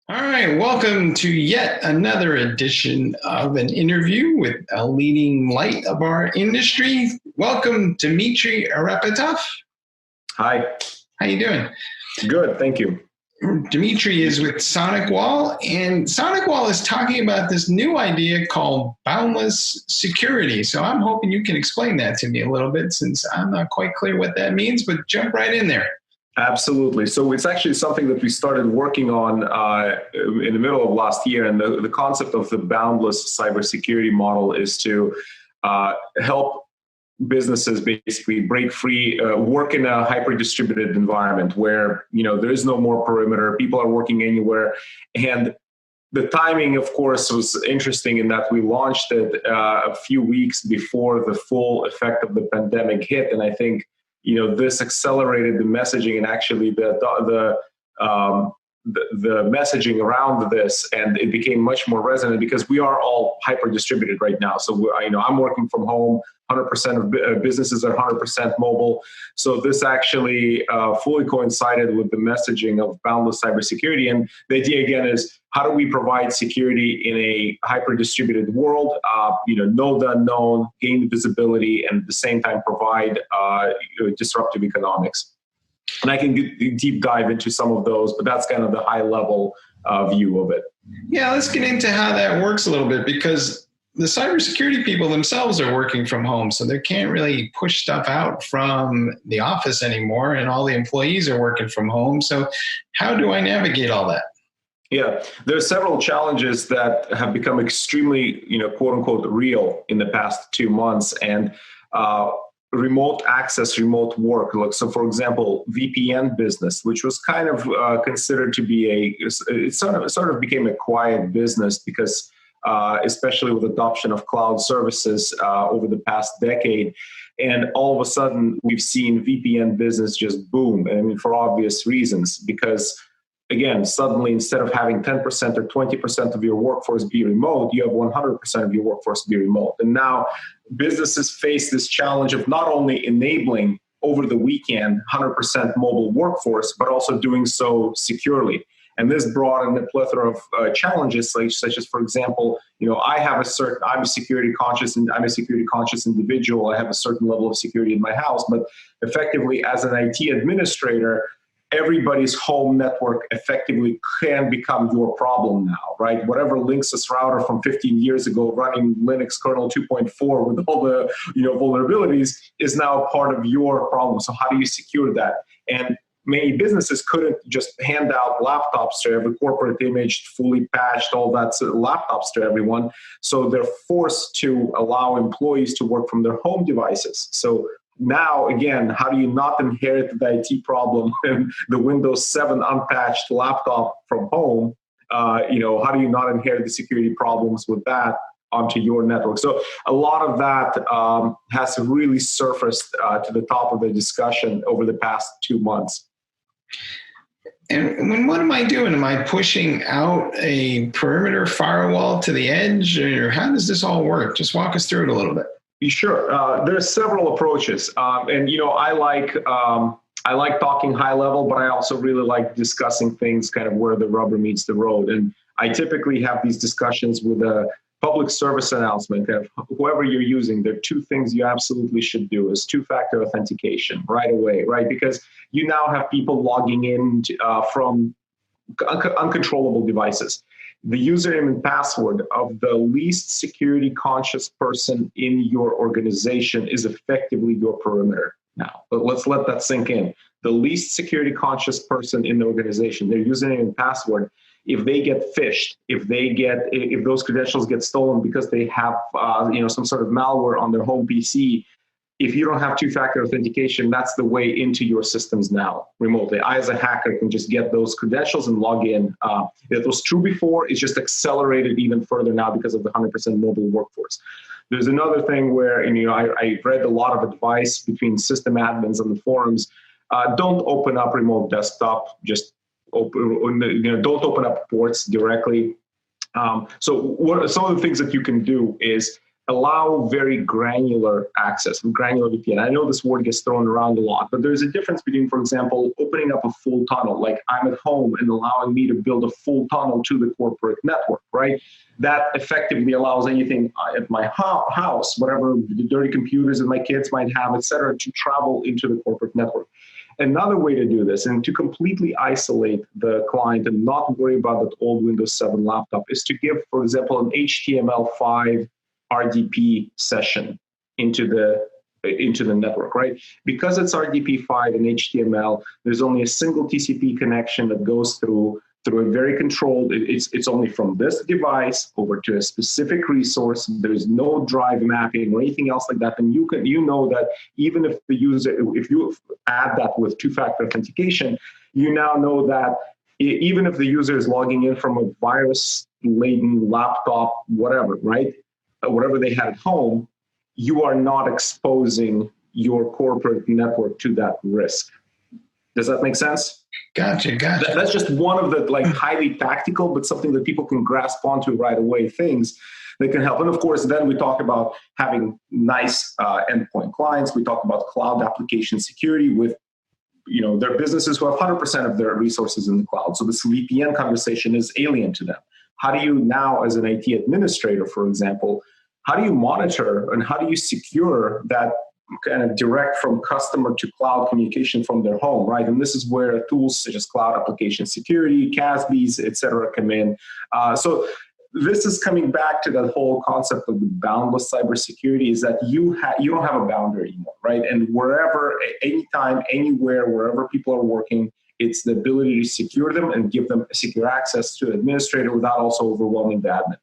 All right, welcome to yet another edition of an interview with a leading light of our industry. Welcome, Dmitry Aryapodov. Hi. How you doing? Good, thank you. Dmitry is with SonicWall, and SonicWall is talking about this new idea called boundless security. So I'm hoping you can explain that to me a little bit, since I'm not quite clear what that means, but jump right in there. Absolutely. So it's actually something that we started working on in the middle of last year. And the concept of the boundless cybersecurity model is to help businesses basically break free, work in a hyper-distributed environment where, there is no more perimeter, people are working anywhere. And the timing, of course, was interesting in that we launched it a few weeks before the full effect of the pandemic hit. And I think this accelerated the messaging and actually the messaging around this, and it became much more resonant because we are all hyper distributed right now. So I'm working from home. 100% of businesses are 100% mobile. So this actually fully coincided with the messaging of boundless cybersecurity. And the idea again is, how do we provide security in a hyper-distributed world? Know the unknown, gain visibility, and at the same time provide disruptive economics. And I can deep dive into some of those, but that's kind of the high-level view of it. Yeah, let's get into how that works a little bit, because the cybersecurity people themselves are working from home, so they can't really push stuff out from the office anymore, and all the employees are working from home. So how do I navigate all that? Yeah, there are several challenges that have become extremely, quote unquote, real in the past 2 months. And remote access, remote work. So for example, VPN business, which was kind of considered to be it sort of became a quiet business because especially with adoption of cloud services over the past decade. And all of a sudden, we've seen VPN business just boom. I mean, for obvious reasons, because again, suddenly instead of having 10% or 20% of your workforce be remote, you have 100% of your workforce be remote. And now businesses face this challenge of not only enabling over the weekend 100% mobile workforce, but also doing so securely. And this brought in a plethora of challenges, such as, for example, I'm a security conscious individual. I have a certain level of security in my house, but effectively as an IT administrator, everybody's home network effectively can become your problem now, right? Whatever Linksys router from 15 years ago running Linux kernel 2.4 with all the vulnerabilities is now part of your problem. So how do you secure that? And many businesses couldn't just hand out laptops to every corporate image, fully patched, all that laptops to everyone. So they're forced to allow employees to work from their home devices. So now, again, how do you not inherit the IT problem and the Windows 7 unpatched laptop from home? How do you not inherit the security problems with that onto your network? So a lot of that has really surfaced to the top of the discussion over the past 2 months. And what am I doing? Am I pushing out a perimeter firewall to the edge, or how does this all work? Just walk us through it a little bit. Sure. There are several approaches, and I like talking high level, but I also really like discussing things kind of where the rubber meets the road. And I typically have these discussions with a public service announcement. Kind of whoever you're using, there are two things you absolutely should do: is two-factor authentication right away, right? Because you now have people logging in from uncontrollable devices. The username and password of the least security conscious person in your organization is effectively your perimeter now. But let's let that sink in. The least security conscious person in the organization, their username and password, if they get phished, if those credentials get stolen because they have some sort of malware on their home PC, if you don't have two-factor authentication, that's the way into your systems now remotely. I, as a hacker, can just get those credentials and log in. It was true before, it's just accelerated even further now because of the 100% mobile workforce. There's another thing where, I read a lot of advice between system admins on the forums. Don't open up remote desktop. Just don't open up ports directly. So some of the things that you can do is allow very granular access, granular VPN. I know this word gets thrown around a lot, but there's a difference between, for example, opening up a full tunnel, like I'm at home, and allowing me to build a full tunnel to the corporate network, right? That effectively allows anything at my house, whatever the dirty computers that my kids might have, et cetera, to travel into the corporate network. Another way to do this, and to completely isolate the client and not worry about that old Windows 7 laptop, is to give, for example, an HTML5 RDP session into the network, right? Because it's RDP5 and HTML, there's only a single TCP connection that goes through a very controlled, it's only from this device over to a specific resource. There's no drive mapping or anything else like that. And you know that even if the user, if you add that with two-factor authentication, you now know that even if the user is logging in from a virus-laden laptop, whatever, right? Whatever they had at home, you are not exposing your corporate network to that risk. Does that make sense? Gotcha. That's just one of the highly tactical, but something that people can grasp onto right away, things that can help. And of course, then we talk about having nice endpoint clients. We talk about cloud application security with their businesses who have 100% of their resources in the cloud. So this VPN conversation is alien to them. How do you now, as an IT administrator, for example, how do you monitor and how do you secure that kind of direct from customer to cloud communication from their home, right? And this is where tools such as cloud application security, CASBs, et cetera, come in. So this is coming back to that whole concept of the boundless cybersecurity, is that you don't have a boundary anymore, right? And wherever, anytime, anywhere, wherever people are working, it's the ability to secure them and give them secure access to the administrator without also overwhelming the admin.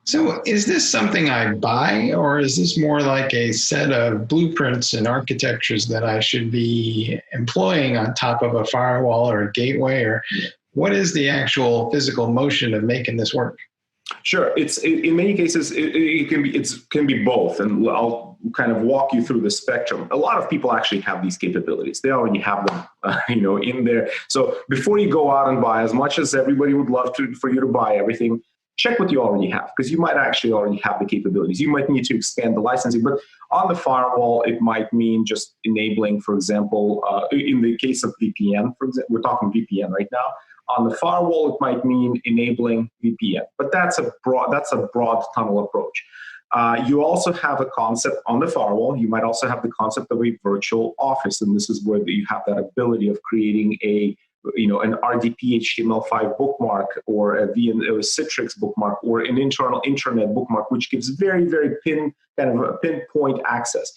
So is this something I buy, or is this more like a set of blueprints and architectures that I should be employing on top of a firewall or a gateway, or what is the actual physical motion of making this work? Sure, it's in many cases it can be both, and I'll kind of walk you through the spectrum. A lot of people actually have these capabilities; they already have them, in there. So before you go out and buy, as much as everybody would love for you to buy everything, check what you already have, because you might actually already have the capabilities. You might need to expand the licensing, but on the firewall, it might mean just enabling, for example, in the case of VPN, for example, we're talking VPN right now. On the firewall, it might mean enabling VPN, but that's a broad tunnel approach. You also have a concept on the firewall. You might also have the concept of a virtual office, and this is where you have that ability of creating an RDP HTML5 bookmark or a Citrix bookmark or an internal intranet bookmark, which gives very, very pinpoint access.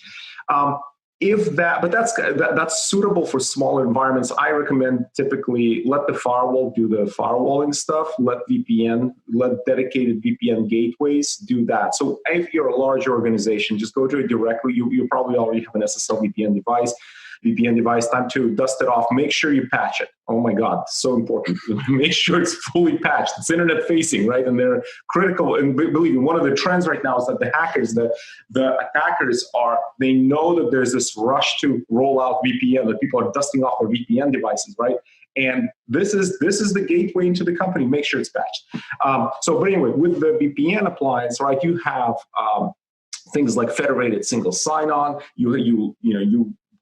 But that's suitable for smaller environments. I recommend typically let the firewall do the firewalling stuff. Let dedicated VPN gateways do that. So if you're a large organization, just go to it directly. You probably already have an SSL VPN device, time to dust it off. Make sure you patch it. Oh my God, so important. Make sure it's fully patched. It's internet facing, right? And they're critical. And believe me, one of the trends right now is that the attackers they know that there's this rush to roll out VPN, that people are dusting off their VPN devices, right? And this is the gateway into the company. Make sure it's patched. But anyway, with the VPN appliance, right, you have things like federated single sign-on. You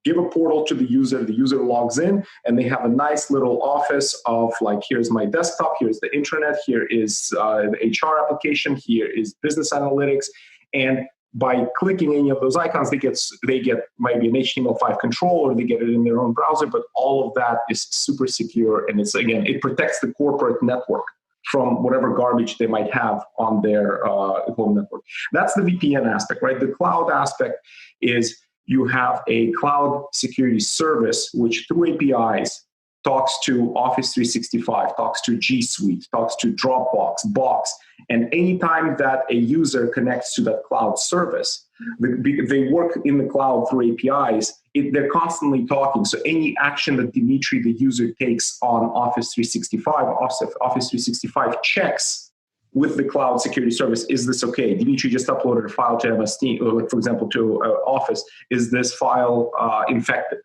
give a portal to the user logs in, and they have a nice little office of here's my desktop, here's the intranet, here is the HR application, here is business analytics. And by clicking any of those icons, they get maybe an HTML5 control, or they get it in their own browser, but all of that is super secure. And it protects the corporate network from whatever garbage they might have on their home network. That's the VPN aspect, right? The cloud aspect is you have a cloud security service, which through APIs talks to Office 365, talks to G Suite, talks to Dropbox, Box. And anytime that a user connects to that cloud service, they work in the cloud through APIs, they're constantly talking. So any action that Dimitri, the user, takes on Office 365, Office 365 checks with the cloud security service, is this okay? Dimitri just uploaded a file to MS Teams, or like, for example, to Office. Is this file infected?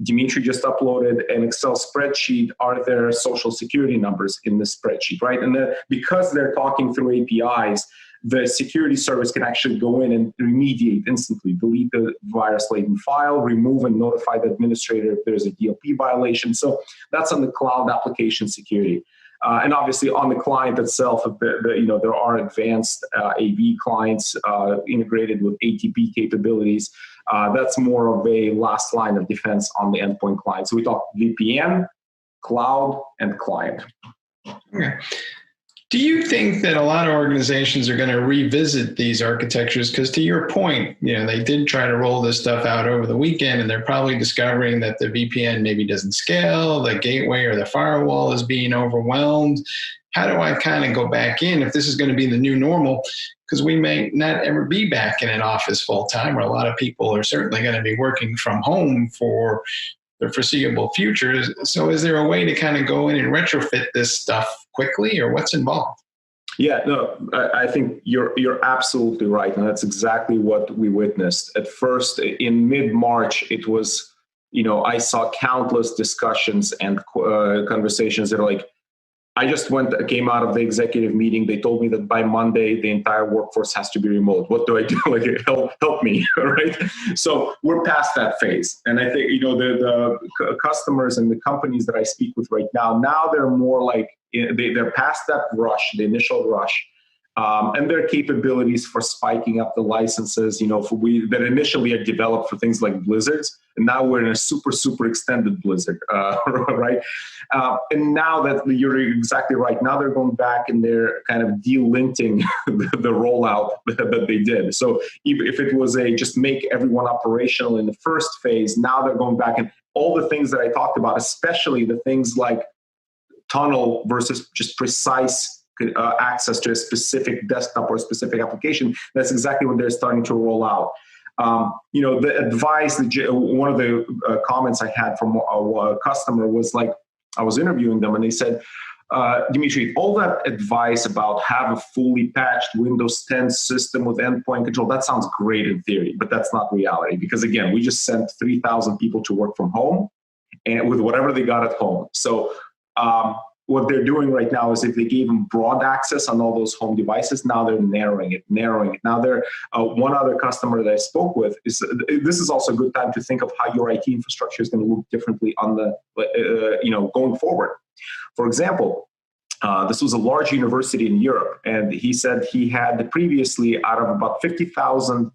Dimitri just uploaded an Excel spreadsheet. Are there social security numbers in the spreadsheet, right? And because they're talking through APIs, the security service can actually go in and remediate instantly, delete the virus-laden file, remove and notify the administrator if there's a DLP violation. So that's on the cloud application security. And obviously on the client itself, there are advanced AV clients integrated with ATP capabilities. That's more of a last line of defense on the endpoint client. So we talk VPN, cloud, and client. Okay. Do you think that a lot of organizations are going to revisit these architectures? Because to your point, they did try to roll this stuff out over the weekend, and they're probably discovering that the VPN maybe doesn't scale, the gateway or the firewall is being overwhelmed. How do I kind of go back in if this is going to be the new normal? Because we may not ever be back in an office full time, or a lot of people are certainly going to be working from home for the foreseeable future. So is there a way to kind of go in and retrofit this stuff quickly, or what's involved? Yeah, no, I think you're absolutely right. And that's exactly what we witnessed. At first, in mid-March, it was, I saw countless discussions and conversations that are like, I just came out of the executive meeting. They told me that by Monday, the entire workforce has to be remote. What do I do? Like, help me, right? So we're past that phase. And I think, the customers and the companies that I speak with right now they're more like, they're past that rush, the initial rush. And their capabilities for spiking up the licenses, that initially are developed for things like blizzards, and now we're in a super, super extended blizzard, right? And now that you're exactly right, now they're going back and they're kind of delinting the rollout that they did. So if it was just make everyone operational in the first phase, now they're going back and all the things that I talked about, especially the things like tunnel versus just precise access to a specific desktop or a specific application, that's exactly what they're starting to roll out. The advice, one of the comments I had from a customer was like, I was interviewing them and they said, Dimitri, all that advice about have a fully patched Windows 10 system with endpoint control, that sounds great in theory, but that's not reality. Because again, we just sent 3,000 people to work from home and with whatever they got at home. So what they're doing right now is if they gave them broad access on all those home devices, now they're narrowing it. Now they're, one other customer that I spoke with is, this is also a good time to think of how your IT infrastructure is going to look differently on the, going forward. For example, this was a large university in Europe, and he said he had previously, out of about 50,000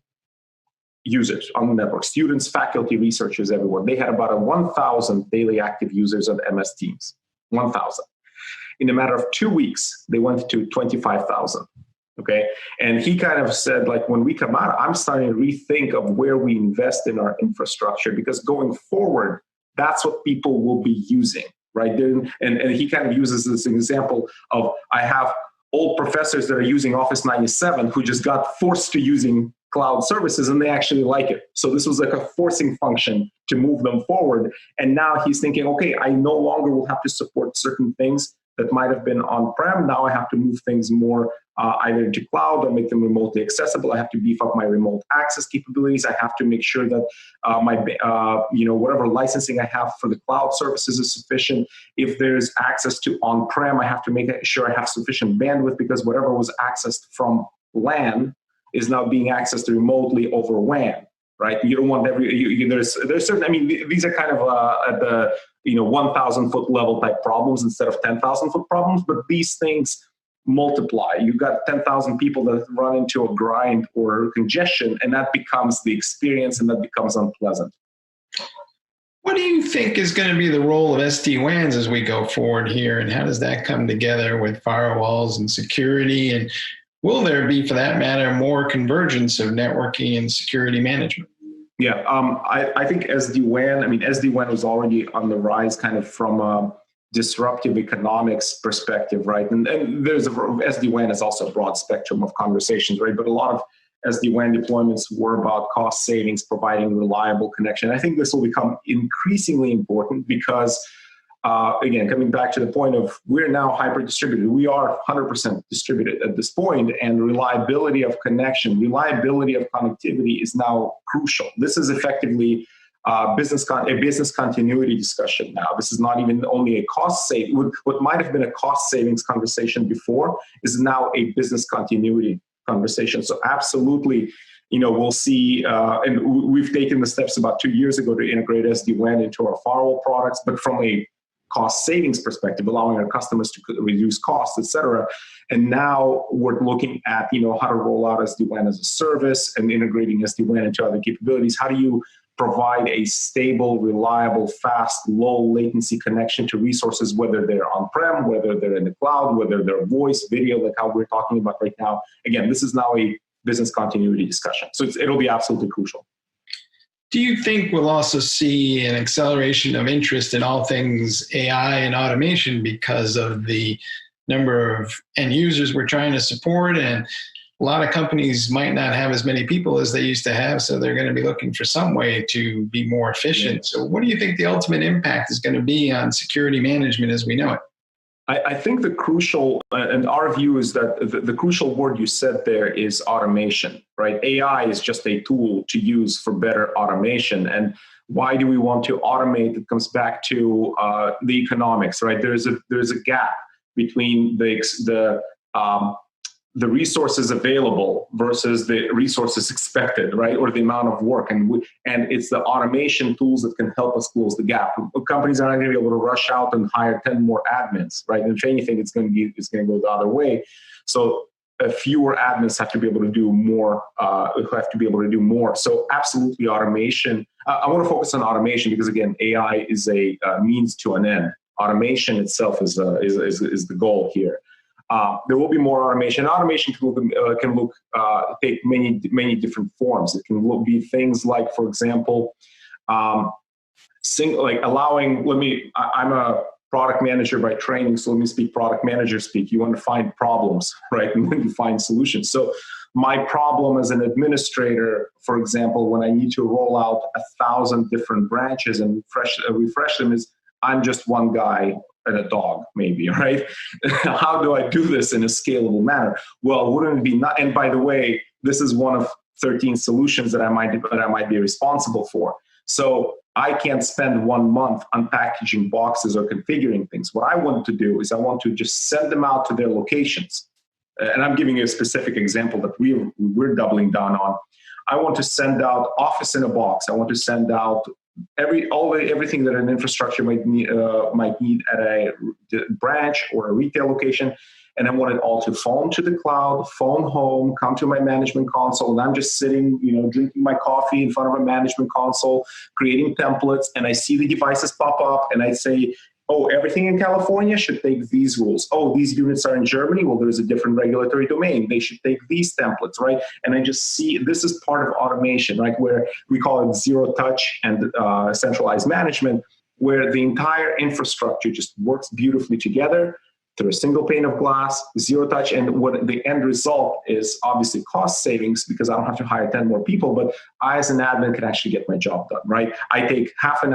users on the network, students, faculty, researchers, everyone, they had about 1,000 daily active users of MS Teams, 1,000. In a matter of 2 weeks, they went to 25,000. Okay. And he kind of said, like, when we come out, I'm starting to rethink of where we invest in our infrastructure, because going forward, that's what people will be using, right? And he kind of uses this example of, I have old professors that are using Office 97 who just got forced to using cloud services and they actually like it. So this was like a forcing function to move them forward. And now he's thinking, okay, I no longer will have to support certain things that might have been on-prem. Now I have to move things more either into cloud or make them remotely accessible. I have to beef up my remote access capabilities. I have to make sure that whatever licensing I have for the cloud services is sufficient. If there's access to on-prem, I have to make sure I have sufficient bandwidth, because whatever was accessed from LAN is now being accessed remotely over WAN, right? You don't want there's certain, I mean, these are kind of at the 1,000 foot level type problems instead of 10,000 foot problems, but these things multiply. You've got 10,000 people that run into a grind or congestion, and that becomes the experience, and that becomes unpleasant. What do you think is going to be the role of SD-WANs as we go forward here, and how does that come together with firewalls and security? And will there be, for that matter, more convergence of networking and security management? Yeah, I think SD-WAN, SD-WAN was already on the rise kind of from a disruptive economics perspective, right? And there's SD-WAN is also a broad spectrum of conversations, right? But a lot of SD-WAN deployments were about cost savings, providing reliable connection. I think this will become increasingly important because again, coming back to the point of we're now hyper distributed. We are 100% distributed at this point, and reliability of connection, reliability of connectivity is now crucial. This is effectively a business continuity discussion now. This is not even only a cost saving. What might have been a cost savings conversation before is now a business continuity conversation. So absolutely, we'll see, and we've taken the steps about 2 years ago to integrate SD-WAN into our firewall products, but from a cost savings perspective, allowing our customers to reduce costs, et cetera. And now we're looking at, how to roll out SD-WAN as a service and integrating SD-WAN into other capabilities. How do you provide a stable, reliable, fast, low latency connection to resources, whether they're on-prem, whether they're in the cloud, whether they're voice, video, like how we're talking about right now. Again, this is now a business continuity discussion. So it'll be absolutely crucial. Do you think we'll also see an acceleration of interest in all things AI and automation because of the number of end users we're trying to support? And a lot of companies might not have as many people as they used to have, so they're going to be looking for some way to be more efficient. Yeah. So what do you think the ultimate impact is going to be on security management as we know it? I think the crucial, and our view is that the crucial word you said there is automation, right? AI is just a tool to use for better automation. And why do we want to automate? It comes back to the economics, right? There's a gap between the resources available versus the resources expected, right? Or the amount of work. And it's the automation tools that can help us close the gap. Companies are not going to be able to rush out and hire 10 more admins, right? And if anything, it's going to go the other way. So fewer admins have to be able to do more, So absolutely automation. I want to focus on automation because again, AI is a means to an end. Automation itself is the goal here. There will be more automation. Automation can take many different forms. It can be things like, for example, allowing. I'm a product manager by training, so let me speak product manager speak. You want to find problems, right, and then you find solutions. So my problem as an administrator, for example, when I need to roll out 1,000 different branches and refresh them, is I'm just one guy and a dog, maybe, right? How do I do this in a scalable manner? Well, wouldn't it be not? And by the way, this is one of 13 solutions that I might be responsible for. So I can't spend 1 month unpackaging boxes or configuring things. What I want to do is I want to just send them out to their locations. And I'm giving you a specific example that we're doubling down on. I want to send out Office in a box. I want to send out everything that an infrastructure might need at a branch or a retail location, and I want it all to phone to the cloud, phone home, come to my management console, and I'm just sitting, drinking my coffee in front of a management console, creating templates, and I see the devices pop up, and I say, oh, everything in California should take these rules. Oh, these units are in Germany. Well, there's a different regulatory domain. They should take these templates, right? And I just see this is part of automation, right? Where we call it zero touch and centralized management, where the entire infrastructure just works beautifully together through a single pane of glass, zero touch. And what the end result is obviously cost savings because I don't have to hire 10 more people, but I as an admin can actually get my job done, right? I take half a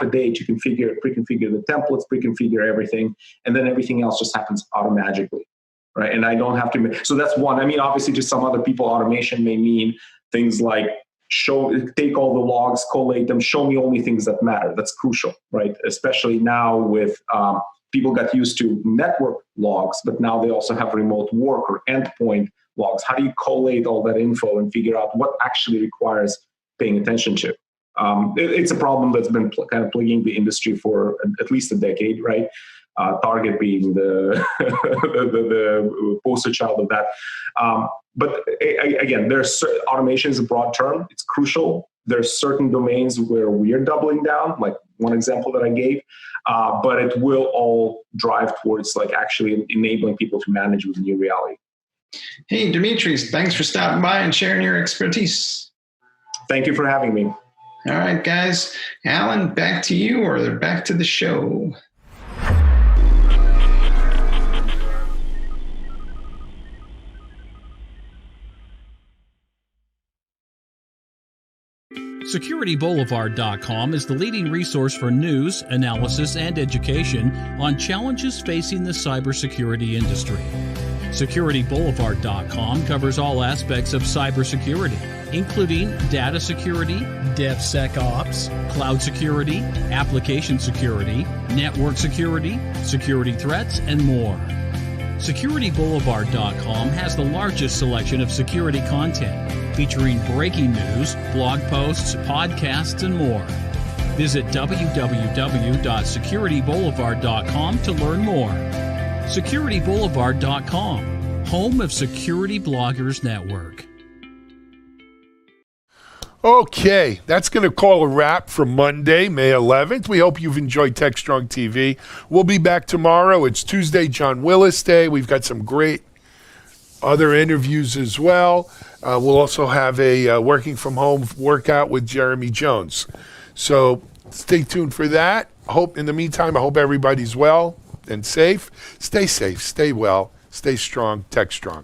day to pre-configure the templates, pre-configure everything, and then everything else just happens automatically, right? And I don't have to, so that's one. I mean, obviously to some other people, automation may mean things like take all the logs, collate them, show me only things that matter. That's crucial, right? Especially now with, people got used to network logs, but now they also have remote work or endpoint logs. How do you collate all that info and figure out what actually requires paying attention to? It's a problem that's been kind of plaguing the industry for at least a decade, right? Target being the poster child of that. But again, automation is a broad term. It's crucial. There's certain domains where we are doubling down, like one example that I gave, but it will all drive towards like actually enabling people to manage with the new reality. Hey, Dimitris, thanks for stopping by and sharing your expertise. Thank you for having me. All right, guys. Alan, back to you or back to the show. SecurityBoulevard.com is the leading resource for news, analysis, and education on challenges facing the cybersecurity industry. SecurityBoulevard.com covers all aspects of cybersecurity, including data security, DevSecOps, cloud security, application security, network security, security threats, and more. SecurityBoulevard.com has the largest selection of security content, featuring breaking news, blog posts, podcasts, and more. Visit www.securityboulevard.com to learn more. SecurityBoulevard.com, home of Security Bloggers Network. Okay, that's going to call a wrap for Monday, May 11th. We hope you've enjoyed TechStrong TV. We'll be back tomorrow. It's Tuesday, John Willis Day. We've got some great other interviews as well. We'll also have a working from home workout with Jeremy Jones. So stay tuned for that. In the meantime, I hope everybody's well and safe. Stay well, stay strong, TechStrong.